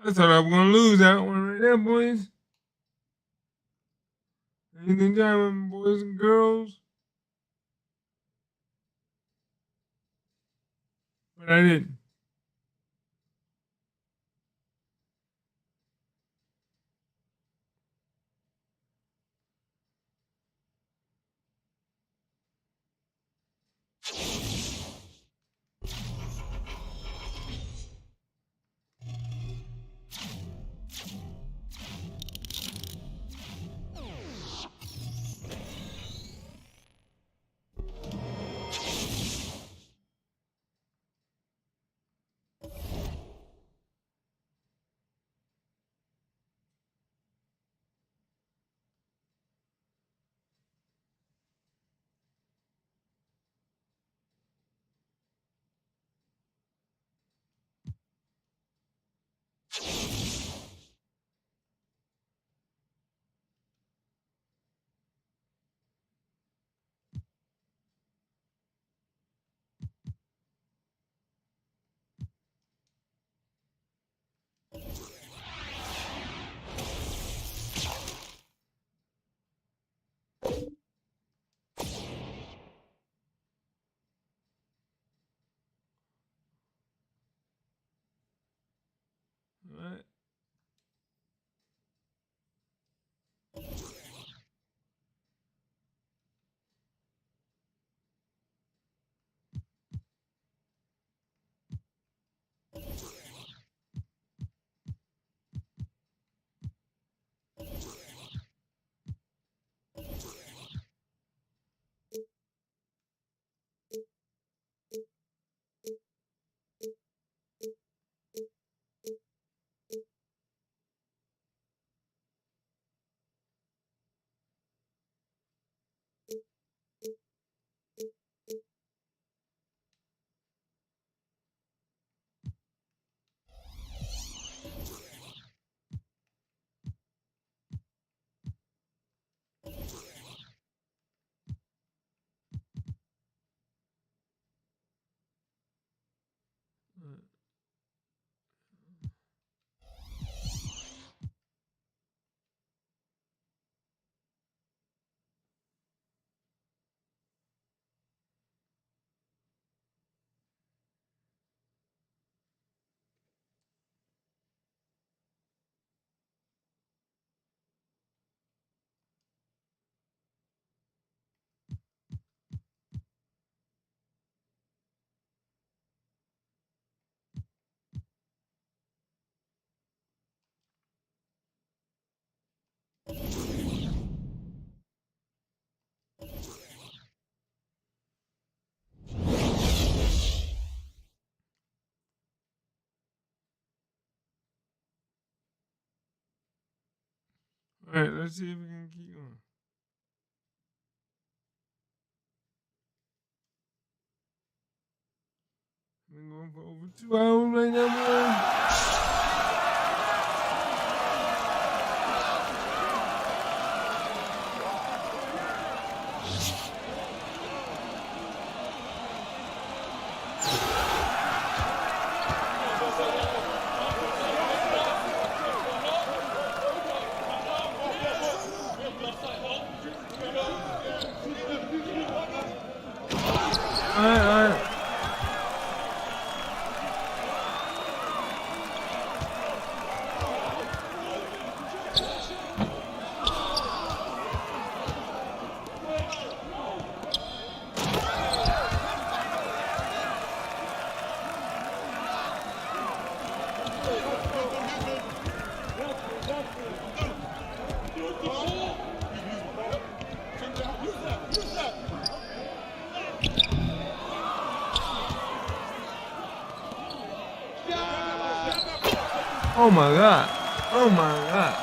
I thought I was gonna lose that one right there, boys. Ladies and gentlemen, boys and girls. But I didn't. All right. All right, let's see if we can keep going. Been going for over 2 hours right now, boys. Oh my God. Oh my God.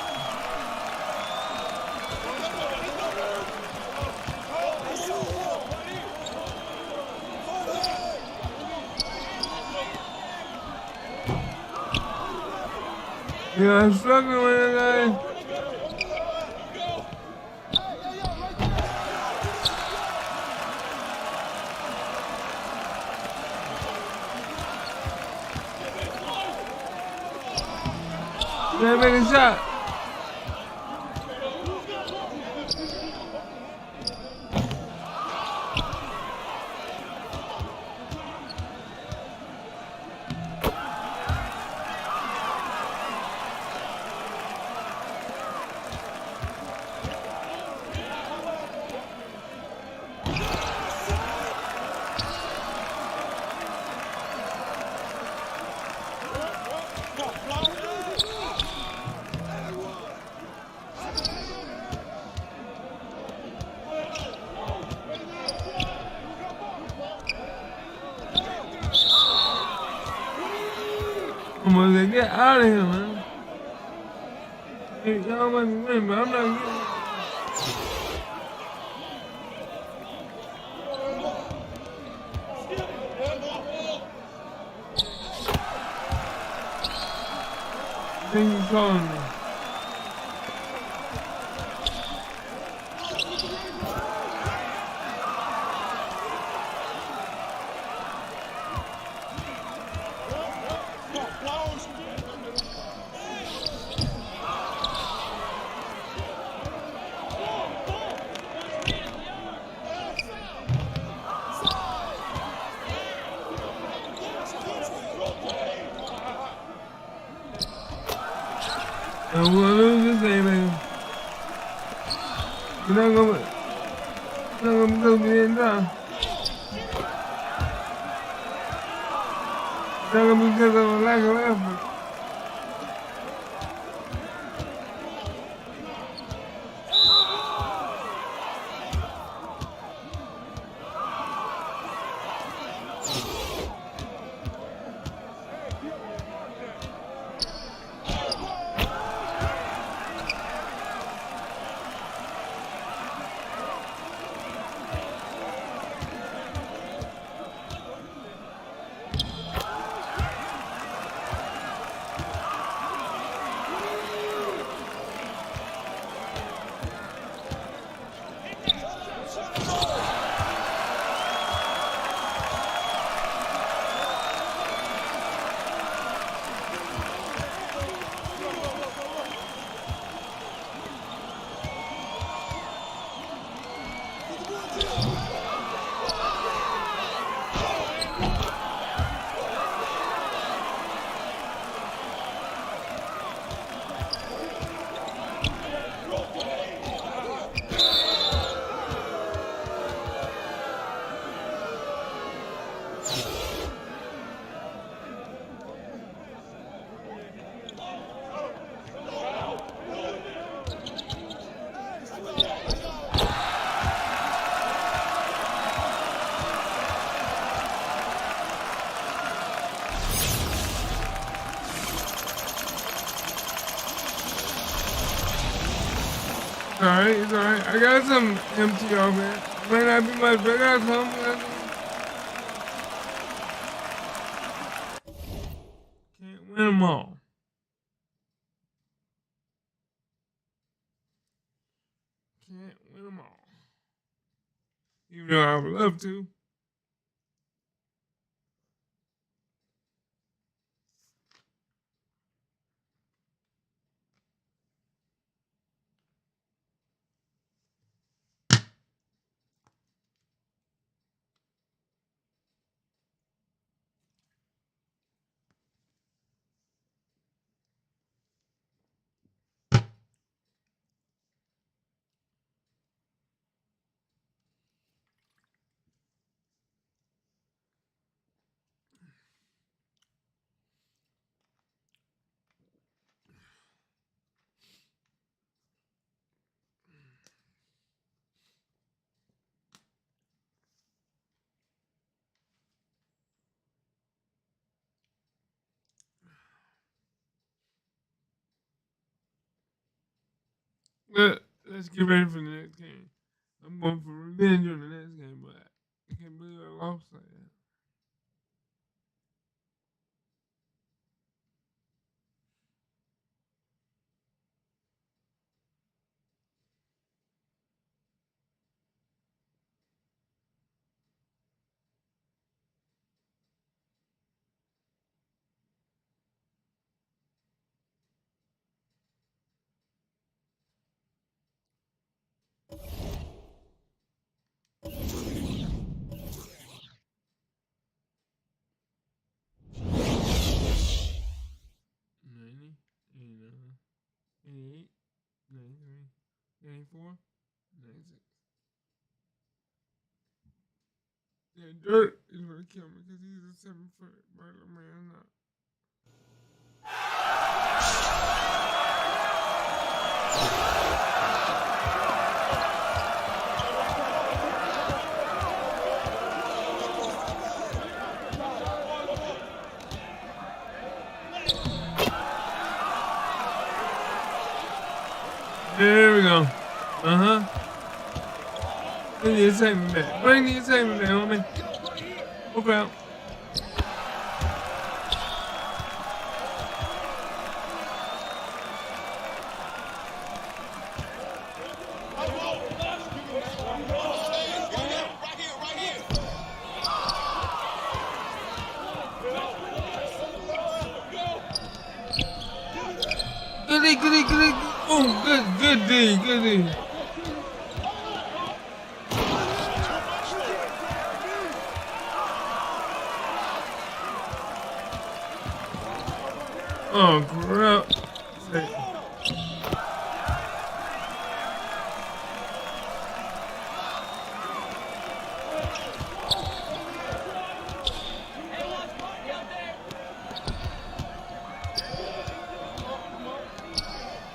Yeah, I'm struggling with it, guys. Yeah, make a shot. I'm gonna get out of here, man. Hey, y'all might be winning, but I'm not getting. I think he's calling me. And we're gonna lose this game, man. We're not gonna be able to get it done. It's not gonna be because of a lack of effort. It's alright. I got some MTR, man. Might not be much, but I got some. Can't win them all. Can't win them all. Even though I would love to. Let's get ready for the next game. I'm going for revenge on the next game, but I can't believe I lost like that. $90, $89, $88, $93, $94, $96. Yeah, Dirt is gonna kill me because he's a 7-foot burglar man. Not. There we go. Bring the excitement back. Bring the excitement back, homie. Look out. Goody. Oh, good D. Oh, crap.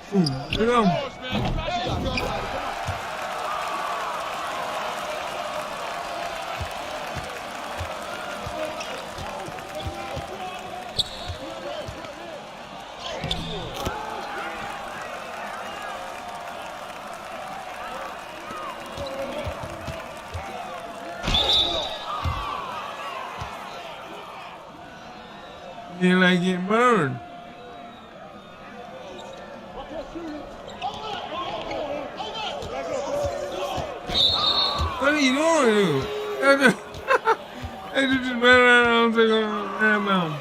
There we go. You like getting burned. What are you doing, dude? They just ran around and ran around.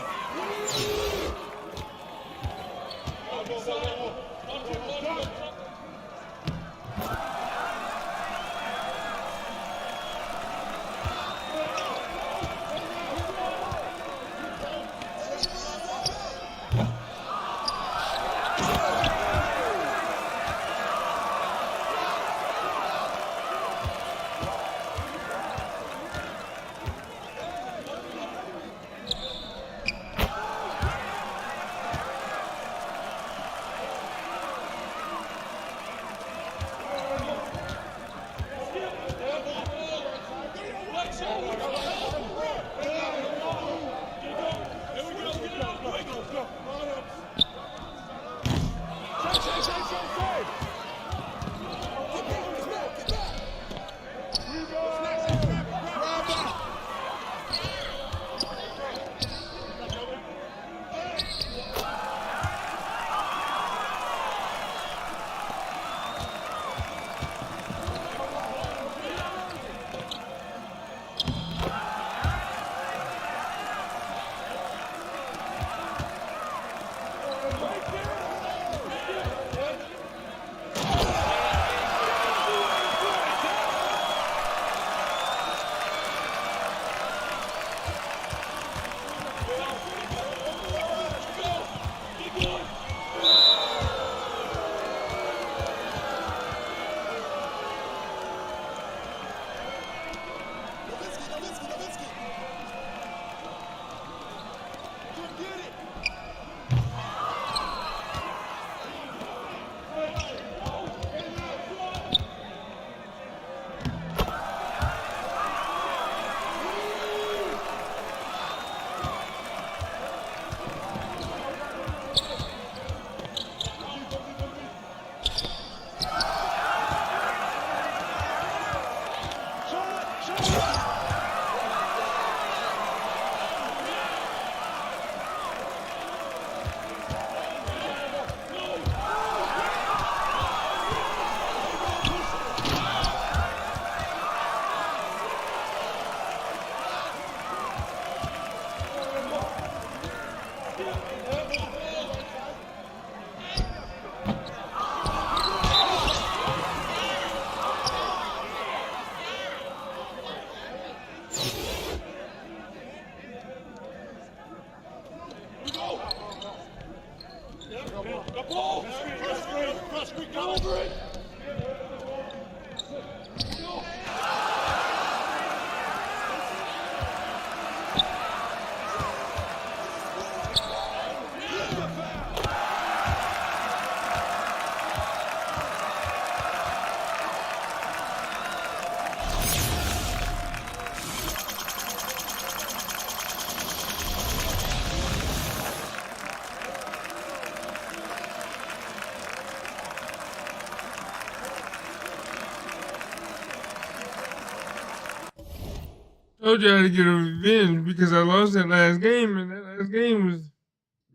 told you I had to get a revenge because I lost that last game, and that last game was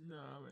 nah, man.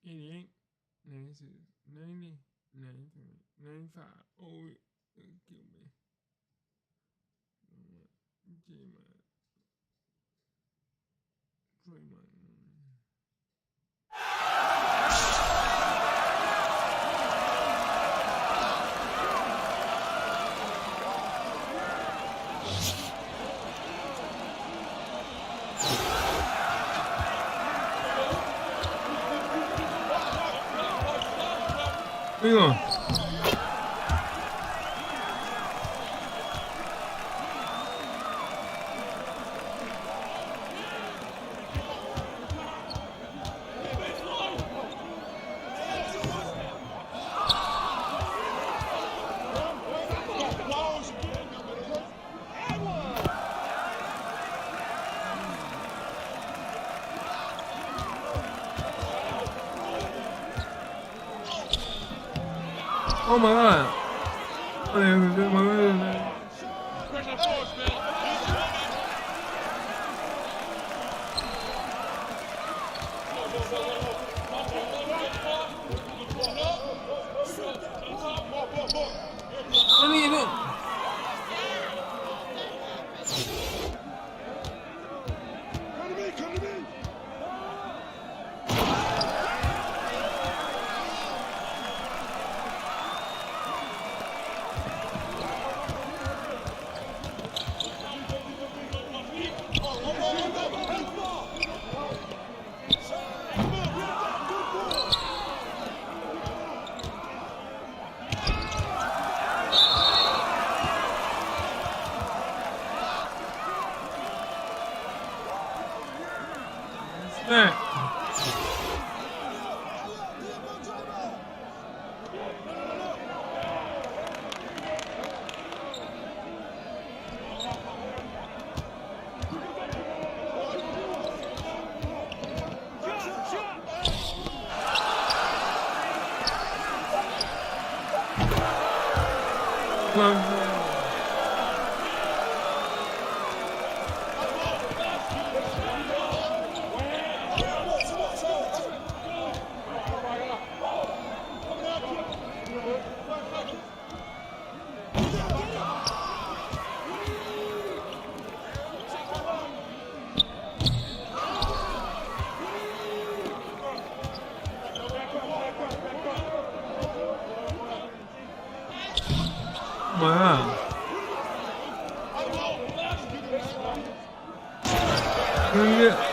$88, $96, $90, $93, $95. Oh, it'll kill me. J-Man. Draymond. Where you going? Oh my God. Oh, yeah, my God. What are you doing? That. Wow. Yeah.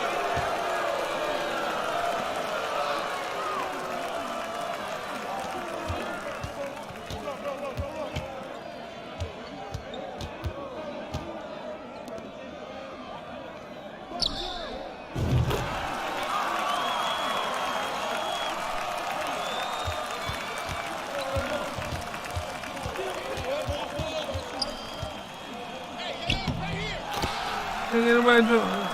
Can't get nobody to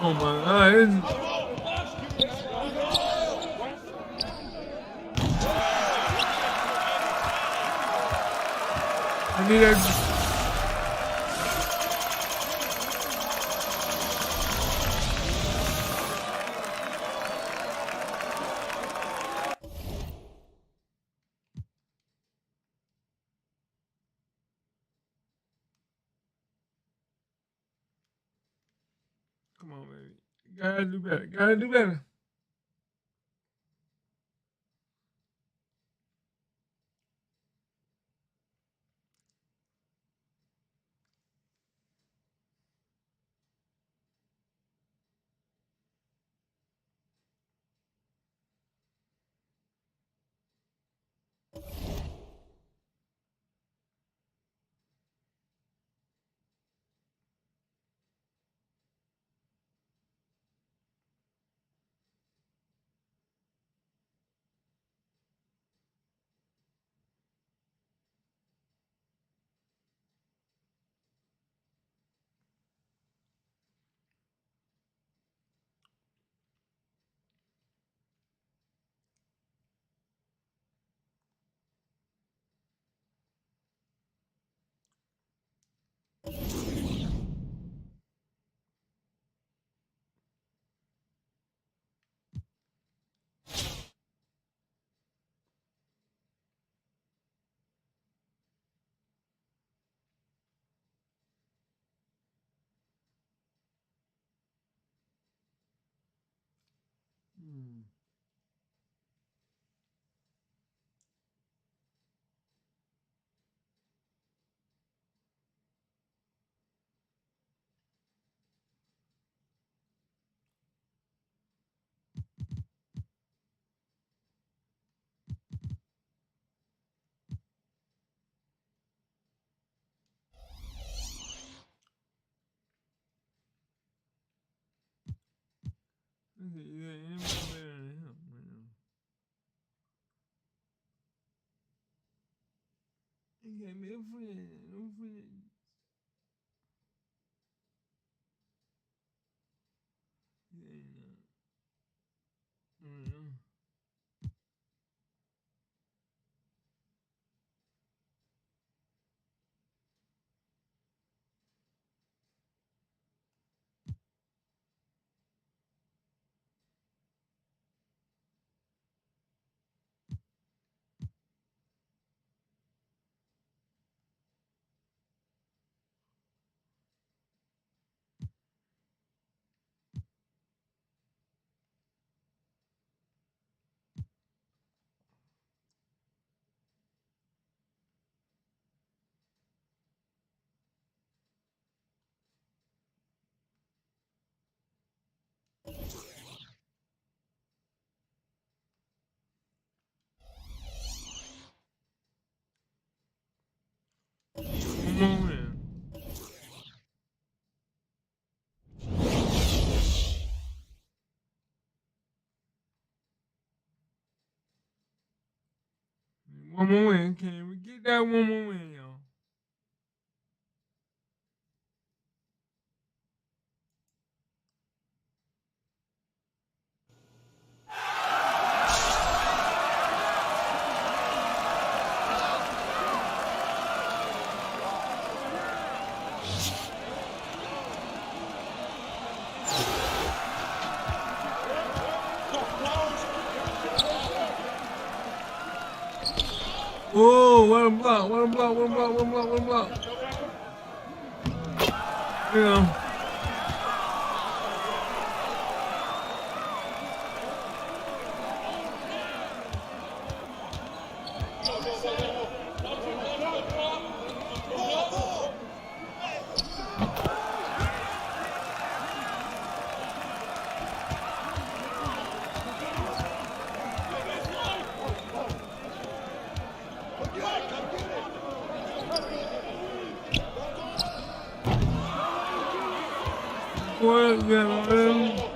Oh my God. I need that. Come on, baby. Gotta do better. Gotta do better. He gave me a friend. No friend. He ain't not. One more win. One more win. Can we get that one more win, y'all? Oh, what a block, what a block, what a block, what a block, what a block. You know. before. You got all them.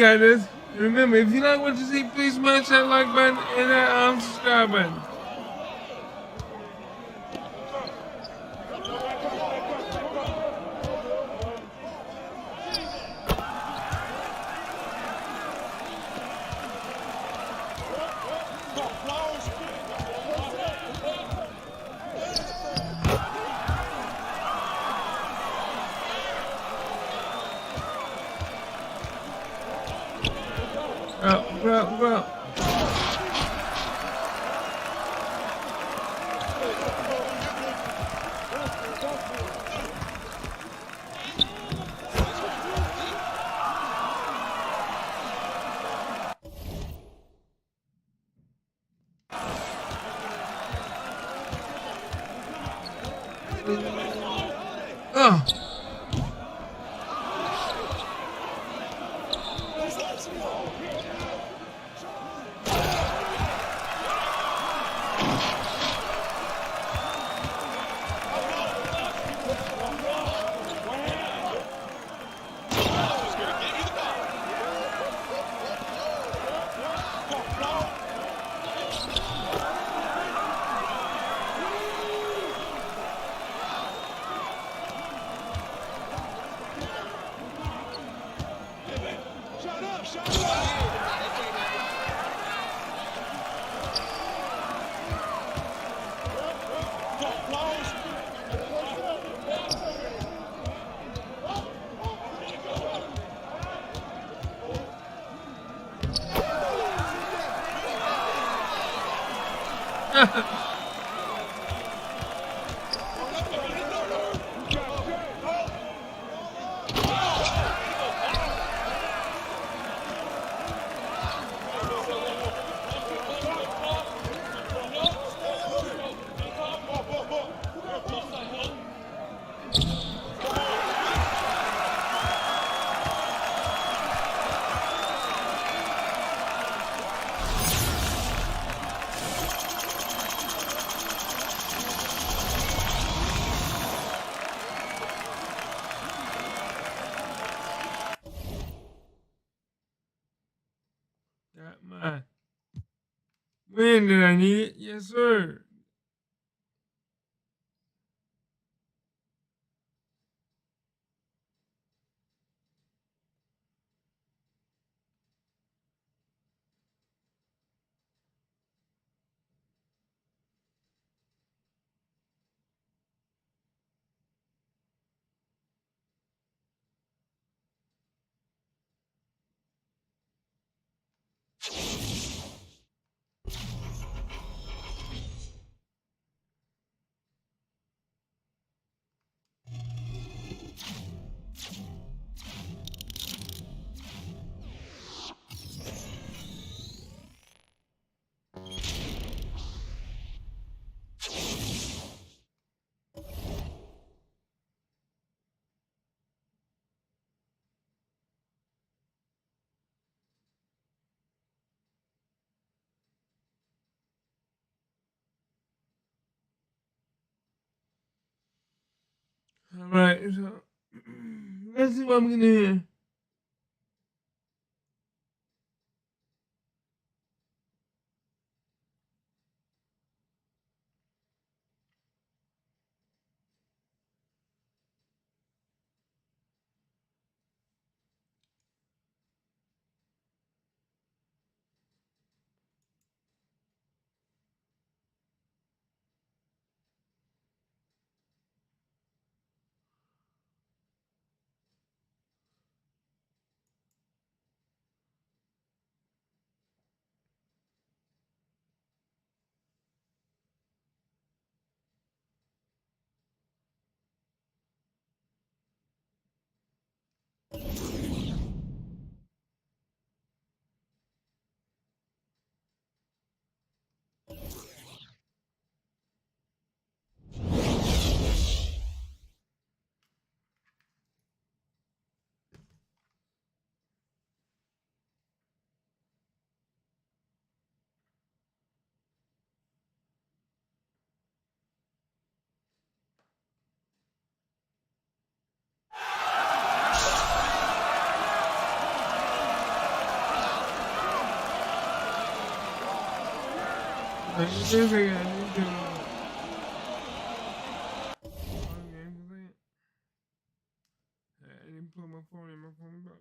You got this. Remember, if you like what you see, please smash that like button and that subscribe button. Bro. Oh. Got my win. Did I need it? Yes, sir. Alright, so let's see what I'm gonna hear. This is I need to I didn't put my phone in my phone box.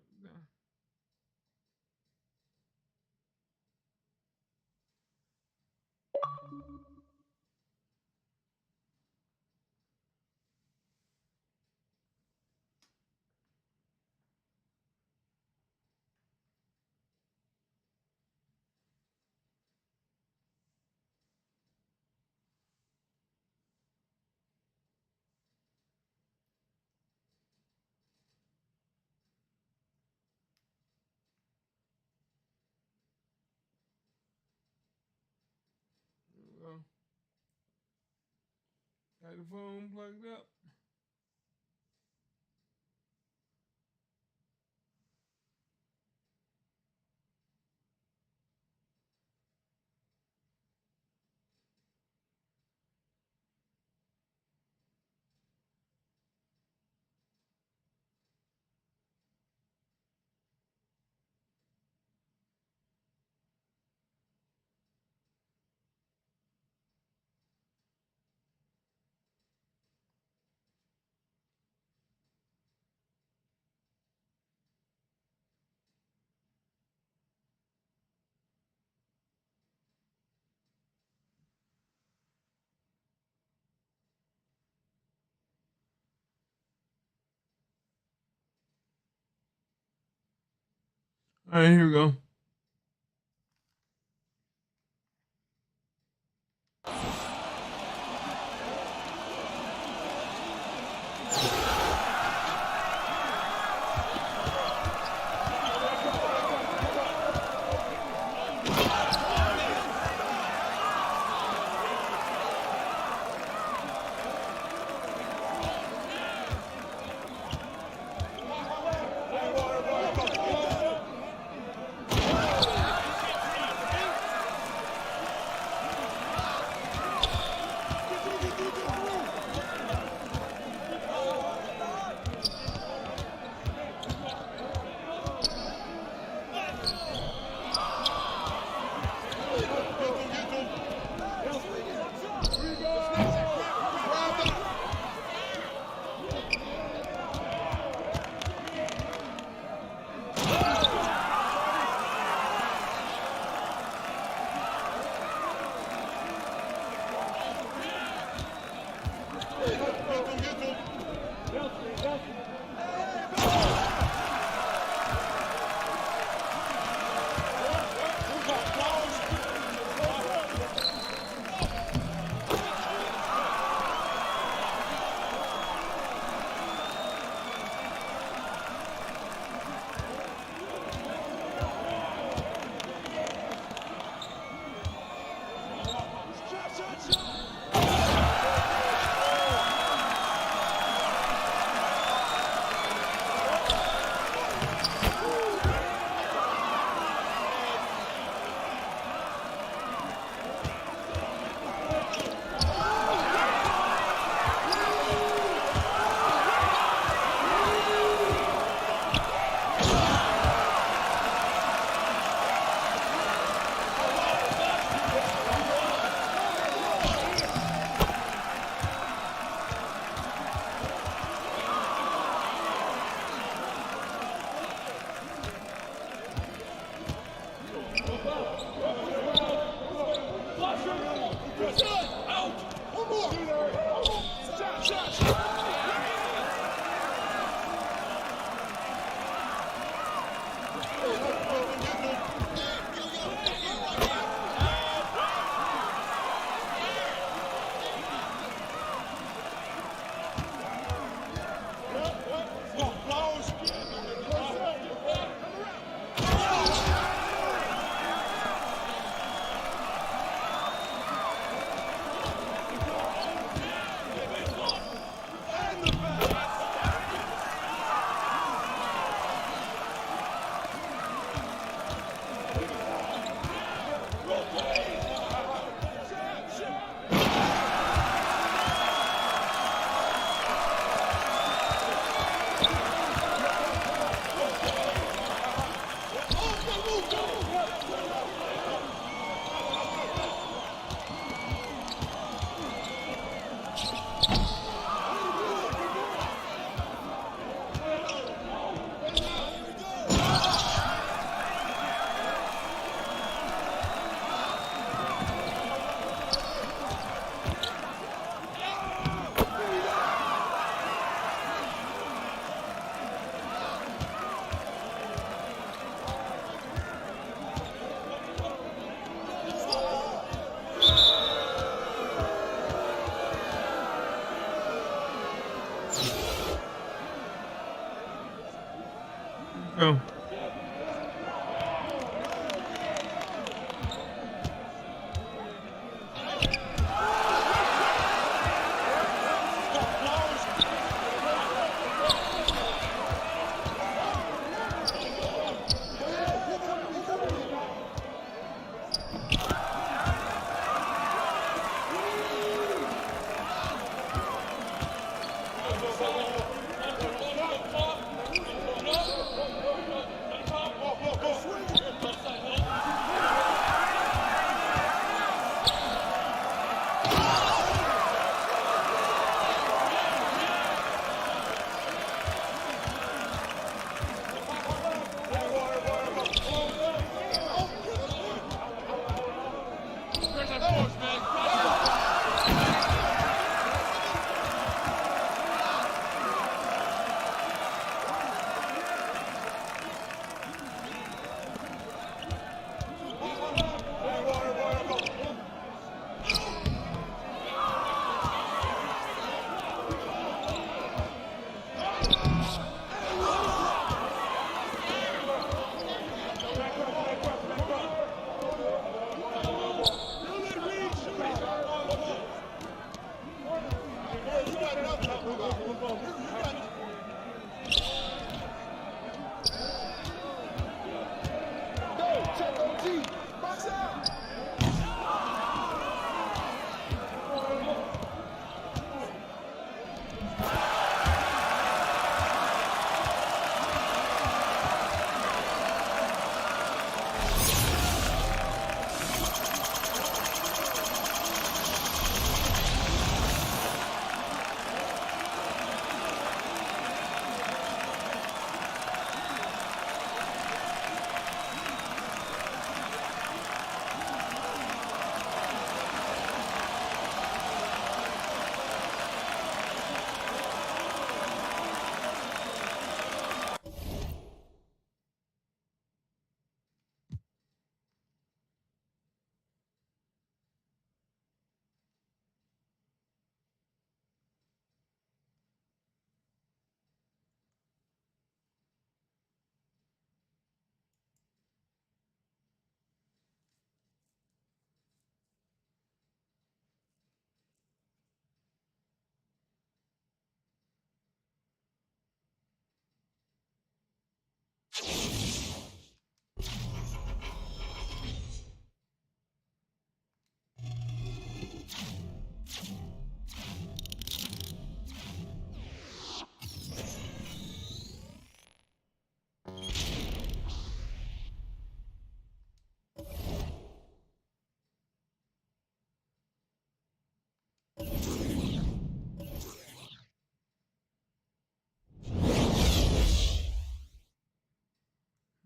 Got the phone plugged up. All right, here we go. Go.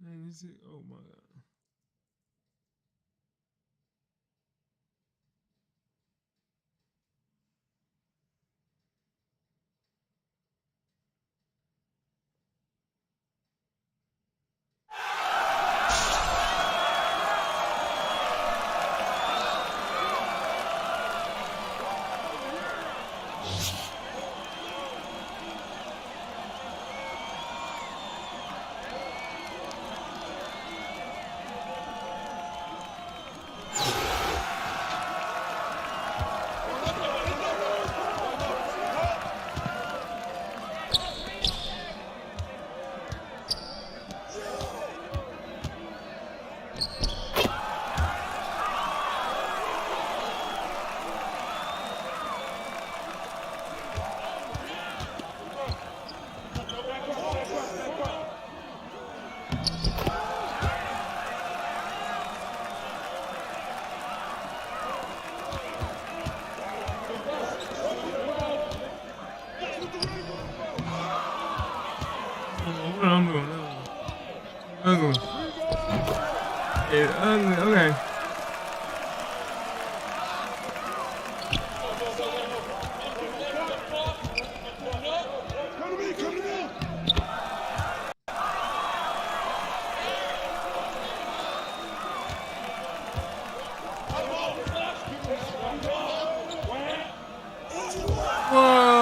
Man, is it? Oh my God. It's ugly. Okay. Whoa.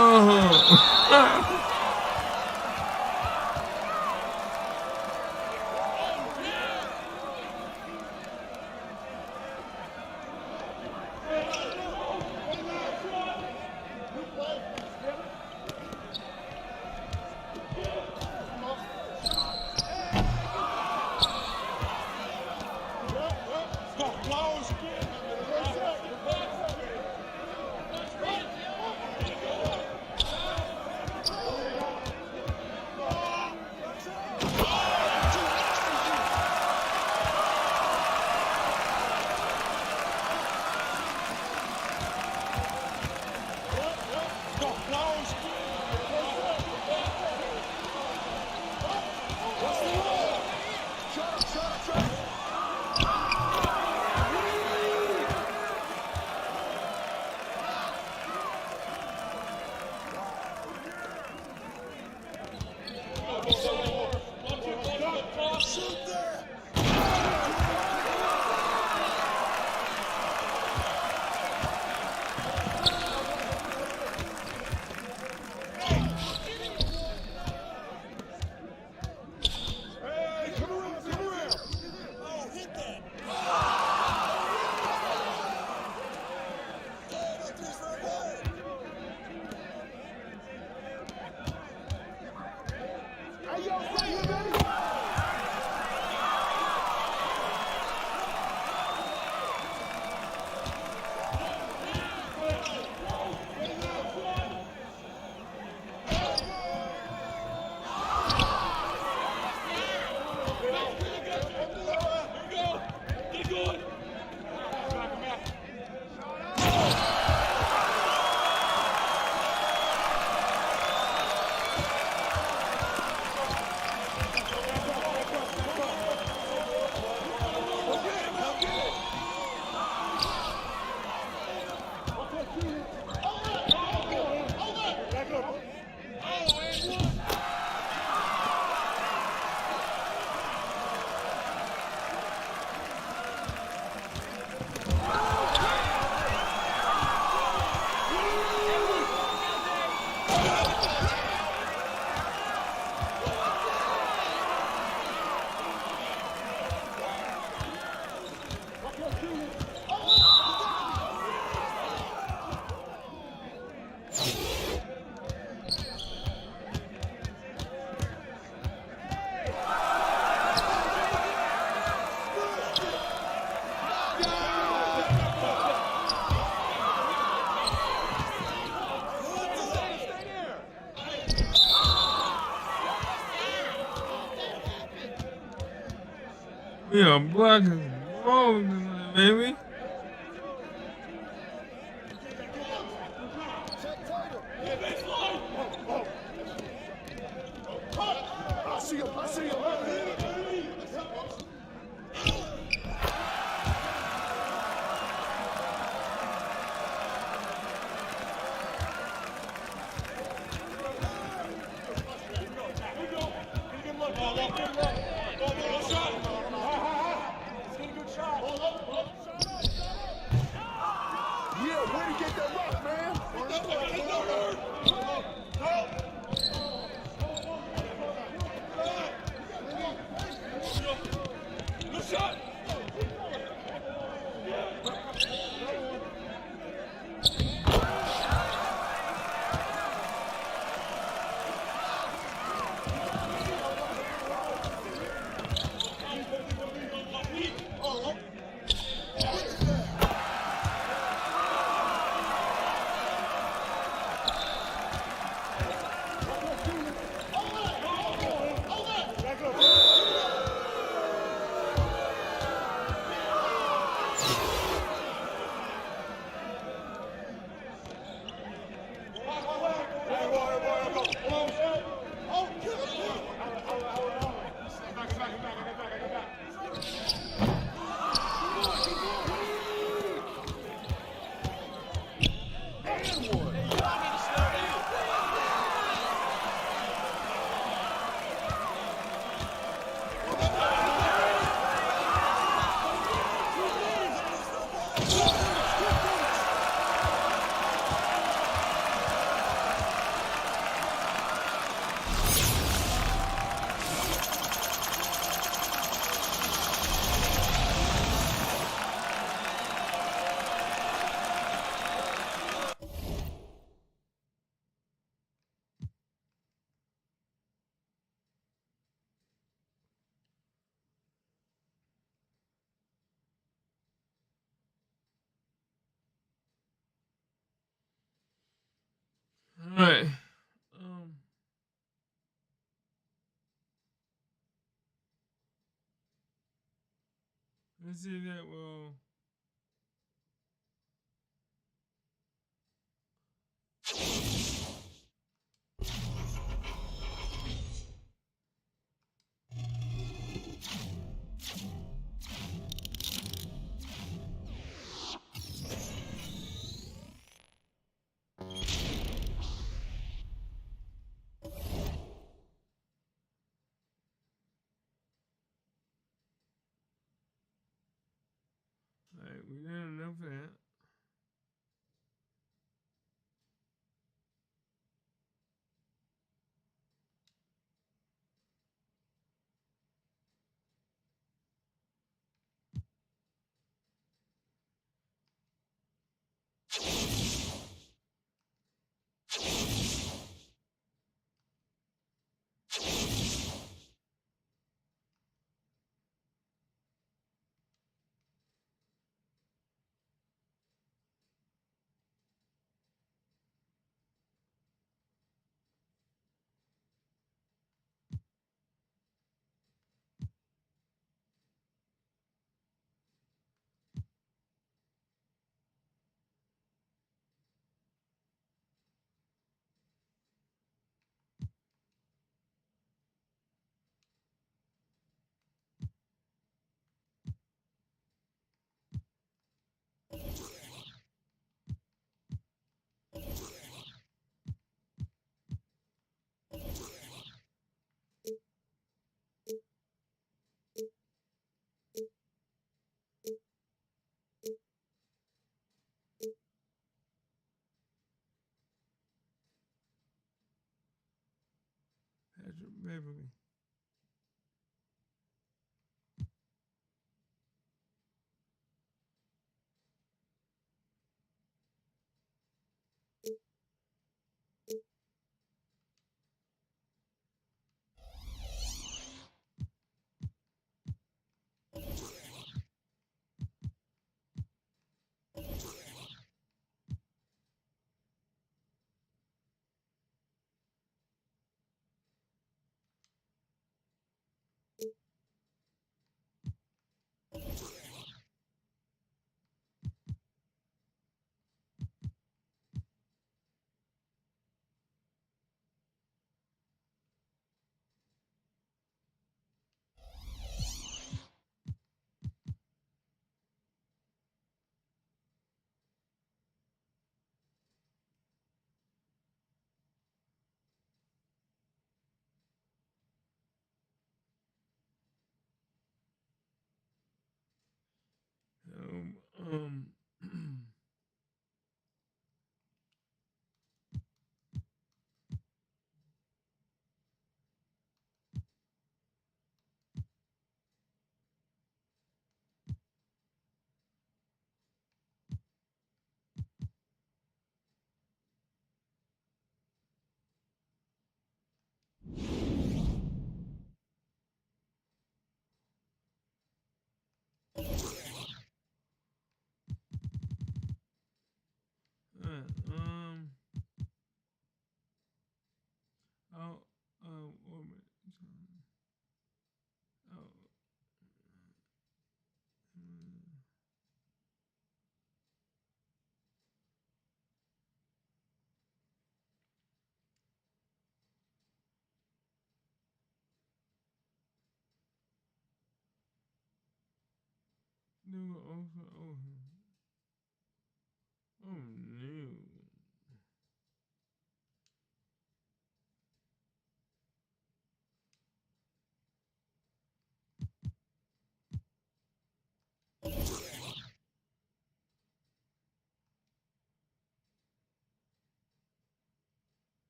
We are black as balls tonight, baby. Let's see that will. All right, we done enough of that. Patrick Beverly. Um, uh, um, oh, wait a minute. Oh, no, oh, oh, no.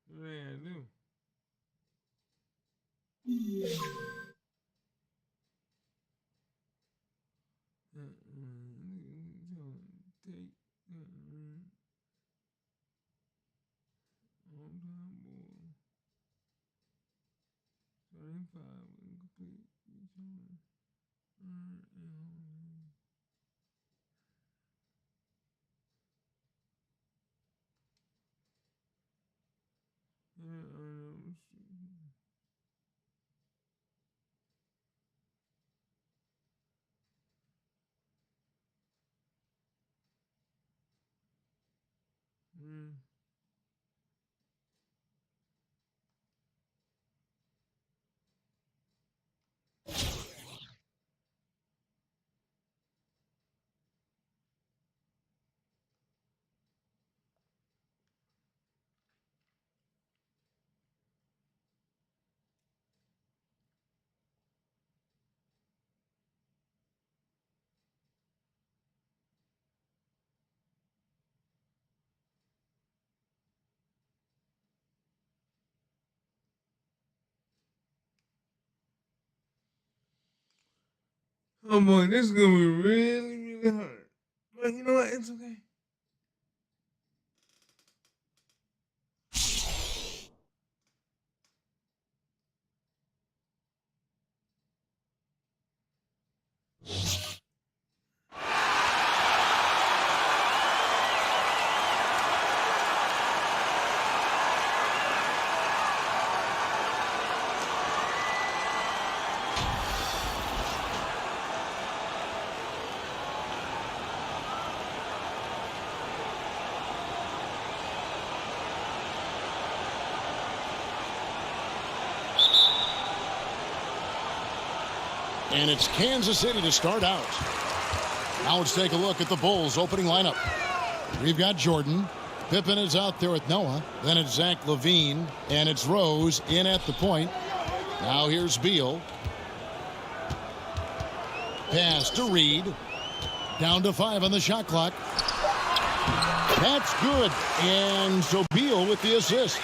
What did I do? Take, on time boy. 25 incomplete. Return. Yeah, Oh boy, this is gonna be really, really hard. But you know what? It's okay. And it's Kansas City to start out. Now let's take a look at the Bulls opening lineup. We've got Jordan. Pippen is out there with Noah. Then it's Zach LaVine. And it's Rose in at the point. Now here's Beal. Pass to Reed. Down to 5 on the shot clock. That's good. And so Beal with the assist.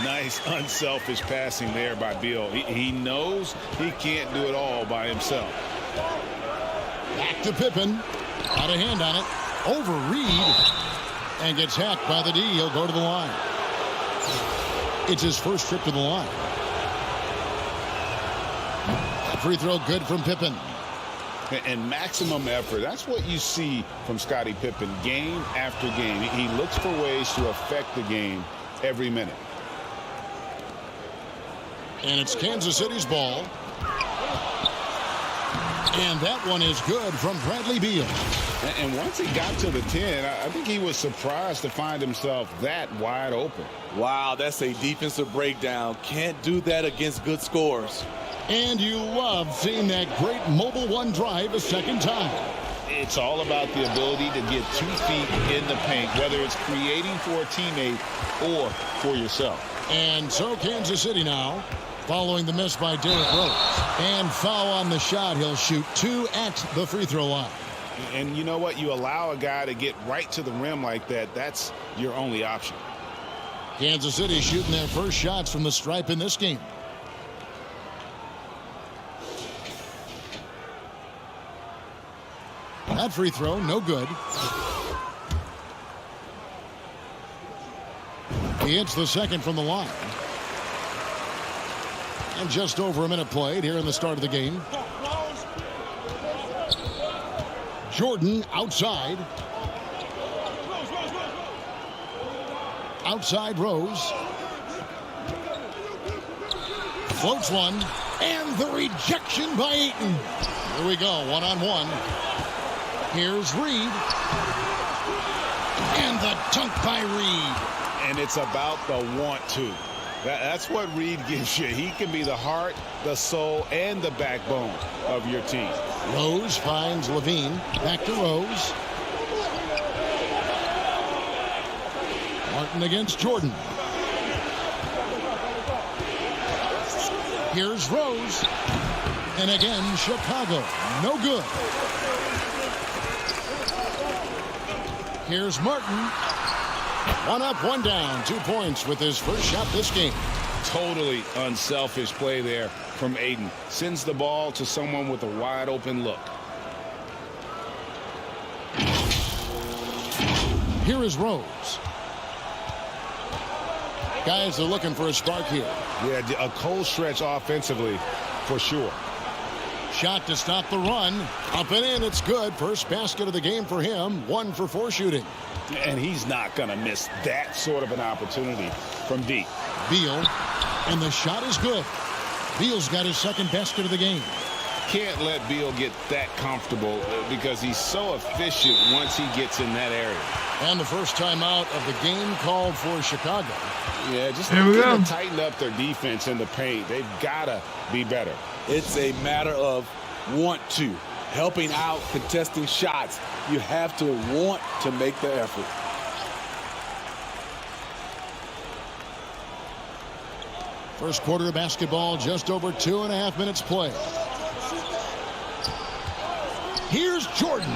Nice unselfish passing there by Beal. He knows he can't do it all by himself. Back to Pippen. Got a hand on it. Over Reed. And gets hacked by the D. He'll go to the line. It's his first trip to the line. Free throw good from Pippen. And maximum effort. That's what you see from Scottie Pippen game after game. He looks for ways to affect the game every minute. And it's Kansas City's ball. And that one is good from Bradley Beal. And once he got to the 10, I think he was surprised to find himself that wide open. Wow, that's a defensive breakdown. Can't do that against good scores. And you love seeing that great mobile one drive a second time. It's all about the ability to get 2 feet in the paint, whether it's creating for a teammate or for yourself. And so Kansas City now, following the miss by Derrick Rose. And foul on the shot. He'll shoot 2 at the free throw line. And you know what? You allow a guy to get right to the rim like that, that's your only option. Kansas City shooting their first shots from the stripe in this game. That free throw, no good. He hits the second from the line. And just over a minute played here in the start of the game. Jordan outside. Outside Rose. Floats one. And the rejection by Ayton. Here we go, one-on-one. Here's Reed. And the dunk by Reed. And it's about the want to. That's what Reed gives you. He can be the heart, the soul, and the backbone of your team. Rose finds LaVine. Back to Rose. Martin against Jordan. Here's Rose. And again, Chicago. No good. Here's Martin. 1 up, 1 down. 2 points with his first shot this game. Totally unselfish play there from Ayton. Sends the ball to someone with a wide open look. Here is Rose. Guys are looking for a spark here. Yeah, a cold stretch offensively for sure. Shot to stop the run. Up and in, it's good. First basket of the game for him. 1 for 4 shooting. And he's not going to miss that sort of an opportunity from deep. Beal, and the shot is good. Beal's got his second basket of the game. Can't let Beal get that comfortable because he's so efficient once he gets in that area. And the first timeout of the game called for Chicago. Yeah, just Here we looking go. to tighten up their defense in the paint. They've got to be better. It's a matter of want to. Helping out, contesting shots. You have to want to make the effort. First quarter of basketball, just over 2.5 minutes play. Here's Jordan.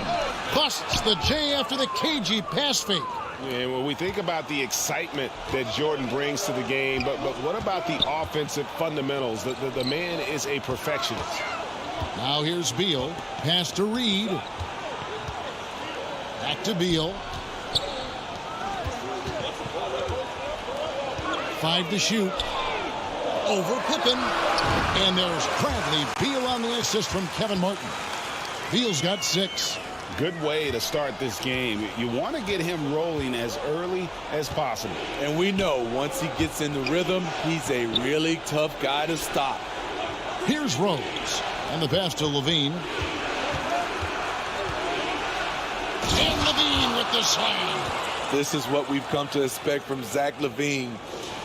Busts the J after the cagey pass fake. And when we think about the excitement that Jordan brings to the game, but what about the offensive fundamentals? The man is a perfectionist. Now here's Beal. Pass to Reed. Back to Beal. 5 to shoot. Over Pippen. And there's Bradley Beal on the assist from Kevin Martin. Beal's got 6. Good way to start this game. You want to get him rolling as early as possible. And we know once he gets in the rhythm, he's a really tough guy to stop. Here's Rose. And the pass to Levine. And Levine with the slam. This is what we've come to expect from Zach LaVine.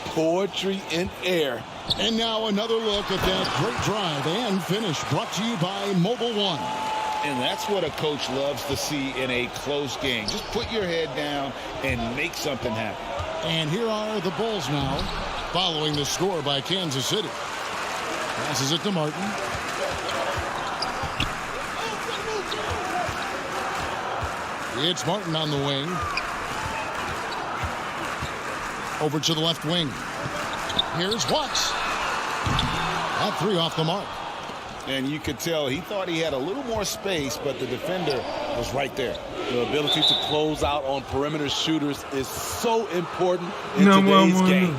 Poetry in air. And now another look at that great drive and finish brought to you by Mobile One. And that's what a coach loves to see in a close game. Just put your head down and make something happen. And here are the Bulls now, following the score by Kansas City. Passes it to Martin. It's Martin on the wing. Over to the left wing. Here's Watts. That 3 off the mark. And you could tell he thought he had a little more space, but the defender was right there. The ability to close out on perimeter shooters is so important in today's game.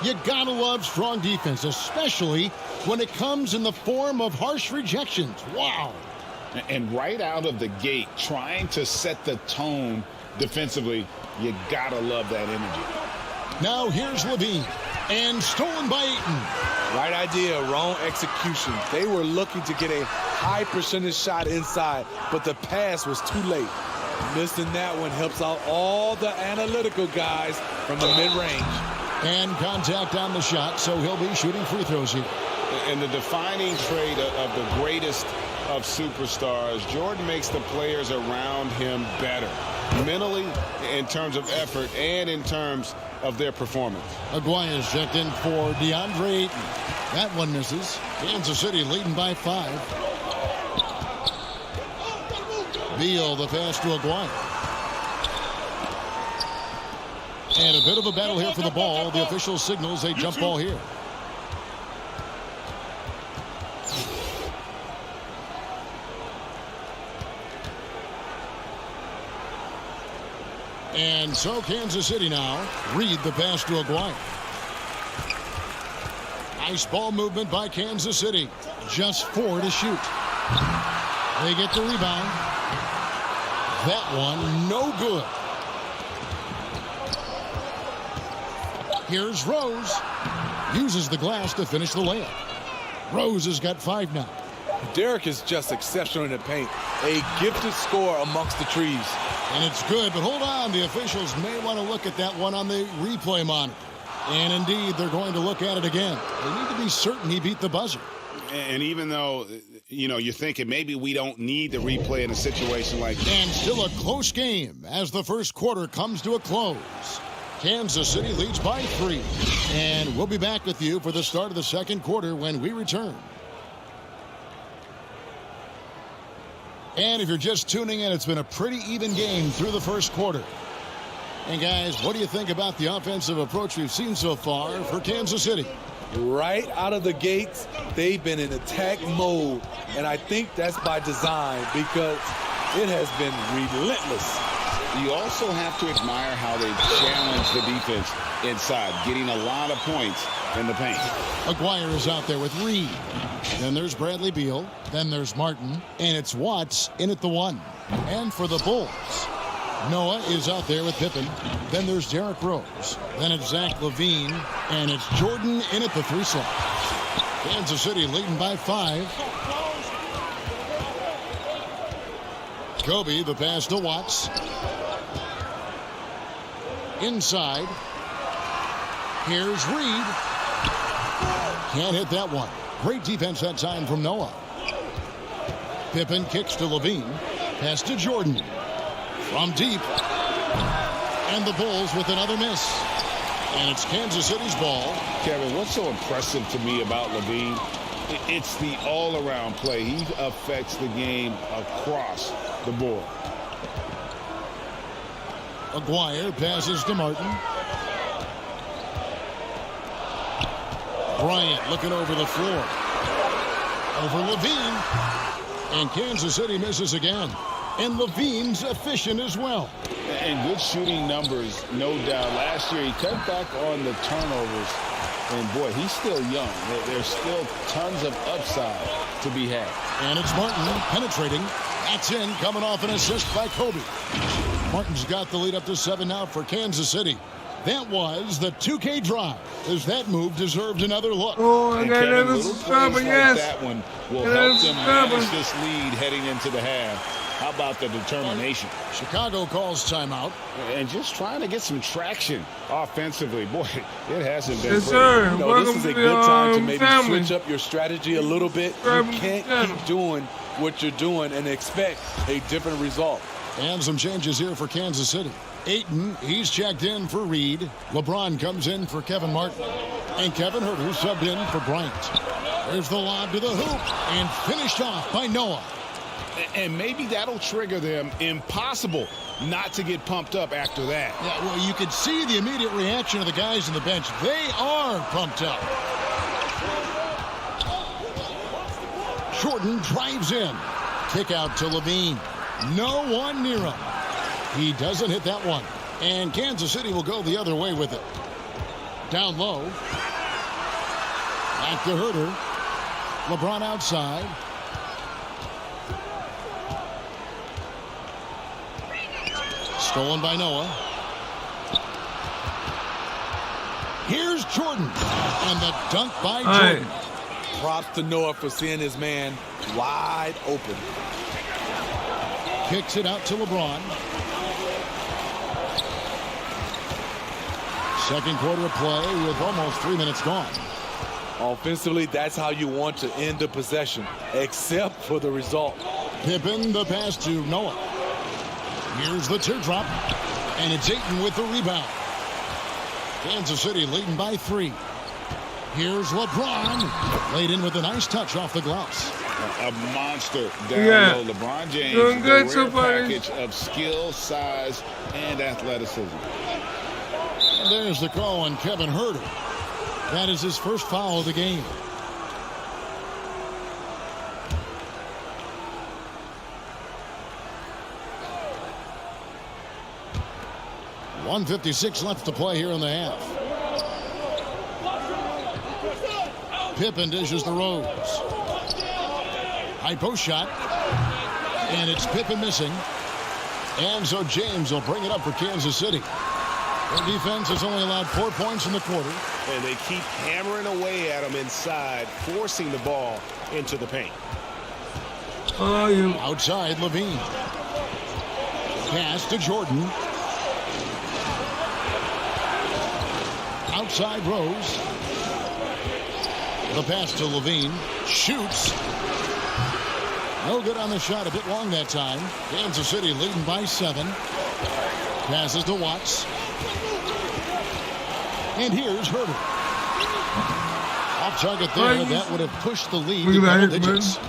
You gotta love strong defense, especially when it comes in the form of harsh rejections. Wow. And right out of the gate, trying to set the tone defensively, you gotta love that energy. Now here's Levine. And stolen by Ayton. Right idea, wrong execution. They were looking to get a high percentage shot inside, but the pass was too late. Missing that one helps out all the analytical guys from the mid-range. And contact on the shot, so he'll be shooting free throws here. And the defining trait of the greatest of superstars, Jordan makes the players around him better. Mentally, in terms of effort, and in terms of their performance. Aguirre's checked in for DeAndre Ayton. That one misses. Kansas City leading by 5. Beal, the pass to Aguirre. And a bit of a battle here for the ball. The official signals a jump ball here. And so Kansas City now. Reed the pass to Aguirre. Nice ball movement by Kansas City. Just 4 to shoot. They get the rebound. That one no good. Here's Rose. Uses the glass to finish the layup. Rose has got 5 now. Derek is just exceptional in the paint. A gifted scorer amongst the trees. And it's good, but hold on. The officials may want to look at that one on the replay monitor. And indeed, they're going to look at it again. They need to be certain he beat the buzzer. And even though, you're thinking maybe we don't need the replay in a situation like that. And still a close game as the first quarter comes to a close. Kansas City leads by 3. And we'll be back with you for the start of the second quarter when we return. And if you're just tuning in, it's been a pretty even game through the first quarter. And guys, what do you think about the offensive approach we've seen so far for Kansas City? Right out of the gates, they've been in attack mode. And I think that's by design because it has been relentless. You also have to admire how they challenge the defense inside, getting a lot of points in the paint. Aguirre is out there with Reed. Then there's Bradley Beal. Then there's Martin. And it's Watts in at the 1. And for the Bulls, Noah is out there with Pippen. Then there's Derrick Rose. Then it's Zach LaVine. And it's Jordan in at the 3 slot. Kansas City leading by 5. Kobe, the pass to Watts. Inside. Here's Reed. Can't hit that one. Great defense that time from Noah. Pippen kicks to Levine. Pass to Jordan. From deep. And the Bulls with another miss. And it's Kansas City's ball. Kevin, what's so impressive to me about Levine? It's the all-around play. He affects the game across the board. Aguirre passes to Martin. Bryant looking over the floor. Over Levine. And Kansas City misses again. And Levine's efficient as well. And good shooting numbers, no doubt. Last year, he cut back on the turnovers. And, boy, he's still young. There's still tons of upside to be had. And it's Martin penetrating. That's in, coming off an assist by Kobe. Martin's got the lead up to 7 now for Kansas City. That was the 2K drive, as that move deserved another look. Oh, I got another little subscriber, plays yes. like that one will help them manage this lead heading into the half. How about the determination? Chicago calls timeout. And just trying to get some traction offensively. Boy, it hasn't been Yes, pretty. sir. You know, Welcome this is to a good time to maybe family. switch up your strategy a little bit. You can't keep doing what you're doing and expect a different result. And some changes here for Kansas City. Ayton, he's checked in for Reed. LeBron comes in for Kevin Martin. And Kevin Huerter subbed in for Bryant. There's the lob to the hoop. And finished off by Noah. And maybe that'll trigger them. Impossible not to get pumped up after that. Yeah, well, you could see the immediate reaction of the guys on the bench. They are pumped up. Jordan drives in. Kick out to Levine. No one near him. He doesn't hit that one. And Kansas City will go the other way with it. Down low. Back to Huerter. LeBron outside. Stolen by Noah. Here's Jordan. And the dunk by Jordan. Props to Noah for seeing his man wide open. Kicks it out to LeBron. Second quarter of play with almost 3 minutes gone. Offensively, that's how you want to end the possession, except for the result. Pippen the pass to Noah. Here's the teardrop. And it's Ayton with the rebound. Kansas City leading by 3. Here's LeBron. Laid in with a nice touch off the gloves. A monster down low. LeBron James, Doing good, the rare package of skill, size, and athleticism. And there's the call on Kevin Huerter. That is his first foul of the game. .156 left to play here in the half. Pippen dishes the Rose. High post shot. And it's Pippen missing. And so James will bring it up for Kansas City. Their defense has only allowed 4 points in the quarter. And they keep hammering away at him inside, forcing the ball into the paint. Outside, Levine. Pass to Jordan. Outside, Rose. The pass to Levine. Shoots. No good on the shot. A bit long that time. Kansas City leading by 7. Passes to Watts. And here's Huerter. Off target there. That would have pushed the lead to double digits.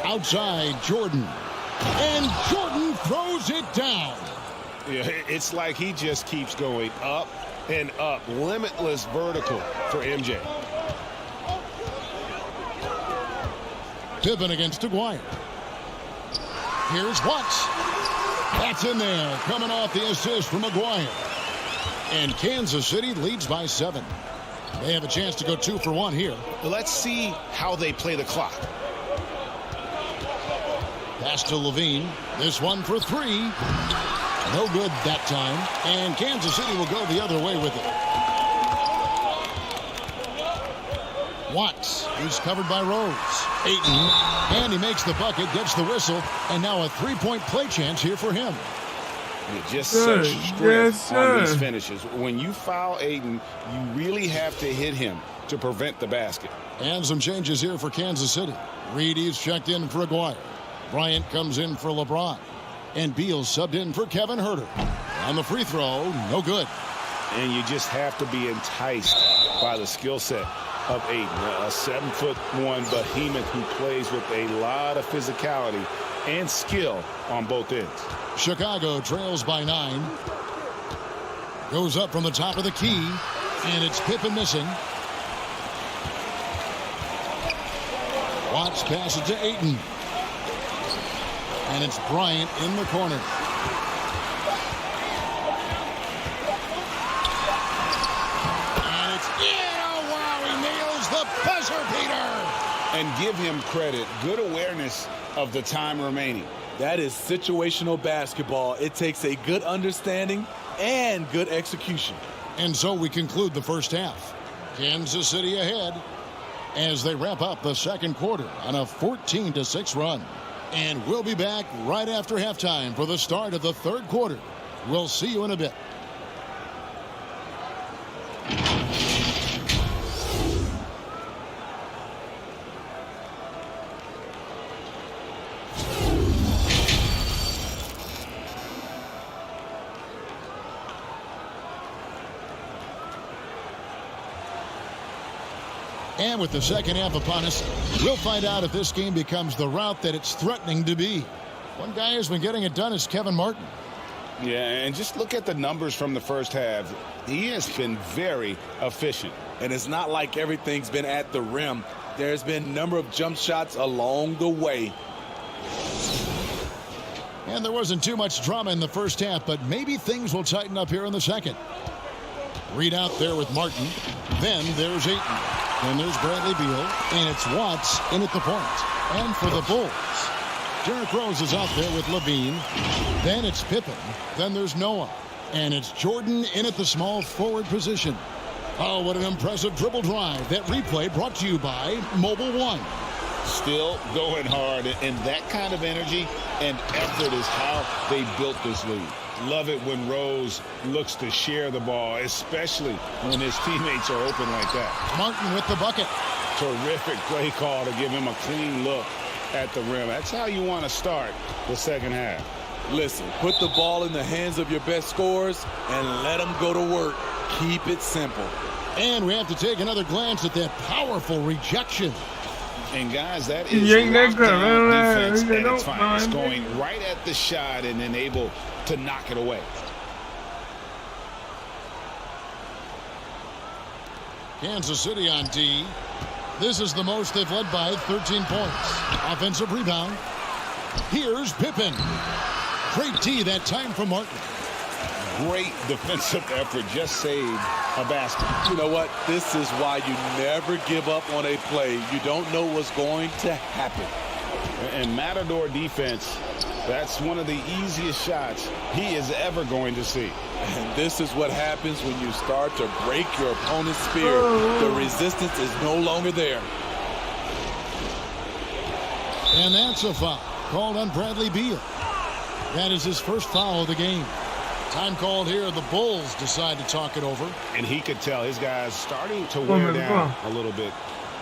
Outside, Jordan. And Jordan throws it down. Yeah, it's like he just keeps going up and up. Limitless vertical for MJ. Pippen against Aguirre. Here's Watts. That's in there. Coming off the assist from Aguirre. And Kansas City leads by 7. They have a chance to go 2 for 1 here. Let's see how they play the clock. Pass to Levine. This one for 3. No good that time. And Kansas City will go the other way with it. Watts. He's covered by Rose. Ayton. And he makes the bucket, gets the whistle. And now a 3-point play chance here for him. Just Sir, such strength yes, on these sir. finishes. When you foul Ayton, you really have to hit him to prevent the basket. And some changes here for Kansas City. Reedy's checked in for Aguirre. Bryant comes in for LeBron. And Beal subbed in for Kevin Huerter. On the free throw, no good. And you just have to be enticed by the skill set of Ayton. A 7'1" behemoth who plays with a lot of physicality and skill on both ends. Chicago trails by 9. Goes up from the top of the key. And it's Pippen missing. Watts passes to Ayton. And it's Bryant in the corner. And it's in. Oh, wow, he nails the buzzer beater. And give him credit. Good awareness of the time remaining. That is situational basketball. It takes a good understanding and good execution. And so we conclude the first half. Kansas City ahead as they wrap up the second quarter on a 14-6 run. And we'll be back right after halftime for the start of the third quarter. We'll see you in a bit. And with the second half upon us, we'll find out if this game becomes the route that it's threatening to be. One guy who's been getting it done is Kevin Martin. Yeah, and just look at the numbers from the first half. He has been very efficient. And it's not like everything's been at the rim. There's been a number of jump shots along the way. And there wasn't too much drama in the first half, but maybe things will tighten up here in the second. Reed out there with Martin. Then there's Ayton. Then there's Bradley Beal. And it's Watts in at the point. And for the Bulls, Derrick Rose is out there with Levine. Then it's Pippen. Then there's Noah. And it's Jordan in at the small forward position. Oh, what an impressive dribble drive. That replay brought to you by Mobile One. Still going hard, and that kind of energy and effort is how they built this lead. Love it when Rose looks to share the ball, especially when his teammates are open like that. Martin with the bucket. Terrific play call to give him a clean look at the rim. That's how you want to start the second half. Listen, put the ball in the hands of your best scorers and let them go to work. Keep it simple. And we have to take another glance at that powerful rejection. And guys, that He is yanked that lockdown girl. defense at Don't its finest, mind going right at the shot and then able to knock it away. Kansas City on D. This is the most they've led by 13 points. Offensive rebound. Here's Pippen. Great D that time from Martin. Great defensive effort, just saved a basket. You know what? This is why you never give up on a play. You don't know what's going to happen. And Matador defense, that's one of the easiest shots he is ever going to see. And this is what happens when you start to break your opponent's spirit. The resistance is no longer there. And that's a foul called on Bradley Beal. That is his first foul of the game. Time called here. The Bulls decide to talk it over. And he could tell his guys starting to wear down a little bit.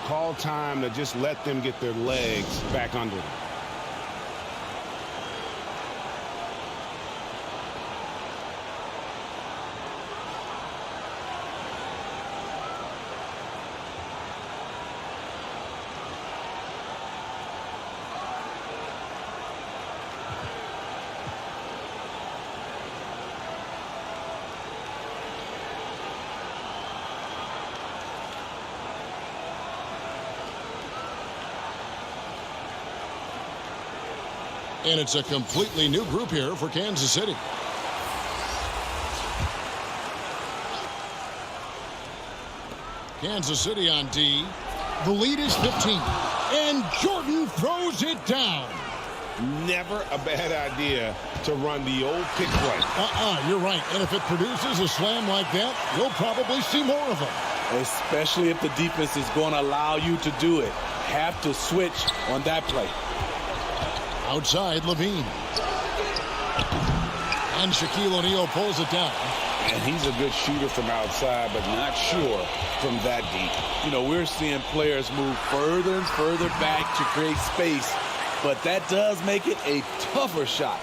Call time to just let them get their legs back under them. And it's a completely new group here for Kansas City. Kansas City on D. The lead is 15. And Jordan throws it down. Never a bad idea to run the old pick play. You're right. And if it produces a slam like that, we'll probably see more of them. Especially if the defense is going to allow you to do it. Have to switch on that play. Outside, Levine. And Shaquille O'Neal pulls it down. And he's a good shooter from outside, but not sure from that deep. You know, we're seeing players move further and further back to create space, but that does make it a tougher shot.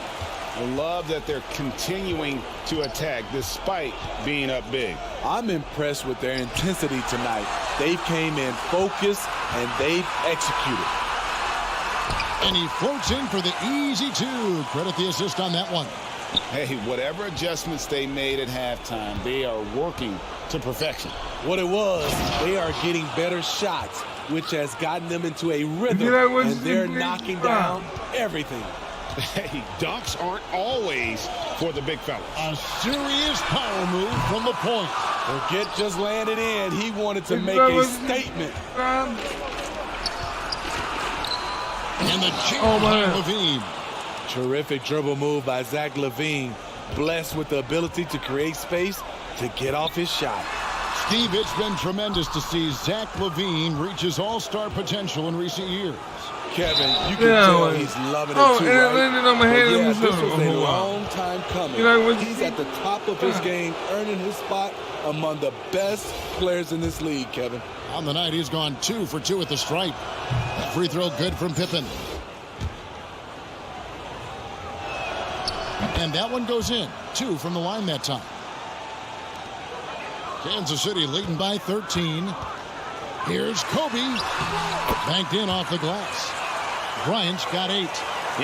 I love that they're continuing to attack despite being up big. I'm impressed with their intensity tonight. They came in focused and they've executed. And he floats in for the easy two. Credit the assist on that one. Hey, whatever adjustments they made at halftime, they are working to perfection. What it was, they are getting better shots, which has gotten them into a rhythm, and they're knocking down everything. Hey, dunks aren't always for the big fellas. A serious power move from the point. Forget just landed in. He wanted to make a statement. And the chance by Levine. Terrific dribble move by Zach LaVine. Blessed with the ability to create space to get off his shot. Steve, it's been tremendous to see Zach LaVine reach his all-star potential in recent years. Kevin, you can tell he's loving it too, right? Landed on my head. This was a long time coming. He's at the top of his game, earning his spot among the best players in this league, Kevin. On the night, he's gone 2 for 2 at the stripe. Free throw good from Pippen. And that one goes in. 2 from the line that time. Kansas City leading by 13. Here's Kobe. Banked in off the glass. Bryant's got 8.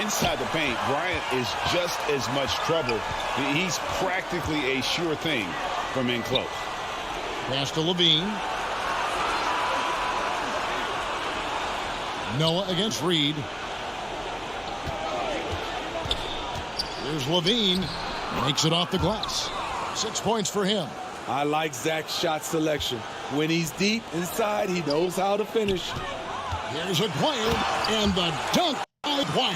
Inside the paint, Bryant is just as much trouble. He's practically a sure thing from in close. Pass to Levine. Noah against Reed. Here's Levine. Makes it off the glass. 6 points for him. I like Zach's shot selection. When he's deep inside, he knows how to finish. Here's Aguirre, and the dunk by Aguirre.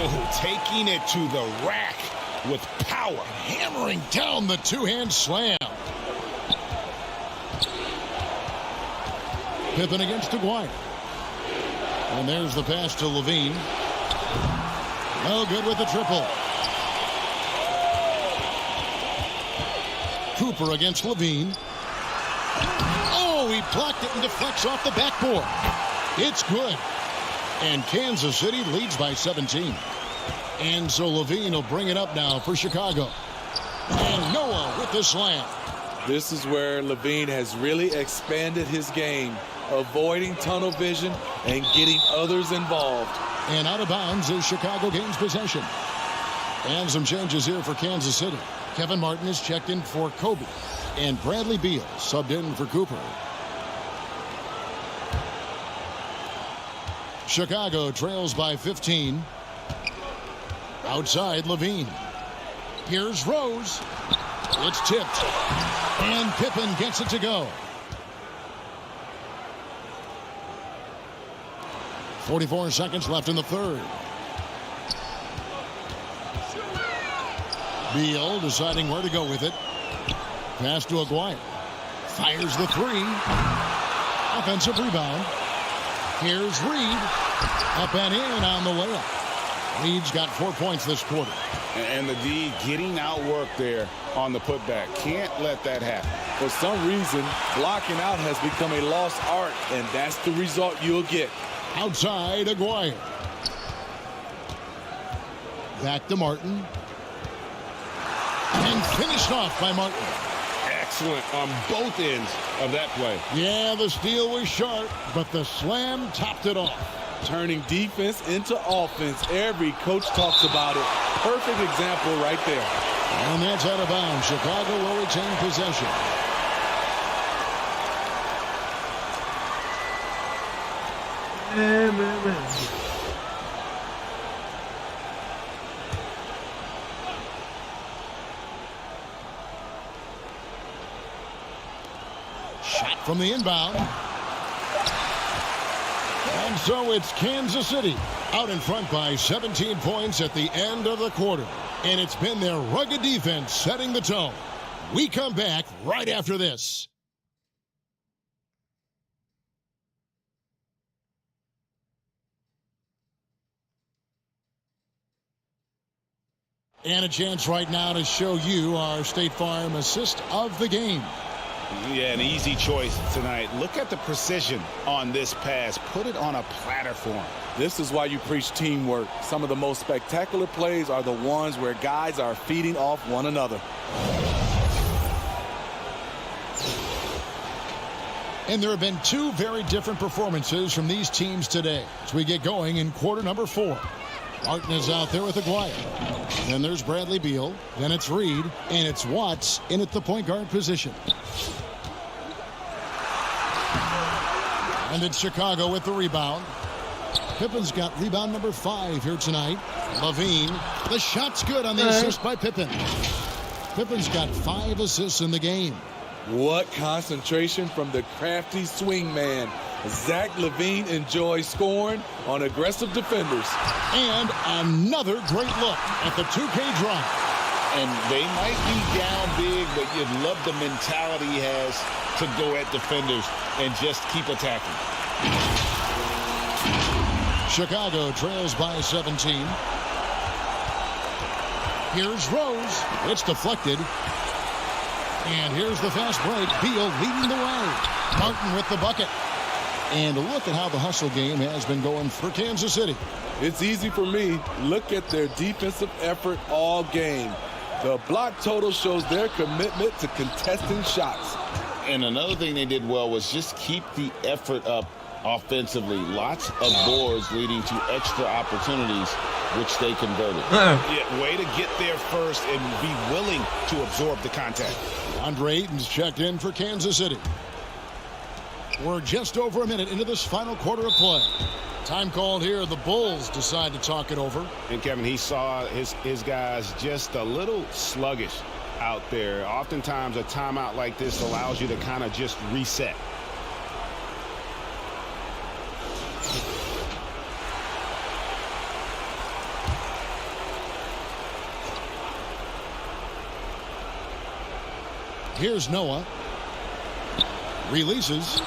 Oh, taking it to the rack with power. Hammering down the two-hand slam. Pippen against Aguirre. And there's the pass to Levine. Well, good with the triple. Cooper against Levine. Oh, he blocked it and deflects off the backboard. It's good. And Kansas City leads by 17. And so Levine will bring it up now for Chicago. And Noah with the slam. This is where Levine has really expanded his game, avoiding tunnel vision and getting others involved. And out of bounds as Chicago gains possession. And some changes here for Kansas City. Kevin Martin is checked in for Kobe. And Bradley Beal subbed in for Cooper. Chicago trails by 15. Outside Levine. Here's Rose. It's tipped. And Pippen gets it to go. 44 seconds left in the third. Beal deciding where to go with it. Pass to Aguirre. Fires the three. Offensive rebound. Here's Reed. Up and in on the layup. Reed's got 4 points this quarter. And the D getting outworked there on the putback. Can't let that happen. For some reason, blocking out has become a lost art, and that's the result you'll get. Outside Aguirre. Back to Martin. And finished off by Martin. Excellent on both ends of that play. Yeah, the steal was sharp, but the slam topped it off. Turning defense into offense. Every coach talks about it. Perfect example right there. And that's out of bounds. Chicago will retain possession. Shot from the inbound. And so it's Kansas City out in front by 17 points at the end of the quarter. And it's been their rugged defense setting the tone. We come back right after this. And a chance right now to show you our State Farm assist of the game. Yeah, an easy choice tonight. Look at the precision on this pass. Put it on a platter for him. This is why you preach teamwork. Some of the most spectacular plays are the ones where guys are feeding off one another. And there have been two very different performances from these teams today as we get going in quarter number 4. Martin is out there with Aguirre. Then there's Bradley Beal. Then it's Reed. And it's Watts in at the point guard position. And it's Chicago with the rebound. Pippen's got rebound number 5 here tonight. Levine. The shot's good on the assist by Pippen. Pippen's got 5 assists in the game. What concentration from the crafty swing man. Zach LaVine enjoys scoring on aggressive defenders. And another great look at the 2K drive. And they might be down big, but you'd love the mentality he has to go at defenders and just keep attacking. Chicago trails by 17. Here's Rose. It's deflected. And here's the fast break. Beal leading the way. Martin with the bucket. And look at how the hustle game has been going for Kansas City. It's easy for me. Look at their defensive effort all game. The block total shows their commitment to contesting shots. And another thing they did well was just keep the effort up offensively. Lots of boards leading to extra opportunities, which they converted. Yeah, way to get there first and be willing to absorb the contact. Andre Ayton's checked in for Kansas City. We're just over a minute into this final quarter of play. Time called here. The Bulls decide to talk it over. And Kevin, he saw his guys just a little sluggish out there. Oftentimes a timeout like this allows you to kind of just reset. Here's Noah. Releases.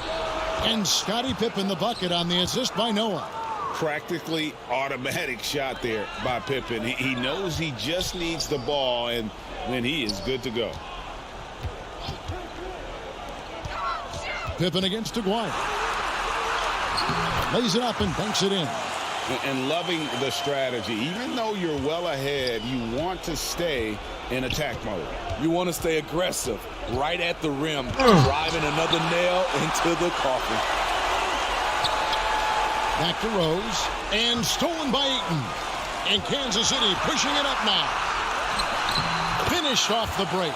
And Scottie Pippen the bucket on the assist by Noah. Practically automatic shot there by Pippen. He knows he just needs the ball, and then he is good to go. Pippen against Aguirre. Lays it up and banks it in. And loving the strategy. Even though you're well ahead, you want to stay in attack mode. You want to stay aggressive right at the rim, driving another nail into the coffin. Back to Rose, and stolen by Ayton. And Kansas City pushing it up now. Finished off the break.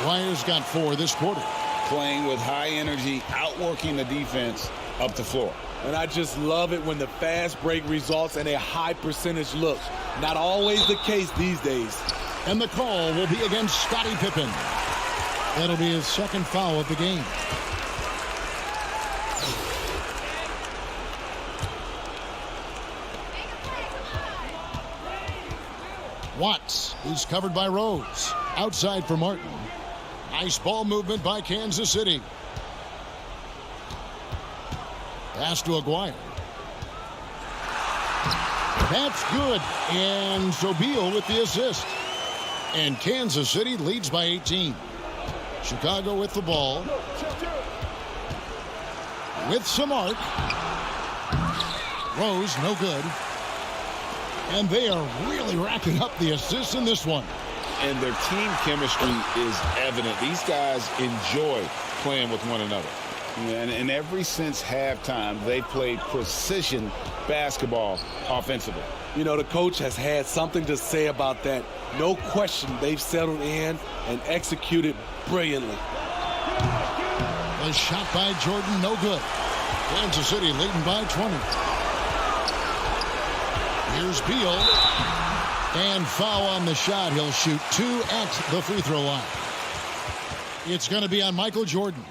Wire's got 4 this quarter. Playing with high energy, outworking the defense up the floor. And I just love it when the fast break results in a high percentage look. Not always the case these days. And the call will be against Scottie Pippen. That'll be his second foul of the game. Watts is covered by Rose. Outside for Martin. Nice ball movement by Kansas City. Pass to Aguirre. That's good. And so Beal with the assist. And Kansas City leads by 18. Chicago with the ball. With some arc. Rose, no good. And they are really racking up the assists in this one. And their team chemistry is evident. These guys enjoy playing with one another. And ever since halftime, they played precision basketball offensively. You know, the coach has had something to say about that. No question, they've settled in and executed brilliantly. A shot by Jordan, no good. Kansas City leading by 20. Here's Beal. And foul on the shot. He'll shoot 2 at the free throw line. It's going to be on Michael Jordan.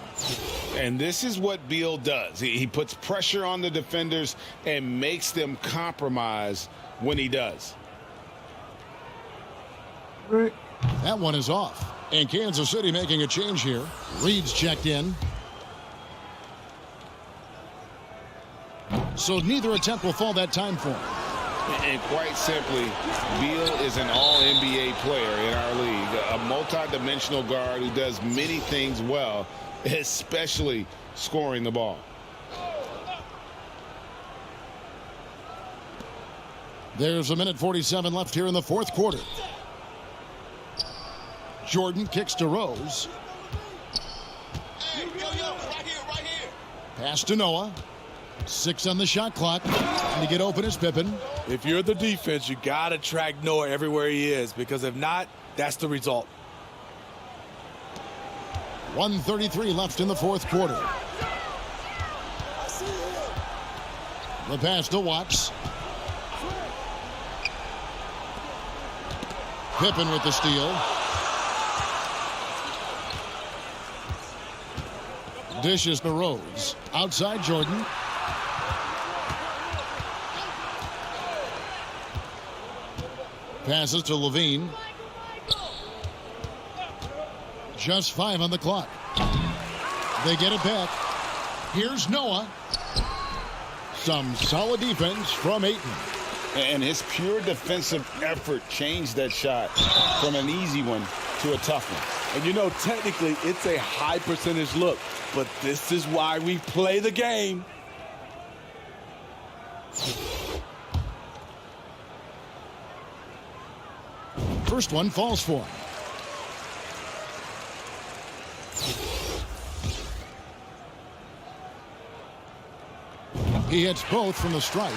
And this is what Beal does. He puts pressure on the defenders and makes them compromise when he does. Right. That one is off. And Kansas City making a change here. Reed's checked in. So neither attempt will fall that time for him. And quite simply, Beal is an all-NBA player in our league, a multi-dimensional guard who does many things well, especially scoring the ball. There's 1:47 left here in the fourth quarter. Jordan kicks to Rose. Pass to Noah. 6 on the shot clock. And to get open is Pippen. If you're the defense, you got to track Noah everywhere he is, because if not, that's the result. 1:33 left in the fourth quarter. The pass to Watts. Pippen with the steal. Dishes to Rose. Outside Jordan. Passes to Levine. Just 5 on the clock. They get it back. Here's Noah. Some solid defense from Ayton. And his pure defensive effort changed that shot from an easy one to a tough one. And you know, technically, it's a high percentage look, but this is why we play the game. First one falls for him. He hits both from the stripe.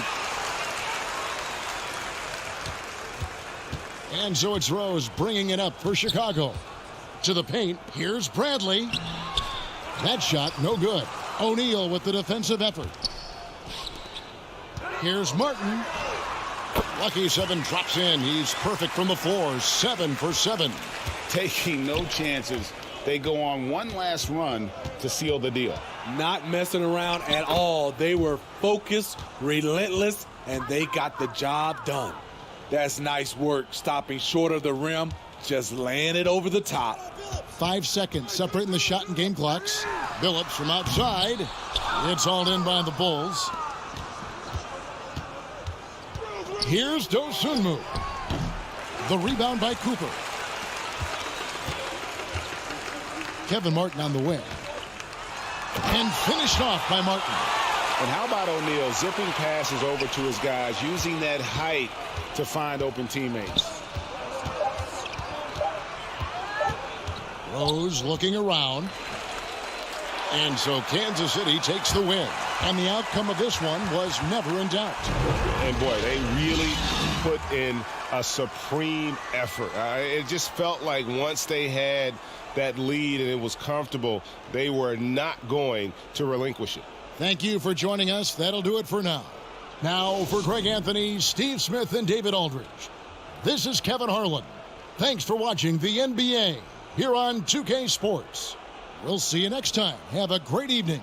And so it's Rose bringing it up for Chicago. To the paint, here's Bradley. That shot, no good. O'Neal with the defensive effort. Here's Martin. Lucky 7 drops in. He's perfect from the floor. 7 for 7. Taking no chances. They go on one last run to seal the deal. Not messing around at all. They were focused, relentless, and they got the job done. That's nice work, stopping short of the rim, just laying it over the top. 5 seconds separating the shot and game clocks. Billups from outside. It's hauled in by the Bulls. Here's Dosunmu. The rebound by Cooper. Kevin Martin on the way. And finished off by Martin. And how about O'Neal zipping passes over to his guys, using that height to find open teammates. Rose looking around. And so Kansas City takes the win. And the outcome of this one was never in doubt. And boy, they really put in a supreme effort. It just felt like once they had that lead and it was comfortable, they were not going to relinquish it. Thank you for joining us. That'll do it for now. Now for Greg Anthony, Steve Smith, and David Aldridge, this is Kevin Harlan. Thanks for watching the NBA here on 2K Sports. We'll see you next time. Have a great evening.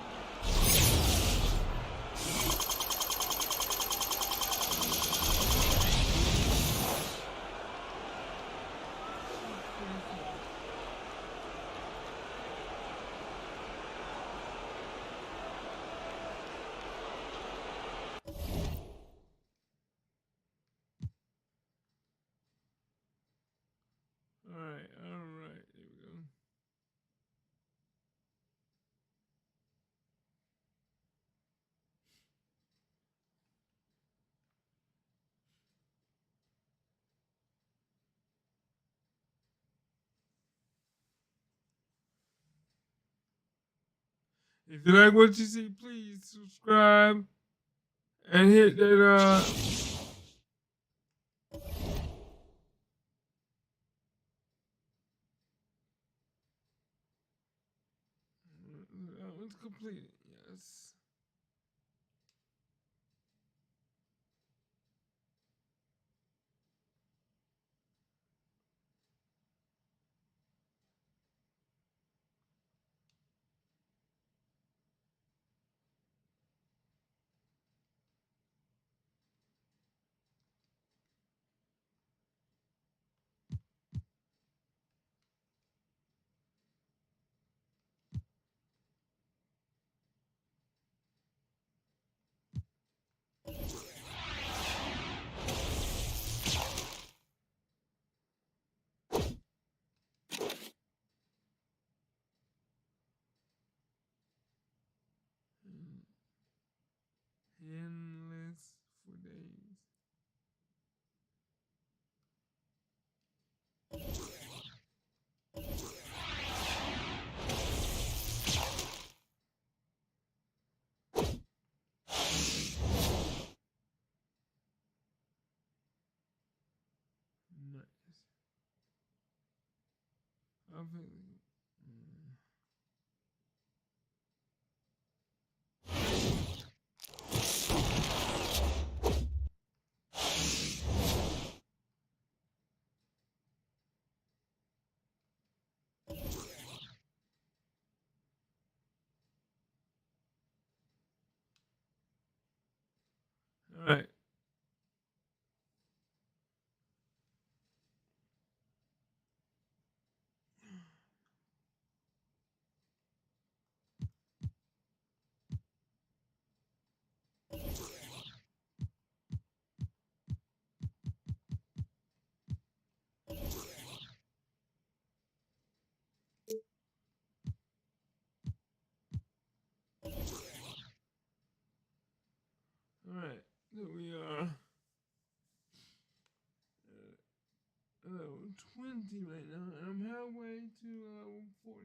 All right. There we go. If you like what you see, please subscribe and hit that it's completed. Yes. think. All right. All right. So we are 20 right now, and I'm halfway to 40.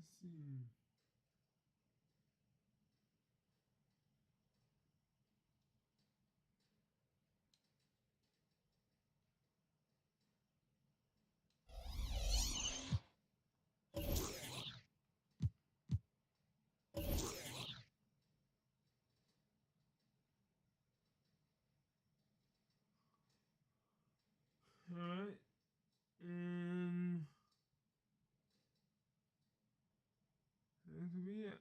Let's see. Alright. And that could be it.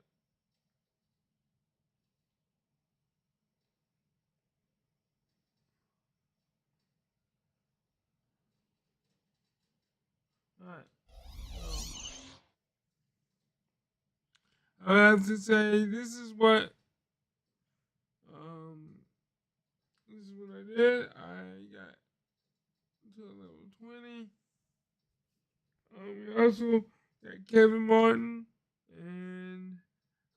Alright. I have to say this is what I did. I got to level 20. We also got Kevin Martin and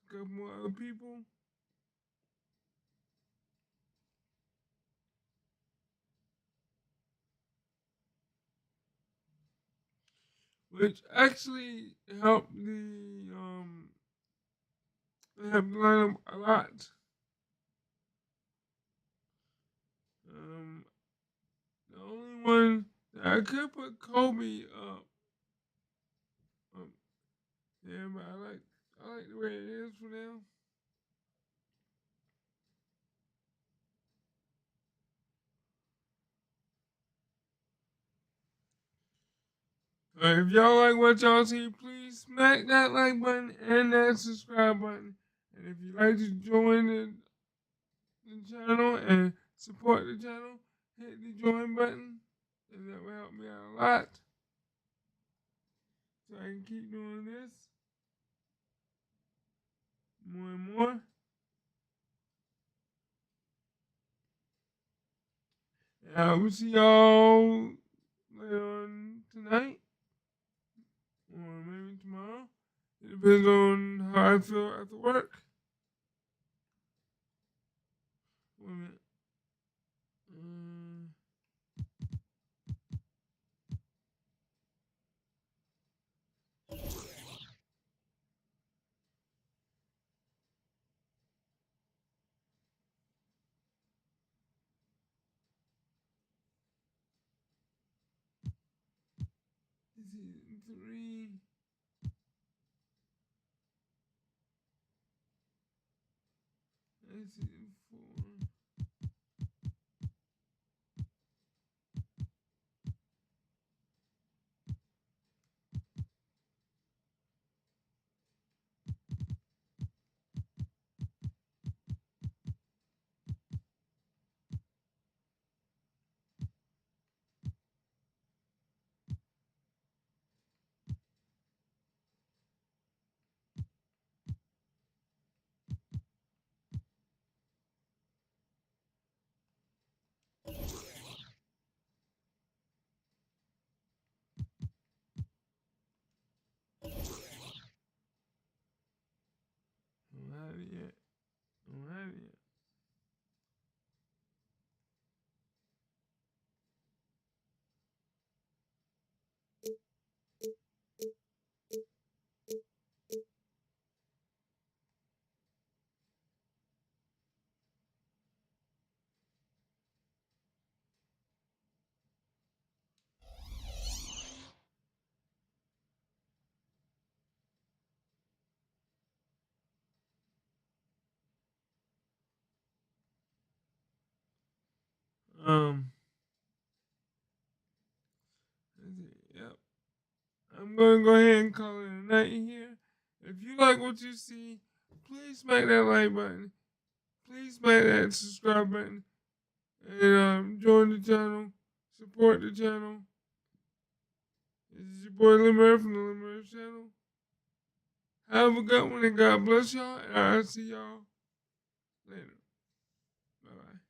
a couple more other people. Which actually helped the lineup a lot. The only one that I could put Kobe up. Yeah, but I like the way it is for now. If y'all like what y'all see, please smack that like button and that subscribe button. And if you'd like to join the channel and support the channel, hit the join button. And that will help me out a lot. So I can keep doing this more and more. And I will see y'all later on tonight. Or maybe tomorrow. It depends on how I feel after work. Wait a minute. Season 3. Season 4. Don't have it yet. Don't have it yet. Let's see. Yep. I'm gonna go ahead and call it a night here. If you like what you see, please smack that like button. Please smack that subscribe button. And join the channel. Support the channel. This is your boy Lindberg from the Lindberg channel. Have a good one and God bless y'all. And I'll see y'all later. Bye bye.